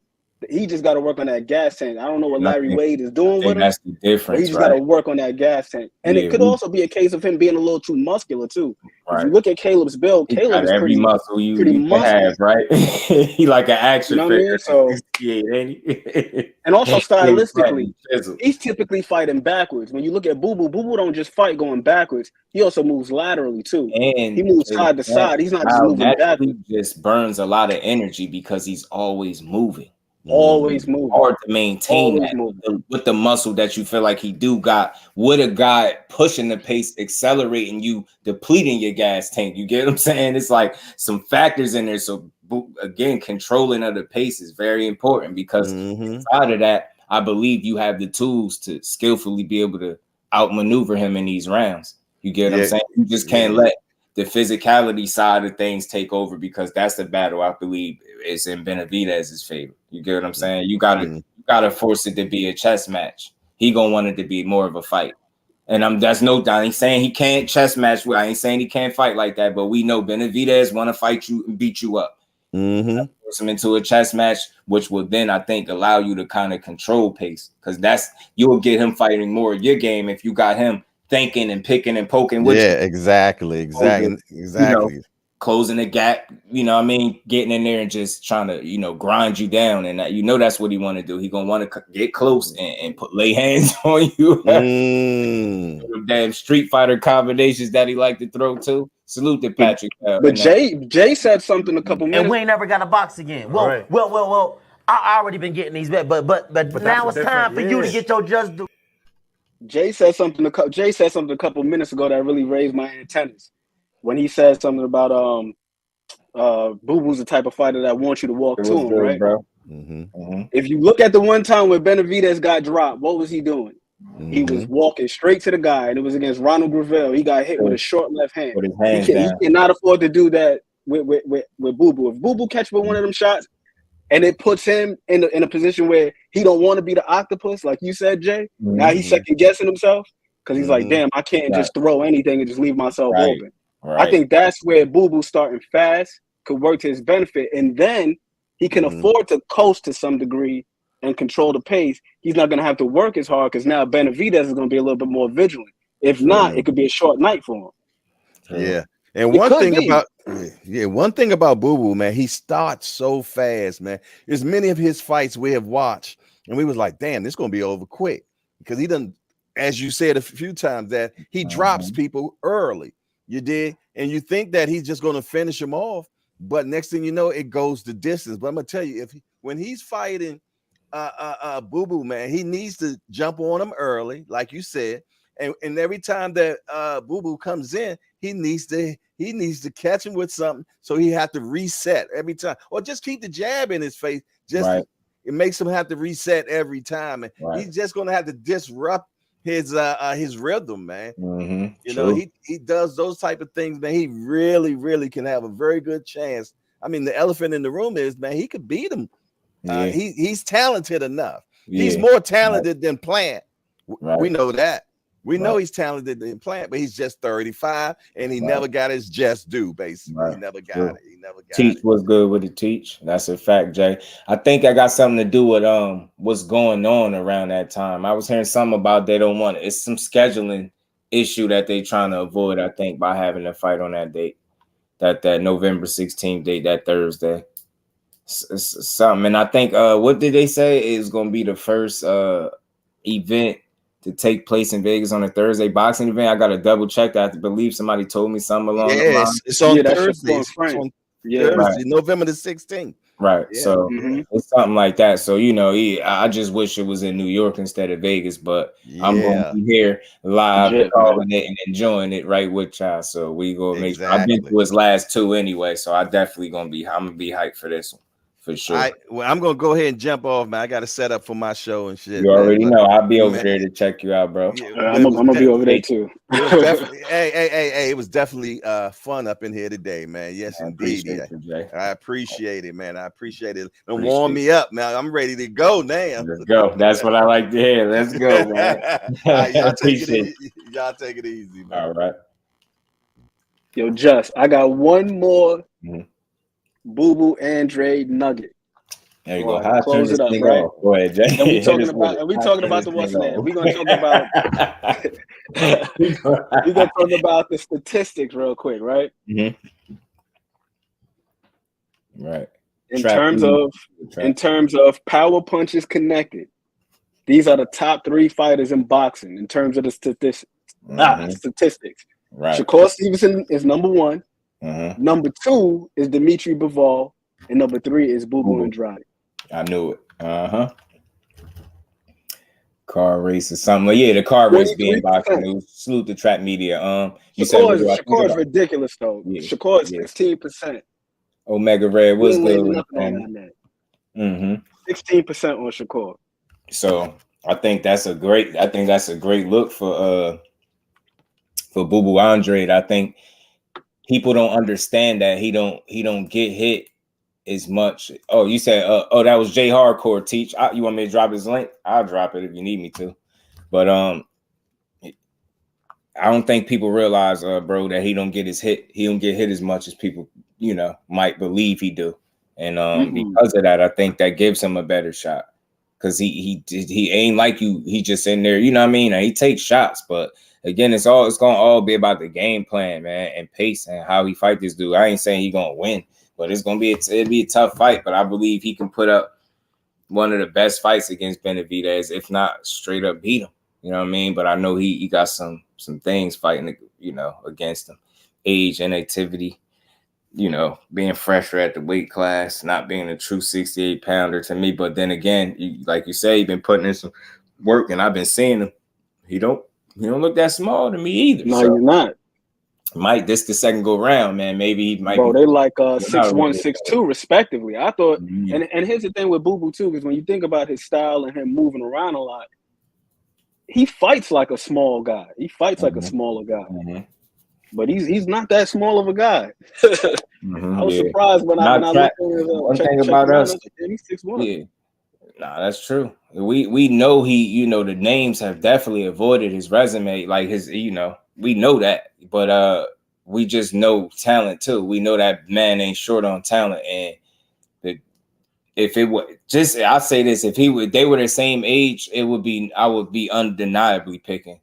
He just got to work on that gas tank. I don't know what Larry Wade is doing with him. That's the difference. He just got to work on that gas tank. And it could also be a case of him being a little too muscular too. If you look at Caleb's build, Caleb is every muscle you have, right? He like an action figure. So, and also stylistically, he's typically fighting backwards. When you look at Boo Boo, Boo Boo don't just fight going backwards. He also moves laterally too. And he moves side to side. He's not just moving backwards. He just burns a lot of energy because he's always moving. Always moving. Hard to maintain that with the muscle that you feel like he do got with a guy pushing the pace, accelerating you, depleting your gas tank. You get what I'm saying? It's like some factors in there. So again, controlling of the pace is very important because outside of that, I believe you have the tools to skillfully be able to outmaneuver him in these rounds. You get what I'm saying? You just can't let the physicality side of things take over because that's the battle I believe is in Benavidez's favor. You get what I'm saying? You gotta force it to be a chess match. He gonna want it to be more of a fight. And that's no doubt. I ain't saying he can't chess match. I ain't saying he can't fight like that, but we know Benavidez want to fight you and beat you up. Force him into a chess match, which will then I think allow you to kind of control pace because you'll get him fighting more of your game if you got him thinking and picking and poking with you. Exactly. Closing the gap, you know what I mean? Getting in there and just trying to, grind you down. And that's what he want to do. He going to want to get close and lay hands on you. Damn Street Fighter combinations that he like to throw too. Salute to Patrick. But Jay said something a couple minutes. And we ain't never got to box again. Well, I already been getting these bet, but now it's time for you to get your just do. Jay said something a couple minutes ago that really raised my antennas. When he said something about Boo Boo's the type of fighter that wants you to walk to him, right? Bro. If you look at the one time when Benavidez got dropped, what was he doing? He was walking straight to the guy, and it was against Ronald Gravel. He got hit with a short left hand. With his hands he down. cannot afford to do that with Boo Boo. If Boo Boo catch with one of them shots, and it puts him in a position where he don't want to be the octopus, like you said, Jay. Now he's second guessing himself because he's like, damn, I can't just throw anything and just leave myself open. I think that's where Boo Boo starting fast could work to his benefit, and then he can afford to coast to some degree and control the pace. He's not going to have to work as hard because now Benavidez is going to be a little bit more vigilant. If not, it could be a short night for him. Yeah. And one thing about Boo Boo, man, he starts so fast, man. There's many of his fights we have watched, and we was like, damn, this is going to be over quick. Because he doesn't, as you said a few times, that he drops people early. You did. And you think that he's just going to finish him off. But next thing you know, it goes the distance. But I'm going to tell you, when he's fighting Boo Boo, man, he needs to jump on him early, like you said, and every time that Boo Boo comes in, he needs to catch him with something, so he have to reset every time, or just keep the jab in his face. It makes him have to reset every time, and he's just gonna have to disrupt his rhythm, man. You know, he does those type of things, man. He really can have a very good chance. I mean, the elephant in the room is, man, he could beat him. He's talented enough. He's more talented than Plant. We know that. We know he's talented than Plant, but he's just 35, and he never got his just due. Basically, he never got it. He never got Teach was good with the teach. That's a fact, Jay. I think I got something to do with what's going on around that time. I was hearing something about they don't want it. It's some scheduling issue that they trying to avoid. I think by having a fight on that date, that November 16th date, that Thursday. Something, and I think what did they say is going to be the first event to take place in Vegas on a Thursday boxing event? I got to double check that. I believe somebody told me something along the lines. It's on Thursday. It's on Thursday, November the 16th. Right. So it's something like that. So, you know, I just wish it was in New York instead of Vegas, but I'm going to be here live calling it and enjoying it right with y'all. So we go make sure. I've been to his last two anyway, so I definitely I'm gonna be hyped for this one. For sure. I'm gonna go ahead and jump off, man. I got to set up for my show and shit. You already know. I'll be over there to check you out, bro. I'm gonna be over there too. It was definitely fun up in here today, man. Yes, indeed. I appreciate it, man. I appreciate it. Don't warm me up, man. I'm ready to go now. Let's go. That's what I like to hear. Let's go, man. Y'all take it easy, man. All right. Yo, I got one more. Boo Boo Andrade nugget. There you go. Close it up, right? Go ahead, Jay. And we talking about the what's name. We're gonna talk about the statistics real quick, right? Right. In terms of power punches connected, these are the top 3 fighters in boxing in terms of the statistics. Right. Shakur Stevenson is number 1. Number 2 is Demetrius Bivol, and number 3 is Boo Boo Andrade. I knew it. Car race or something. Yeah, the car race being boxing news. Salute the Trap Media. Shakur is ridiculous though. Shakur is 16%. Omega Red was good. 16% on Shakur. So I think that's a great look for Boo Boo Andrade. I think people don't understand that he don't get hit as much. Oh, you said that was Jay Hardcore Teach. You want me to drop his link? I'll drop it if you need me to. But I don't think people realize, bro, that he don't get hit as much as people, you know, might believe he do. And because of that, I think that gives him a better shot. Because he ain't like you, he just in there, you know what I mean? And he takes shots, but again, it's gonna all be about the game plan, man, and pace and how he fight this dude. I ain't saying he gonna win, but it'll be a tough fight. But I believe he can put up one of the best fights against Benavidez, if not straight up beat him. You know what I mean? But I know he got some things fighting, you know, against him. Age, inactivity, you know, being fresher at the weight class, not being a true 68-pounder to me. But then again, like you say, he's been putting in some work, and I've been seeing him. He don't look that small to me either. No, you're not. Might this the second go round, man? Maybe he might. Bro, they like 6'1", 6'2", respectively. I thought, and here's the thing with Boo Boo too, because when you think about his style and him moving around a lot, he fights like a small guy. He fights like a smaller guy, but he's not that small of a guy. I was surprised when I looked at one thing about us. He's 6'1". Yeah, nah, that's true. We know he, the names have definitely avoided his resume, like his, we know that, but we just know talent too. We know that man ain't short on talent, and if it was just, I'll say this: if they were the same age, I would be undeniably picking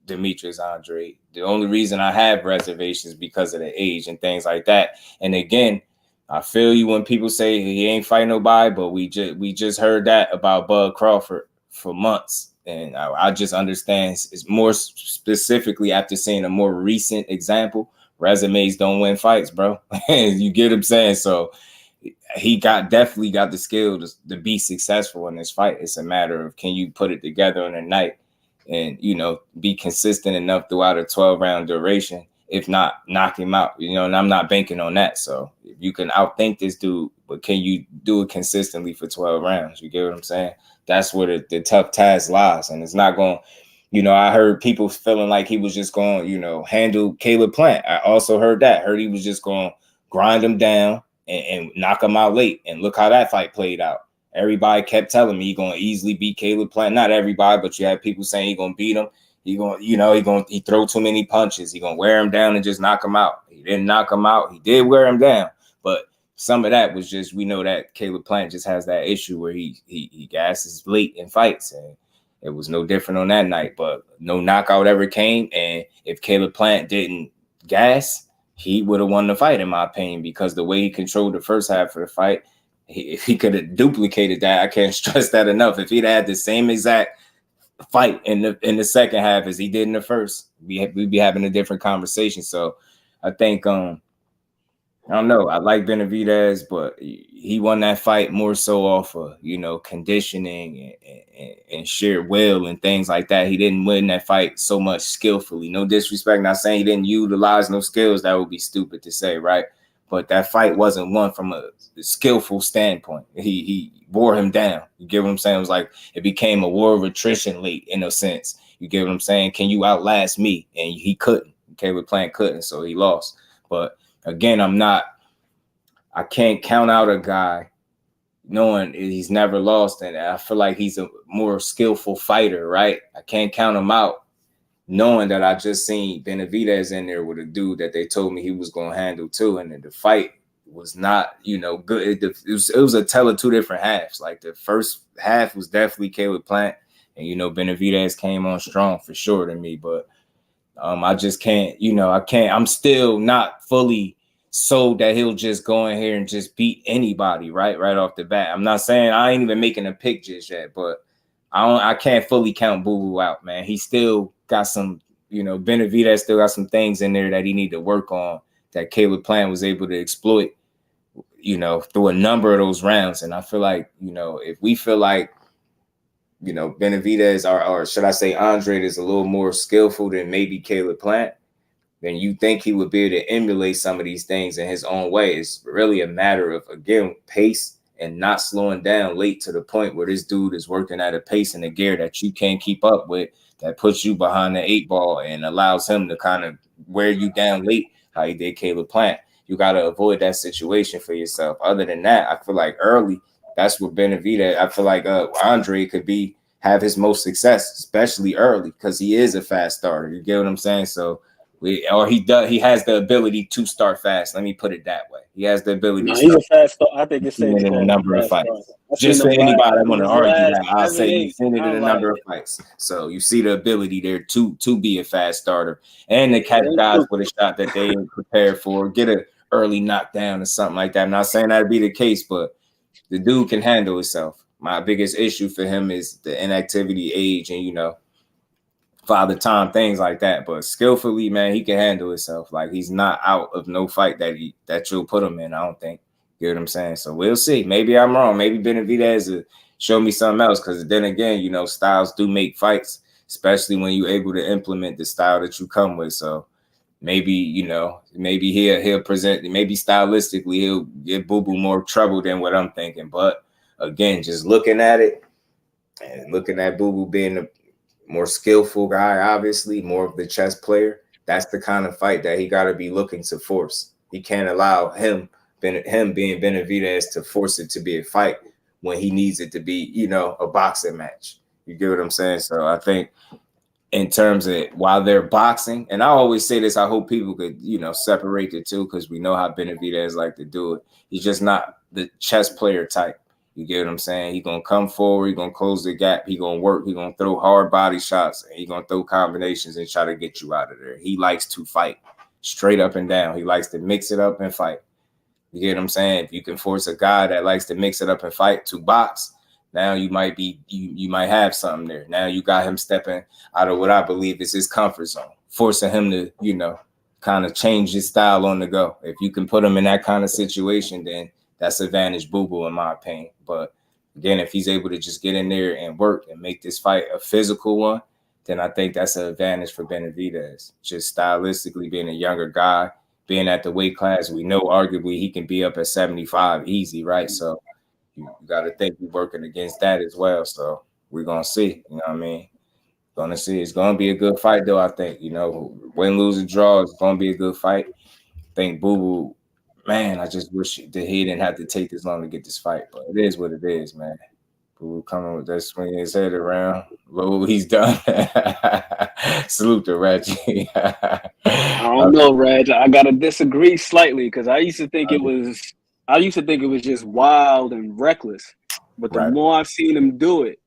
Demetrius Andrade. The only reason I have reservations because of the age and things like that. And again, I feel you when people say he ain't fighting nobody, but we just heard that about Bud Crawford for months. And I just understand it's more specifically after seeing a more recent example. Resumes don't win fights, bro. You get what I'm saying? So he definitely got the skill to be successful in this fight. It's a matter of, can you put it together in a night and, be consistent enough throughout a 12-round duration. If not, knock him out, and I'm not banking on that. So if you can outthink this dude, but can you do it consistently for 12 rounds? You get what I'm saying? That's where the tough task lies. And it's not going, I heard people feeling like he was just going, handle Caleb Plant. I also heard he was just going to grind him down and knock him out late. And look how that fight played out. Everybody kept telling me he's going to easily beat Caleb Plant. Not everybody, but you have people saying he's going to beat him. He throw too many punches. He gonna wear him down and just knock him out. He didn't knock him out. He did wear him down, but some of that was just, we know that Caleb Plant just has that issue where he gasses late in fights, and it was no different on that night. But no knockout ever came, and if Caleb Plant didn't gas, he would have won the fight in my opinion, because the way he controlled the first half of the fight, he could have duplicated that. I can't stress that enough. If he'd had the same exact fight in the second half as he did in the first, we'd be having a different conversation. So I think I don't know, I like Benavidez, but he won that fight more so off of conditioning and sheer will and things like that. He didn't win that fight so much skillfully. No disrespect, not saying he didn't utilize no skills. That would be stupid to say, right? But that fight wasn't won from a skillful standpoint. He wore him down. You get what I'm saying? It was like it became a war of attrition late in a sense. You get what I'm saying? Can you outlast me? And he couldn't. Caleb Plant couldn't, so he lost. But again, I can't count out a guy knowing he's never lost, and I feel like he's a more skillful fighter, right? I can't count him out knowing that I just seen Benavidez in there with a dude that they told me he was going to handle too. And the fight was not, good. It was a tale of two different halves. Like the first half was definitely Caleb Plant, and, Benavidez came on strong for sure to me. But I just can't, I'm still not fully sold that he'll just go in here and just beat anybody right off the bat. I'm not saying I ain't even making a pick just yet, but I can't fully count Boo Boo out, man. He still got some, Benavidez still got some things in there that he need to work on that Caleb Plant was able to exploit, through a number of those rounds. And I feel like, if we feel like, Benavidez or should I say Andrade is a little more skillful than maybe Caleb Plant, then you think he would be able to emulate some of these things in his own way. It's really a matter of, again, pace and not slowing down late to the point where this dude is working at a pace and a gear that you can't keep up with, that puts you behind the 8 ball and allows him to kind of wear you down late, how he did Caleb Plant. You got to avoid that situation for yourself. Other than that, I feel like early, that's what Benavidez, I feel like Andre could have his most success, especially early, because he is a fast starter. You get what I'm saying? So he has the ability to start fast. Let me put it that way. He has the ability to he's a fast starter. I think it's in a number of fights. Just for anybody that want to argue that, I'll say you've seen it in a number of fights. So you see the ability there to be a fast starter and to catch guys with a shot that they ain't prepared for, get an early knockdown or something like that. I'm not saying that'd be the case, but the dude can handle himself. My biggest issue for him is the inactivity, age, and father time, things like that. But skillfully, man, he can handle himself. Like, he's not out of no fight that you'll put him in, I don't think. You know what I'm saying? So we'll see. Maybe I'm wrong. Maybe Benavidez will show me something else, because then again, styles do make fights, especially when you're able to implement the style that you come with. So maybe, you know, maybe he'll present, maybe stylistically he'll give Boo Boo more trouble than what I'm thinking. But again, just looking at it and looking at Boo Boo being a more skillful guy, obviously more of the chess player, that's the kind of fight that he got to be looking to force. He can't allow him being Benavidez to force it to be a fight when he needs it to be, you know, a boxing match. You get what I'm saying? So I think in terms of while they're boxing, and I always say this, I hope people could, you know, separate the two, because we know how Benavidez like to do it. He's just not the chess player type. You get what I'm saying? He's going to come forward. He's going to close the gap. He's going to work. He's going to throw hard body shots. And he's going to throw combinations and try to get you out of there. He likes to fight straight up and down. He likes to mix it up and fight. You get what I'm saying? If you can force a guy that likes to mix it up and fight to box, now you might be, you might have something there. Now you got him stepping out of what I believe is his comfort zone, forcing him to, you know, kind of change his style on the go. If you can put him in that kind of situation, then that's advantage Boo Boo in my opinion. But again, if he's able to just get in there and work and make this fight a physical one, then I think that's an advantage for Benavidez. Just stylistically being a younger guy, being at the weight class, we know arguably he can be up at 75 easy, right? So you got to think we're working against that as well. So we're going to see, you know what I mean? Going to see. It's going to be a good fight, though, I think. You know, win, lose, or draw, it's going to be a good fight. I think Boo Boo, man, I just wish that he didn't have to take this long to get this fight. But it is what it is, man. Boo Boo coming with that swinging his head around. Look what he's done. Salute to Reggie. I don't know, Reg. I got to disagree slightly, because I used to think it was just wild and reckless. But the more I've seen him do it,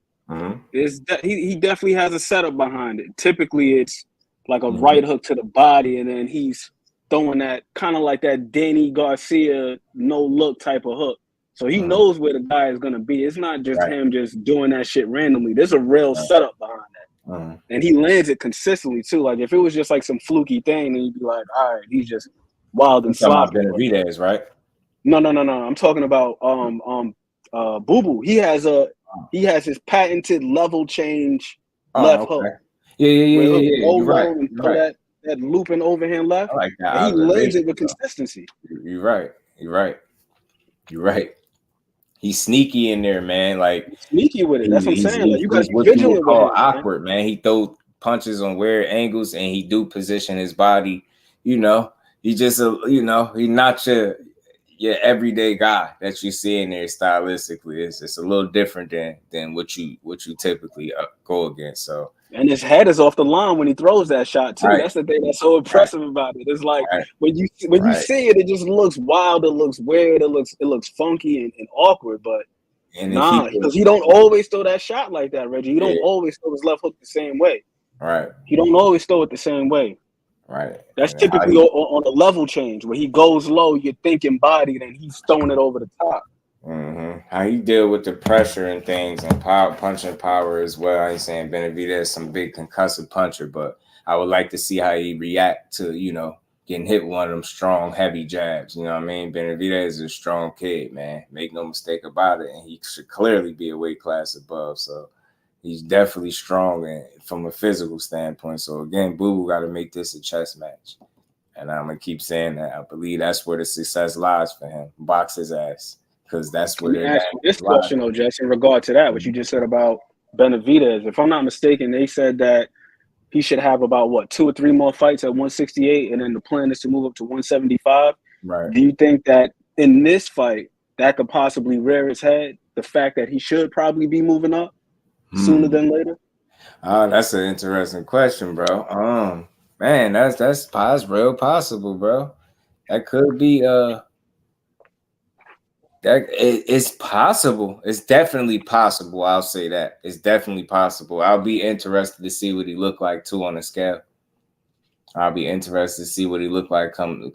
he definitely has a setup behind it. Typically, it's like a right hook to the body, and then he's throwing that kind of like that Danny Garcia no-look type of hook. So he knows where the guy is going to be. It's not just him just doing that shit randomly. There's a real setup behind that. And he lands it consistently, too. Like, if it was just like some fluky thing, then you'd be like, all right, he's just wild and sloppy. Benavidez, right? No. I'm talking about Boo Boo. He has his patented level change left hook. Yeah. You're right. And that looping overhand left. I like that. And he lays it with consistency. You're right. He's sneaky in there, man. Like sneaky with it. That's what I'm saying. Like, you got to be what vigilant you would call with it, awkward, man. He throw punches on weird angles, and he do position his body. You know, he just he not your everyday guy that you see in there stylistically. It's a little different than what you typically go against. So. And his head is off the line when he throws that shot too. Right. That's the thing that's so impressive about it. It's like when you see it, it just looks wild. It looks weird. It looks funky and awkward. But because he don't always throw that shot like that, Reggie. He don't always throw his left hook the same way. Right. He don't always throw it the same way. Right. That's typically on a level change where he goes low, you're thinking body, then he's throwing it over the top. How he deal with the pressure and things and punching power as well. I ain't saying Benavidez is some big concussive puncher, but I would like to see how he react to, you know, getting hit with one of them strong, heavy jabs. You know what I mean? Benavidez is a strong kid, man. Make no mistake about it. And he should clearly be a weight class above. So he's definitely strong and from a physical standpoint. So again, Boo Boo got to make this a chess match. And I'm going to keep saying that. I believe that's where the success lies for him. Box his ass. Because that's where they're at. This question, though, Jess, in regard to that, what you just said about Benavidez, if I'm not mistaken, they said that he should have about 2 or 3 more fights at 168, and then the plan is to move up to 175. Right. Do you think that in this fight that could possibly rear its head? The fact that he should probably be moving up sooner than later. That's an interesting question, bro. Man, that's real possible, bro. That could be it's possible. It's definitely possible. I'll say that. It's definitely possible. I'll be interested to see what he looked like too on the scale. I'll be interested to see what he looked like come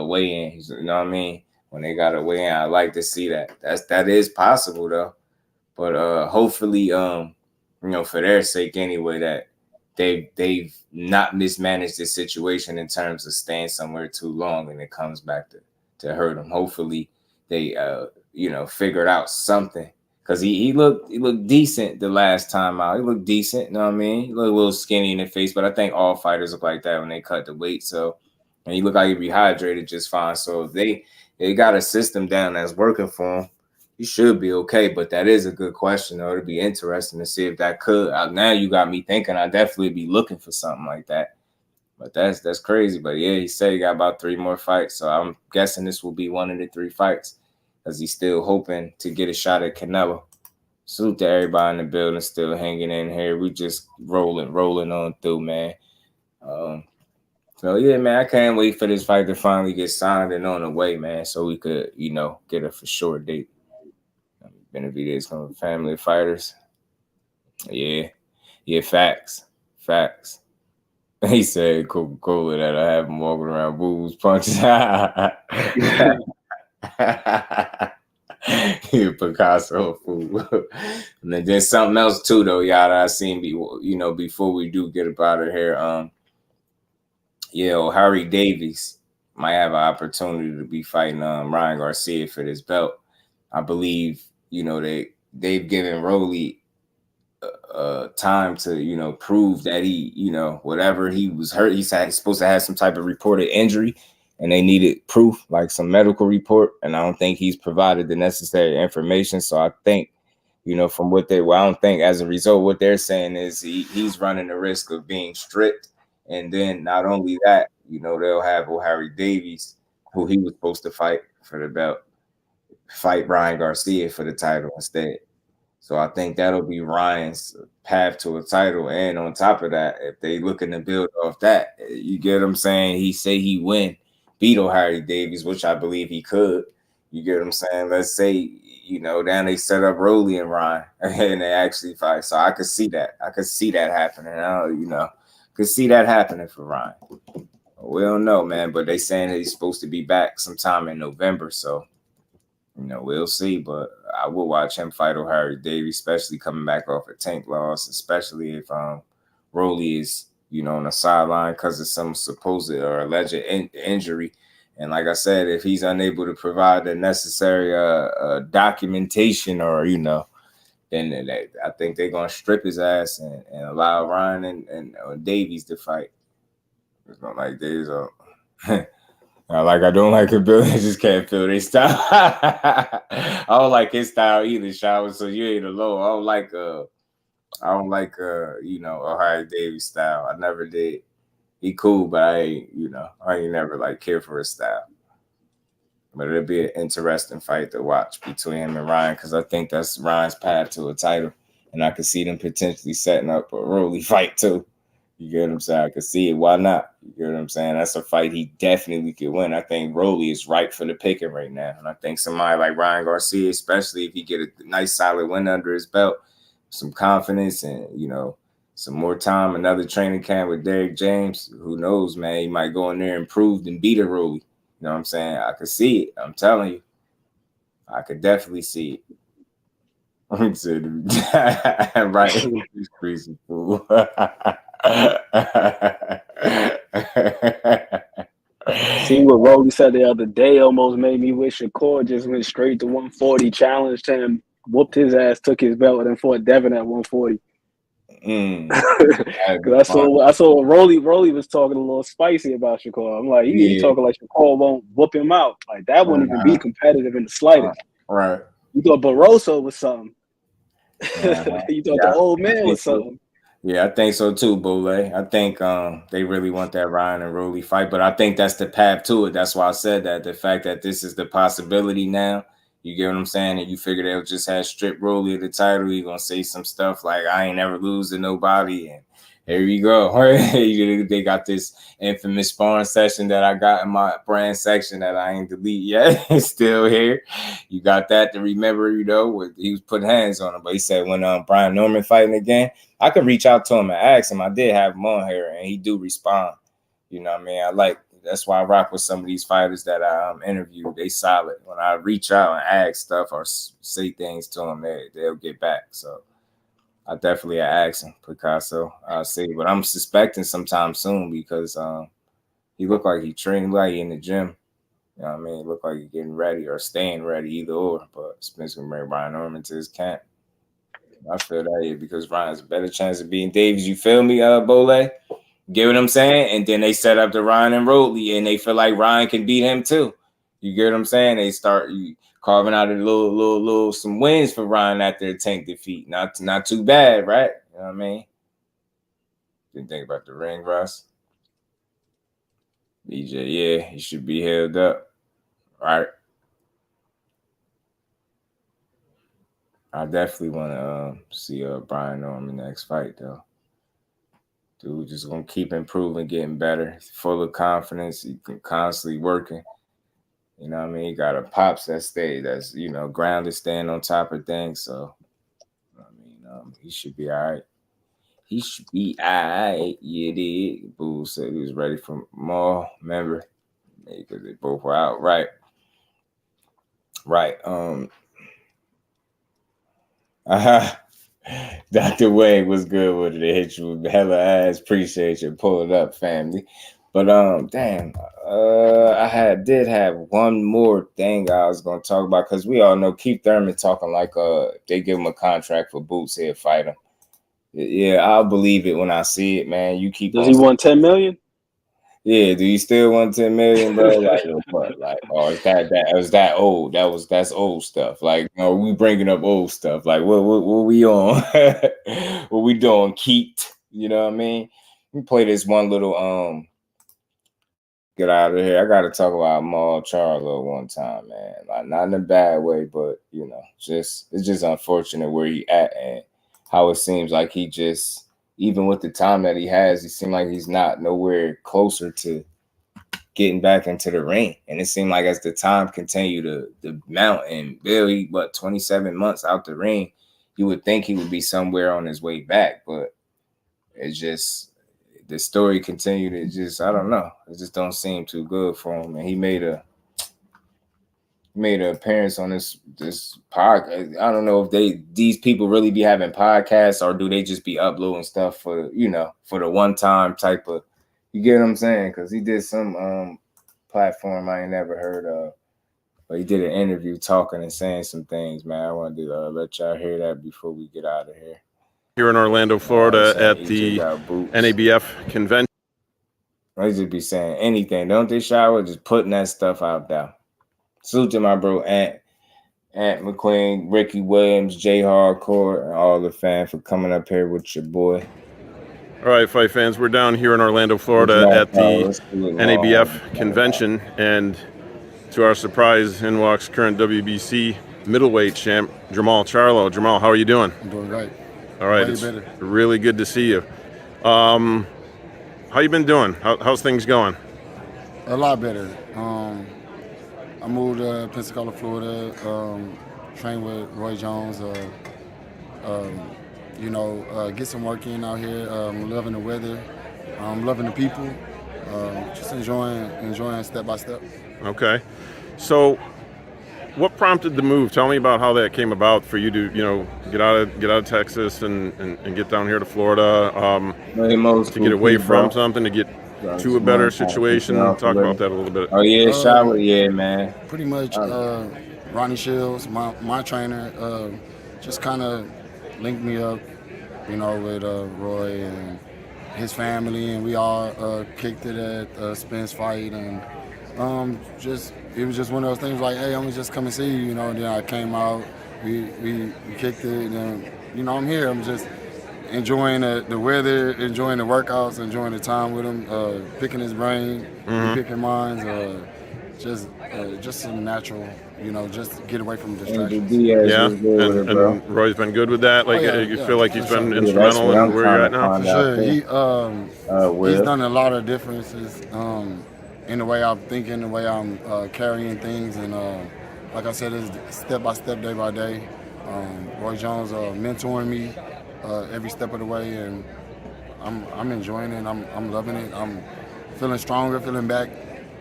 weigh in. You know what I mean? When they got to weigh in, I like to see that. That is possible though. But hopefully, you know, for their sake anyway, that they've not mismanaged this situation in terms of staying somewhere too long and it comes back to hurt them. Hopefully they you know, figured out something, because he looked decent the last time out. He looked decent, you know what I mean? He looked a little skinny in the face, but I think all fighters look like that when they cut the weight. So and he look like he rehydrated just fine. So if they got a system down that's working for him, he should be okay. But that is a good question, though. It'd be interesting to see if that could. Now you got me thinking. I definitely be looking for something like that. But that's crazy. But yeah, he said he got about 3 more fights. So I'm guessing this will be one of the 3 fights, because he's still hoping to get a shot at Canelo. Salute to everybody in the building still hanging in here. We just rolling on through, man. So yeah, man, I can't wait for this fight to finally get signed and on the way, man, so we could, get a for sure date. Benavidez coming family of fighters. Yeah, facts. He said Coca-Cola that I have him walking around booze punches. Picasso fool. And then something else too, though, y'all, that I seen before we do get up out of here. Ohara Davies might have an opportunity to be fighting Ryan Garcia for this belt. I believe, they've given Rolly time to, prove that he, whatever he was hurt, he's supposed to have some type of reported injury, and they needed proof, like some medical report, and I don't think he's provided the necessary information. So I think, from what I don't think as a result, what they're saying is he's running the risk of being stripped. And then not only that, they'll have Ohara Davies, who he was supposed to fight for the belt, fight Ryan Garcia for the title instead. So I think that'll be Ryan's path to a title. And on top of that, if they looking to build off that, you get what I'm saying? He say he beat Ohara Davies, which I believe he could. You get what I'm saying? Let's say, then they set up Rolly and Ryan and they actually fight. So I could see that. I could see that happening. Could see that happening for Ryan. We don't know, man, but they saying that he's supposed to be back sometime in November. So, we'll see. But I will watch him fight Ohara Davies, especially coming back off a tank loss, especially if Rolly is, on the sideline because of some supposed or alleged injury. And like I said, if he's unable to provide the necessary documentation or, then I think they're going to strip his ass and allow Ryan and Davies to fight. It's not like Davies are. I don't like a build. I just can't feel their style. I don't like his style either, Shower. So you ain't alone. I don't like Ohara Davies style. I never did. He cool, but I ain't never care for his style. But it'll be an interesting fight to watch between him and Ryan, because I think that's Ryan's path to a title. And I could see them potentially setting up a Rolly fight too. You get what I'm saying? I could see it. Why not? You get what I'm saying? That's a fight he definitely could win. I think Rolly is ripe for the picking right now. And I think somebody like Ryan Garcia, especially if he get a nice solid win under his belt, some confidence and, some more time, another training camp with Derrick James, who knows, man? He might go in there improved and beat a Rolly. You know what I'm saying? I could see it. I'm telling you. I could definitely see it. Right. He's crazy fool. See what Rolly said the other day almost made me wish Shakur just went straight to 140, challenged him, whooped his ass, took his belt, and then fought Devin at 140. Because I saw Rolly was talking a little spicy about Shakur. I'm like, he talking like Shakur won't whoop him out. Like that wouldn't even be competitive in the slightest. Right. You thought Barroso was something. You thought the old man was something. Yeah, I think so too, Bole. I think they really want that Ryan and Rolly fight, but I think that's the path to it. That's why I said that. The fact that this is the possibility now. You get what I'm saying? And you figure they'll just have strip Rolly at the title. You're going to say some stuff like, I ain't never lose to nobody. And here you go. They got this infamous sparring session that I got in my brand section that I ain't delete yet. It's still here. You got that to remember, he was putting hands on him. But he said when Brian Norman fighting again, I could reach out to him and ask him. I did have him on here, and he do respond. You know what I mean? That's why I rock with some of these fighters that I interview. They solid. When I reach out and ask stuff or say things to them, they'll get back. So I definitely ask him, Picasso. I'll see. But I'm suspecting sometime soon because he looked like he trained like he in the gym. You know what I mean? He looked like he's getting ready or staying ready, either or. But Spencer can bring Brian Norman to his camp. I feel that because Ryan's a better chance of beating Davies. You feel me, Bole? Get what I'm saying? And then they set up the Ryan and Rodley, and they feel like Ryan can beat him too. You get what I'm saying? They start carving out a little some wins for Ryan after a Tank defeat. Not too bad, right? You know what I mean? Didn't think about the ring, Russ. BJ, yeah, he should be held up. Right. I definitely want to see Brian Norman next fight, though. Dude, just gonna keep improving, getting better. He's full of confidence. He can constantly working. You know what I mean? He got a pops that's grounded, staying on top of things. So, I mean, he should be all right. He should be all right. Yeah, did. Boo said he was ready for more. Remember, because they both were out. Right. Dr. Wayne was good with it. It hit you with hella ass. Appreciate you. Pull it up, family. But damn, I did have one more thing I was gonna talk about, because we all know Keith Thurman talking like they give him a contract for boots, he'll fight him. Yeah, I'll believe it when I see it, man. You keep. Does he want 10 million? Yeah, do you still want 10 million, bro? Is that old? That's old stuff. Like, we bringing up old stuff. Like, what we on? What we doing, Keith? You know what I mean? We play this one little get out of here. I gotta talk about Jamal Charlo one time, man. Like, not in a bad way, but it's just unfortunate where he at and how it seems like he just. Even with the time that he has, he seemed like he's not nowhere closer to getting back into the ring. And it seemed like as the time continued to mount and Billy, 27 months out the ring, you would think he would be somewhere on his way back. But it's just, the story continued. It just, I don't know. It just don't seem too good for him. And he made an appearance on this podcast. I don't know if these people really be having podcasts, or do they just be uploading stuff for the one time type of, you get what I'm saying? Because he did some platform I ain't never heard of, but he did an interview talking and saying some things, man. I wanted to let y'all hear that before we get out of here. Here in Orlando, Florida, at the NABF convention. They just be saying anything, don't they, Shower? Just putting that stuff out there. Salute to my bro, Ant McQueen, Ricky Williams, J Hardcore, and all the fans for coming up here with your boy. All right, fight fans, we're down here in Orlando, Florida at the NABF convention, and to our surprise, in walks current WBC middleweight champ, Jamal Charlo. Jamal, how are you doing? I'm doing great. All right, it's really good to see you. How you been doing? How's things going? A lot better. I moved to Pensacola, Florida, trained with Roy Jones, get some work in out here. I'm loving the weather. I'm loving the people. Just enjoying step by step. Okay. So what prompted the move? Tell me about how that came about for you to, get out of Texas and get down here to Florida, to get away from something, to get to a better situation. Talk about that a little bit. Oh yeah, Shower, yeah, man. Pretty much, Ronnie Shields, my trainer, just kind of linked me up, with Roy and his family, and we all kicked it at Spence fight, and it was just one of those things like, hey, I'm gonna just come and see you, and then I came out, we kicked it, and I'm here. I'm just enjoying the weather, enjoying the workouts, enjoying the time with him, picking his brain, picking mine, just some natural, just get away from distractions. Yeah, and Roy's been good with that. Like, you feel like he's been instrumental in where you're at now. For sure, he's done a lot of differences in the way I'm thinking, the way I'm carrying things, and like I said, it's step by step, day by day. Roy Jones mentoring me every step of the way, and I'm enjoying it. I'm loving it. I'm feeling stronger, feeling back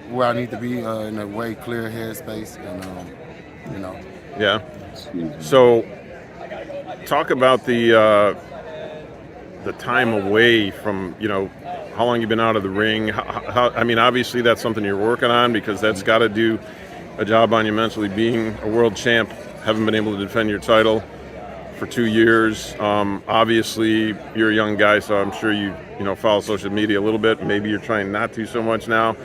where I need to be in a way clear headspace, and Yeah. So, talk about the time away from how long you've been out of the ring. I mean, obviously that's something you're working on, because that's got to do a job on you mentally. Being a world champ, haven't been able to defend your title for 2 years. Obviously, you're a young guy, so I'm sure you follow social media a little bit. Maybe you're trying not to so much now.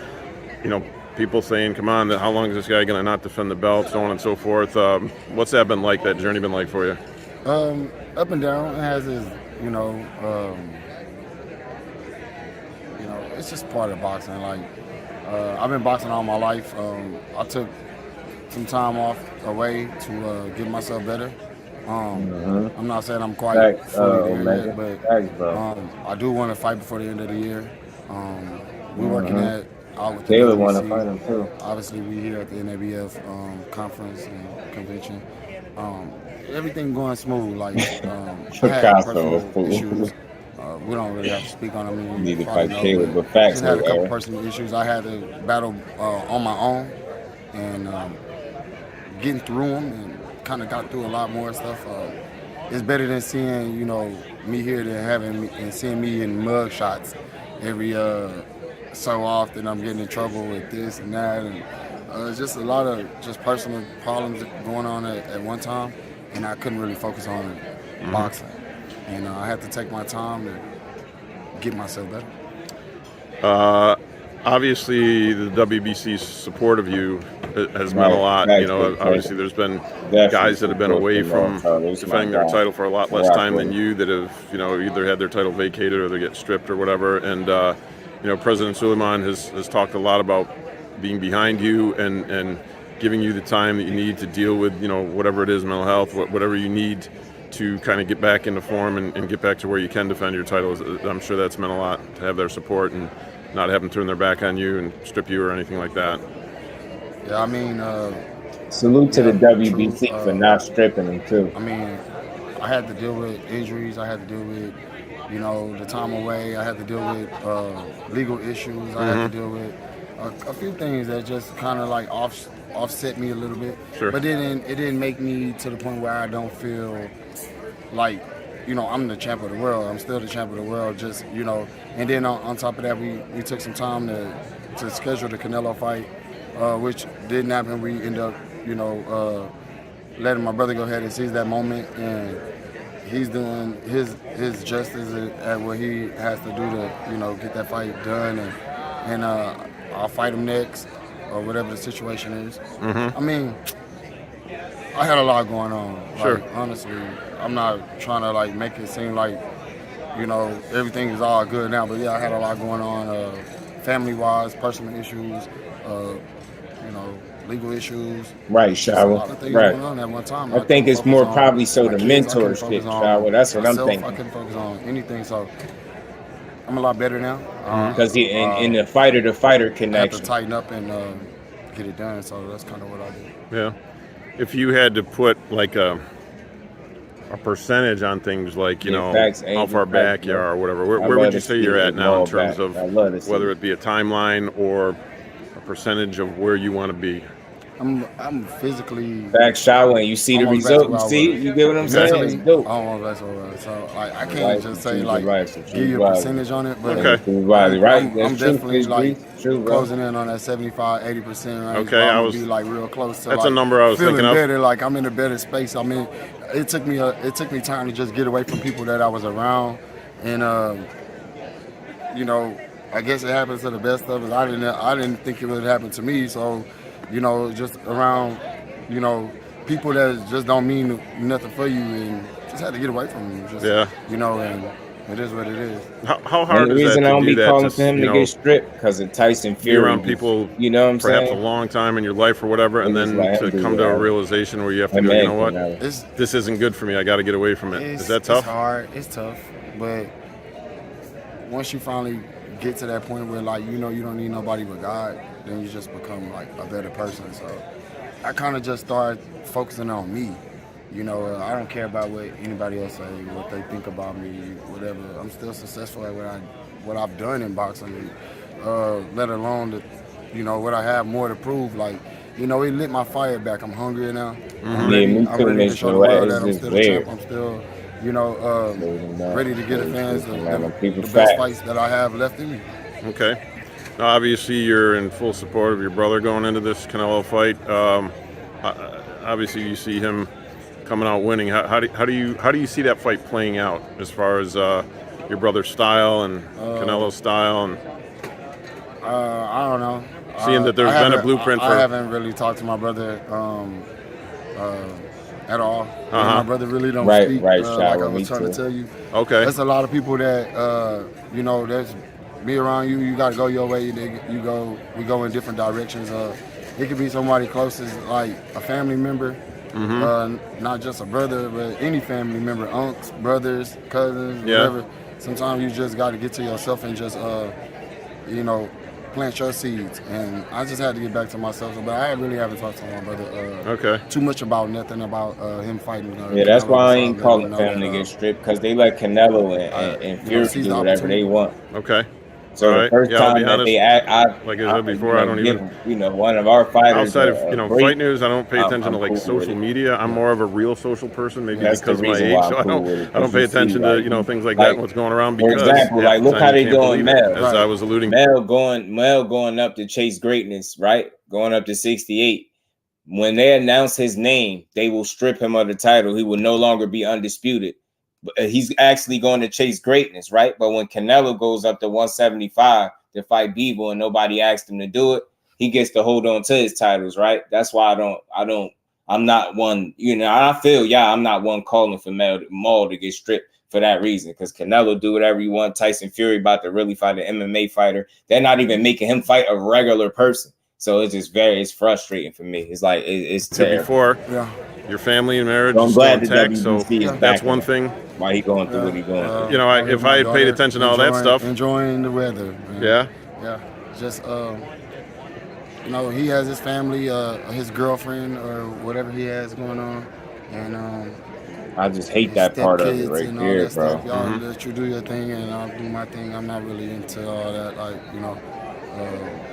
People saying, "Come on, how long is this guy going to not defend the belt?" So on and so forth. What's that been like? That journey been like for you? Up and down. It has its, it's just part of boxing. Like I've been boxing all my life. I took some time off away to get myself better. I'm not saying I'm quite fully there yet, but I do want to fight before the end of the year. We're working at with the Taylor want to fight him too. Obviously, we here at the NABF conference and convention. Everything going smooth. Like I had personal issues. We don't really have to speak on them. You need to fight Taylor, but facts. I had a couple personal issues I had to battle on my own, and getting through them, and kind of got through a lot more stuff. It's better than seeing me here than having and seeing me in mug shots every so often. I'm getting in trouble with this and that, and just a lot of just personal problems going on at one time, and I couldn't really focus on boxing. And I had to take my time to get myself better. Obviously, the WBC's support of you has meant a lot. Obviously, there's been guys that have been away from defending their title for a lot less time than you that have, either had their title vacated or they get stripped or whatever. And, President Suleiman has talked a lot about being behind you and giving you the time that you need to deal with, whatever it is, mental health, whatever you need to kind of get back into form and get back to where you can defend your titles. I'm sure that's meant a lot to have their support and not have them turn their back on you and strip you or anything like that. Yeah, I mean, salute to the WBC for not stripping them too. I mean, I had to deal with injuries. I had to deal with, the time away. I had to deal with legal issues. I had to deal with a few things that just kind of like offset me a little bit. Sure. But it didn't make me to the point where I don't feel like, I'm the champ of the world. I'm still the champ of the world. Just, and then on top of that, we took some time to schedule the Canelo fight, which didn't happen. We ended up, letting my brother go ahead and seize that moment, and he's doing his justice at what he has to do to, get that fight done, and I'll fight him next, or whatever the situation is. I mean, I had a lot going on. Sure. Honestly, I'm not trying to make it seem like, everything is all good now. But yeah, I had a lot going on, family-wise, personal issues, legal issues. Right, Shower. A lot of things Right. going on at one time. I think it's more probably so the mentorship, Shower. That's what I'm thinking. I couldn't focus on anything, so I'm a lot better now. Because in the fighter-to-fighter connection, I have to tighten up and get it done. So that's kind of what I did. Yeah. If you had to put a percentage on things like, how far back you are or whatever, where would you say you're at now in terms of whether it be a timeline or a percentage of where you want to be? I'm physically back shower and you see the result. You see, you get what I'm saying? It's dope. So I can't just say give you a percentage on it, but I'm definitely closing in on that 75-80% range. Okay, I was be real close to. That's a number I was thinking of. Better, I'm in a better space. I mean, it took me time to just get away from people that I was around, and I guess it happens to the best of us. I didn't think it would happen to me, so. Just around, people that just don't mean nothing for you, and just had to get away from them. And it is what it is. How hard is that to do that? The reason I don't be calling for him to get stripped because of Tyson Fury. Around people, perhaps a long time in your life or whatever, and then to come to a realization where you have to go, you know what, this isn't good for me. I got to get away from it. Is that tough? It's hard. It's tough, but once you finally get to that point where you don't need nobody but God, then you just become a better person. So I kind of just started focusing on me. I don't care about what anybody else say, what they think about me, whatever. I'm still successful at what I've done in boxing, let alone what I have more to prove. It lit my fire back. I'm hungry now. I'm ready to show the world that I'm still a champ. I'm still ready to get the fans the best fights that I have left in me. Okay. Now, obviously, you're in full support of your brother going into this Canelo fight. Obviously, you see him coming out winning. How do you see that fight playing out as far as your brother's style and Canelo's style? And I don't know. Seeing that there's been a blueprint I haven't really talked to my brother at all. My brother really don't speak. Like I was trying to tell you. Okay. There's a lot of people that you know, that's be around you. You got to go your way. We go in different directions. It could be somebody close as like a family member, not just a brother, but any family member, aunts, brothers, cousins, whatever. Sometimes you just got to get to yourself and just you know, plant your seeds. And I just had to get back to myself. But I really haven't talked to my brother too much about nothing about him fighting. That's why I ain't calling family to get stripped, because they let Canelo and Fury do whatever they want. Okay. So the first time that they like I said before, I don't even, you know, one of our fighters. Outside of, you know, fight news, I don't pay attention to like social media. I'm more of a real social person, maybe because of my age. So I don't pay attention to, you know, things like that and what's going around. For example, like look how they doing Mel. As I was alluding. Mel going up to chase greatness, right? Going up to 68. When they announce his name, they will strip him of the title. He will no longer be undisputed. He's actually going to chase greatness, right? But when Canelo goes up to 175 to fight Bivol and nobody asked him to do it, he gets to hold on to his titles, right? That's why I'm not one, you know, I feel, I'm not one calling for Maul to get stripped for that reason, because Canelo do whatever you want. Tyson Fury about to really fight an MMA fighter. They're not even making him fight a regular person. So it's just it's frustrating for me. It's like, it's terrible. Your family and marriage I'm is glad still intact, so that's one thing. Why he going through what he going through? You know, if I had paid attention to all that stuff. Enjoying the weather. Man. Yeah. Just, you know, he has his family, his girlfriend or whatever he has going on. And I just hate that part of it right there, bro. Y'all let you do your thing and I'll do my thing. I'm not really into all that. Like, you know,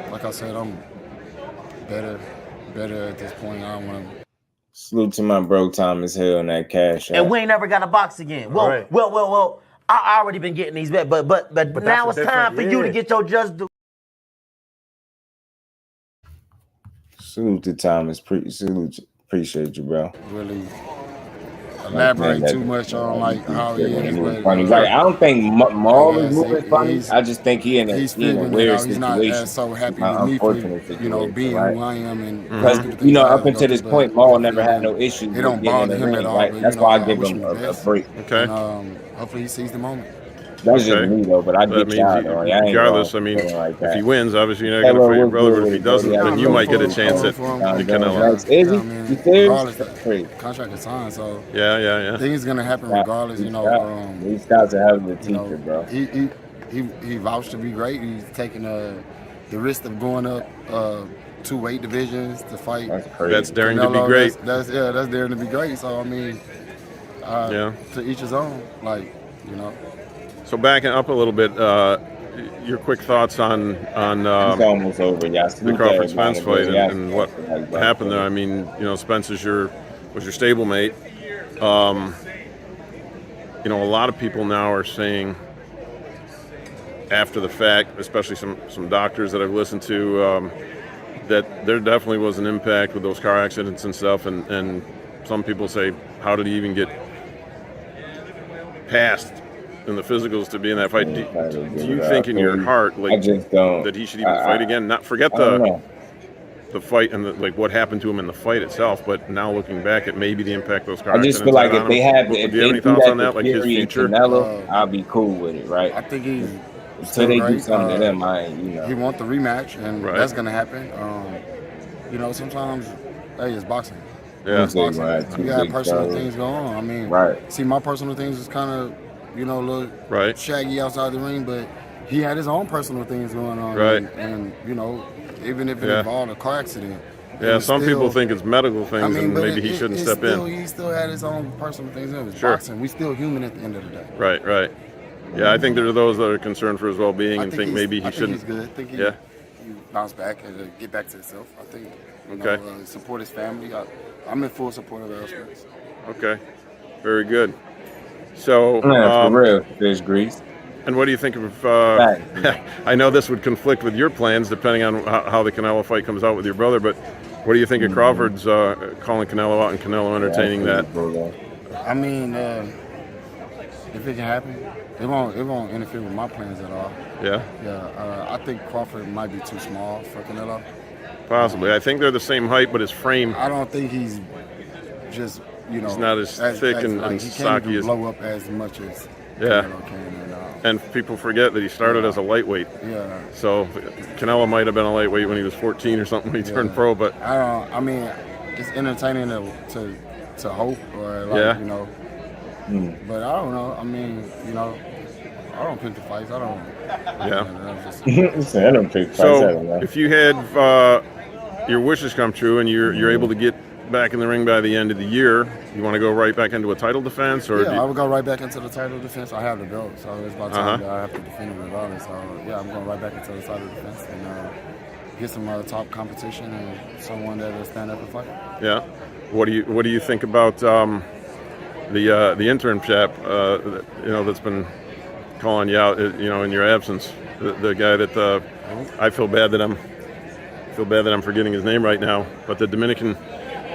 like I said, I'm better at this point. I don't want to. Salute to my bro Thomas Hill and that cash. And we ain't never got to box again. Well. I already been getting these bets, but now it's time for you to get your just due. Salute to Thomas. Appreciate you, bro. Really elaborate too much on like how he is. Funny. Like, I don't think Maul is moving funny. I just think he's in a weird situation. He's not so happy with me for, you know, being who I am. And because, you know, up until this point, Maul never had no issues. It don't bother him at all. That's why I give him a break. Okay. Hopefully he sees the moment. That's just me though, but I get y'all. Regardless, I mean, if he wins, obviously you're not going to fight your brother. But if he doesn't, then you might get a chance at Canelo. Is he? You serious? Contract is signed, so yeah. Things gonna happen regardless. You know, these guys are having a teacher, bro. He vouched to be great. He's taking the risk of going up 2 weight divisions to fight. That's crazy. That's daring to be great. That's daring to be great. So I mean, to each his own. Like, you know. So backing up a little bit, your quick thoughts on it's almost over, the Crawford Spence fight and what happened there. I mean, you know, Spence was your stablemate. You know, a lot of people now are saying after the fact, especially some doctors that I've listened to, that there definitely was an impact with those car accidents and stuff. And some people say, how did he even get past in the physicals to be in that fight? Do you think in your heart, like, that he should even fight again? Not forget the fight and like what happened to him in the fight itself, but now looking back at maybe the impact those car accidents. I just feel like if they have, do you have any thoughts on that, like his future? Canelo, I'll be cool with it, right? I think he's until they do something to them, he want the rematch, and that's gonna happen. You know, sometimes, it's boxing. Yeah, it's boxing. You got personal things going on. I mean, see, my personal things is kind of, you know, a little shaggy outside the ring, but he had his own personal things going on. And you know, even if it involved a car accident. Yeah, some people think it's medical things, and maybe he shouldn't step in. He still had his own personal things. It was boxing. We still human at the end of the day. Right. Yeah, I think there are those that are concerned for his well-being and think maybe he shouldn't. He's good. I think he bounce back and get back to himself. I think. You know, support his family. I'm in full support of Spence. Okay, very good. So, for real, there's grease. And what do you think of? I know this would conflict with your plans, depending on how the Canelo fight comes out with your brother. But What do you think of Crawford's calling Canelo out and Canelo entertaining that? I mean, if it can happen, it won't interfere with my plans at all. Yeah? Yeah, I think Crawford might be too small for Canelo. Possibly. I think they're the same height, but his frame... I don't think he's just, you know... He's not as thick and he stocky can't even as... blow up as much as Yeah. Canelo can. And people forget that he started as a lightweight. Yeah. So Canelo might have been a lightweight when he was 14 or something when he turned pro, but... I mean, it's entertaining to hope or, like, you know... But I don't know. I mean, you know, I don't pick the fights. I don't. I don't pick fights. So, if you had your wishes come true and you're able to get back in the ring by the end of the year, you want to go right back into a title defense, or? Yeah, I would go right back into the title defense. I have the belt, so it's about time that I have to defend it regardless. So yeah, I'm going right back into the title defense and get some top competition and someone that will stand up and fight. Yeah. What do you think about the intern chap, you know, that's been calling you out, you know, in your absence? The guy that I feel bad that I'm forgetting his name right now, but the Dominican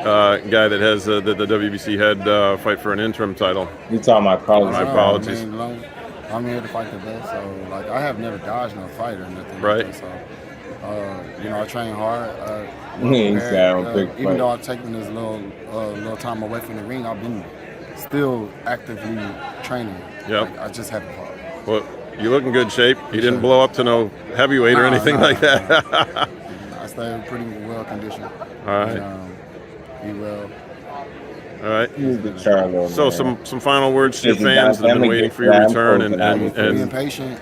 guy that has the WBC head fight for an interim title. You talking about Carlos? My apologies. I mean, I'm here to fight the best, so like I have never dodged no fight or nothing. Right. Like that, so you know, I train hard. Even though I've taken this little time away from the ring, I've been still actively training. Yeah. Like, I just haven't fought. Well, you look in good shape. You didn't blow up to no heavyweight or anything like that. I stay pretty well conditioned. All right. Be well. All right. Charlo, so some final words to your fans that have been waiting for your return and being patient.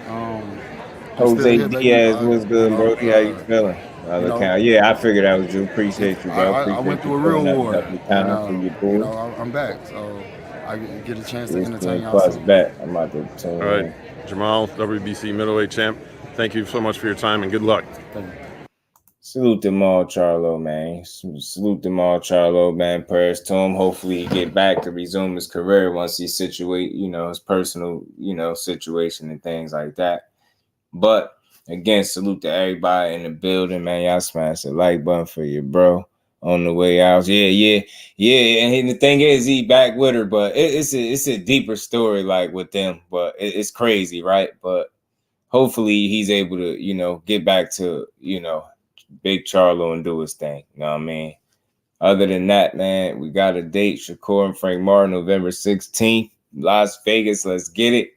Jose Diaz, what's good, bro? How you feeling? Yeah, I figured I was you. Appreciate you, bro. I went through a real war. I'm back, so I get a chance to entertain y'all. Plus back. I'm about to tune All right, Jamal, WBC middleweight champ. Thank you so much for your time and good luck. Thank you. Salute Jamal Charlo, man. Salute Jamal Charlo, man. Prayers to him. Hopefully he get back to resume his career once he situate, you know, his personal, you know, situation and things like that. But again, salute to everybody in the building, man. Y'all smash the like button for your bro on the way out. Yeah. And the thing is, he back with her, but it's a deeper story, like with them. But it's crazy, right? But hopefully he's able to, you know, get back to, you know, Big Charlo and do his thing. You know what I mean? Other than that, man, we got a date. Shakur and Frank Martin, November 16th, Las Vegas. Let's get it.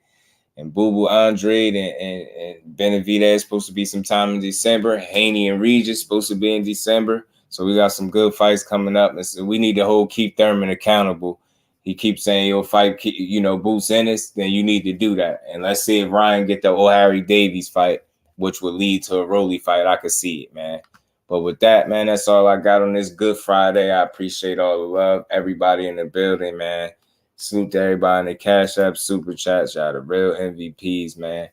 And Boo Andrade and Benavidez supposed to be sometime in December. Haney and Ruiz supposed to be in December. So we got some good fights coming up. And so we need to hold Keith Thurman accountable. He keeps saying you'll fight, you know, bouts ENNIS, then you need to do that. And let's see if Ryan get the Ohara Davies fight, which would lead to a Rolly fight. I could see it, man. But with that, man, that's all I got on this Good Friday. I appreciate all the love, everybody in the building, man. Salute to everybody in the Cash App, Super Chats. Y'all the real MVPs, man.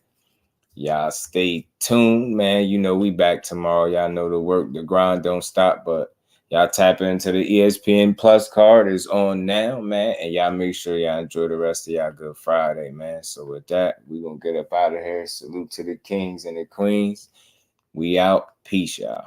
Y'all stay tuned, man. You know we back tomorrow. Y'all know the work, the grind don't stop. But y'all tap into the ESPN Plus card is on now, man. And y'all make sure y'all enjoy the rest of y'all Good Friday, man. So with that, we gonna get up out of here. Salute to the kings and the queens. We out. Peace, y'all.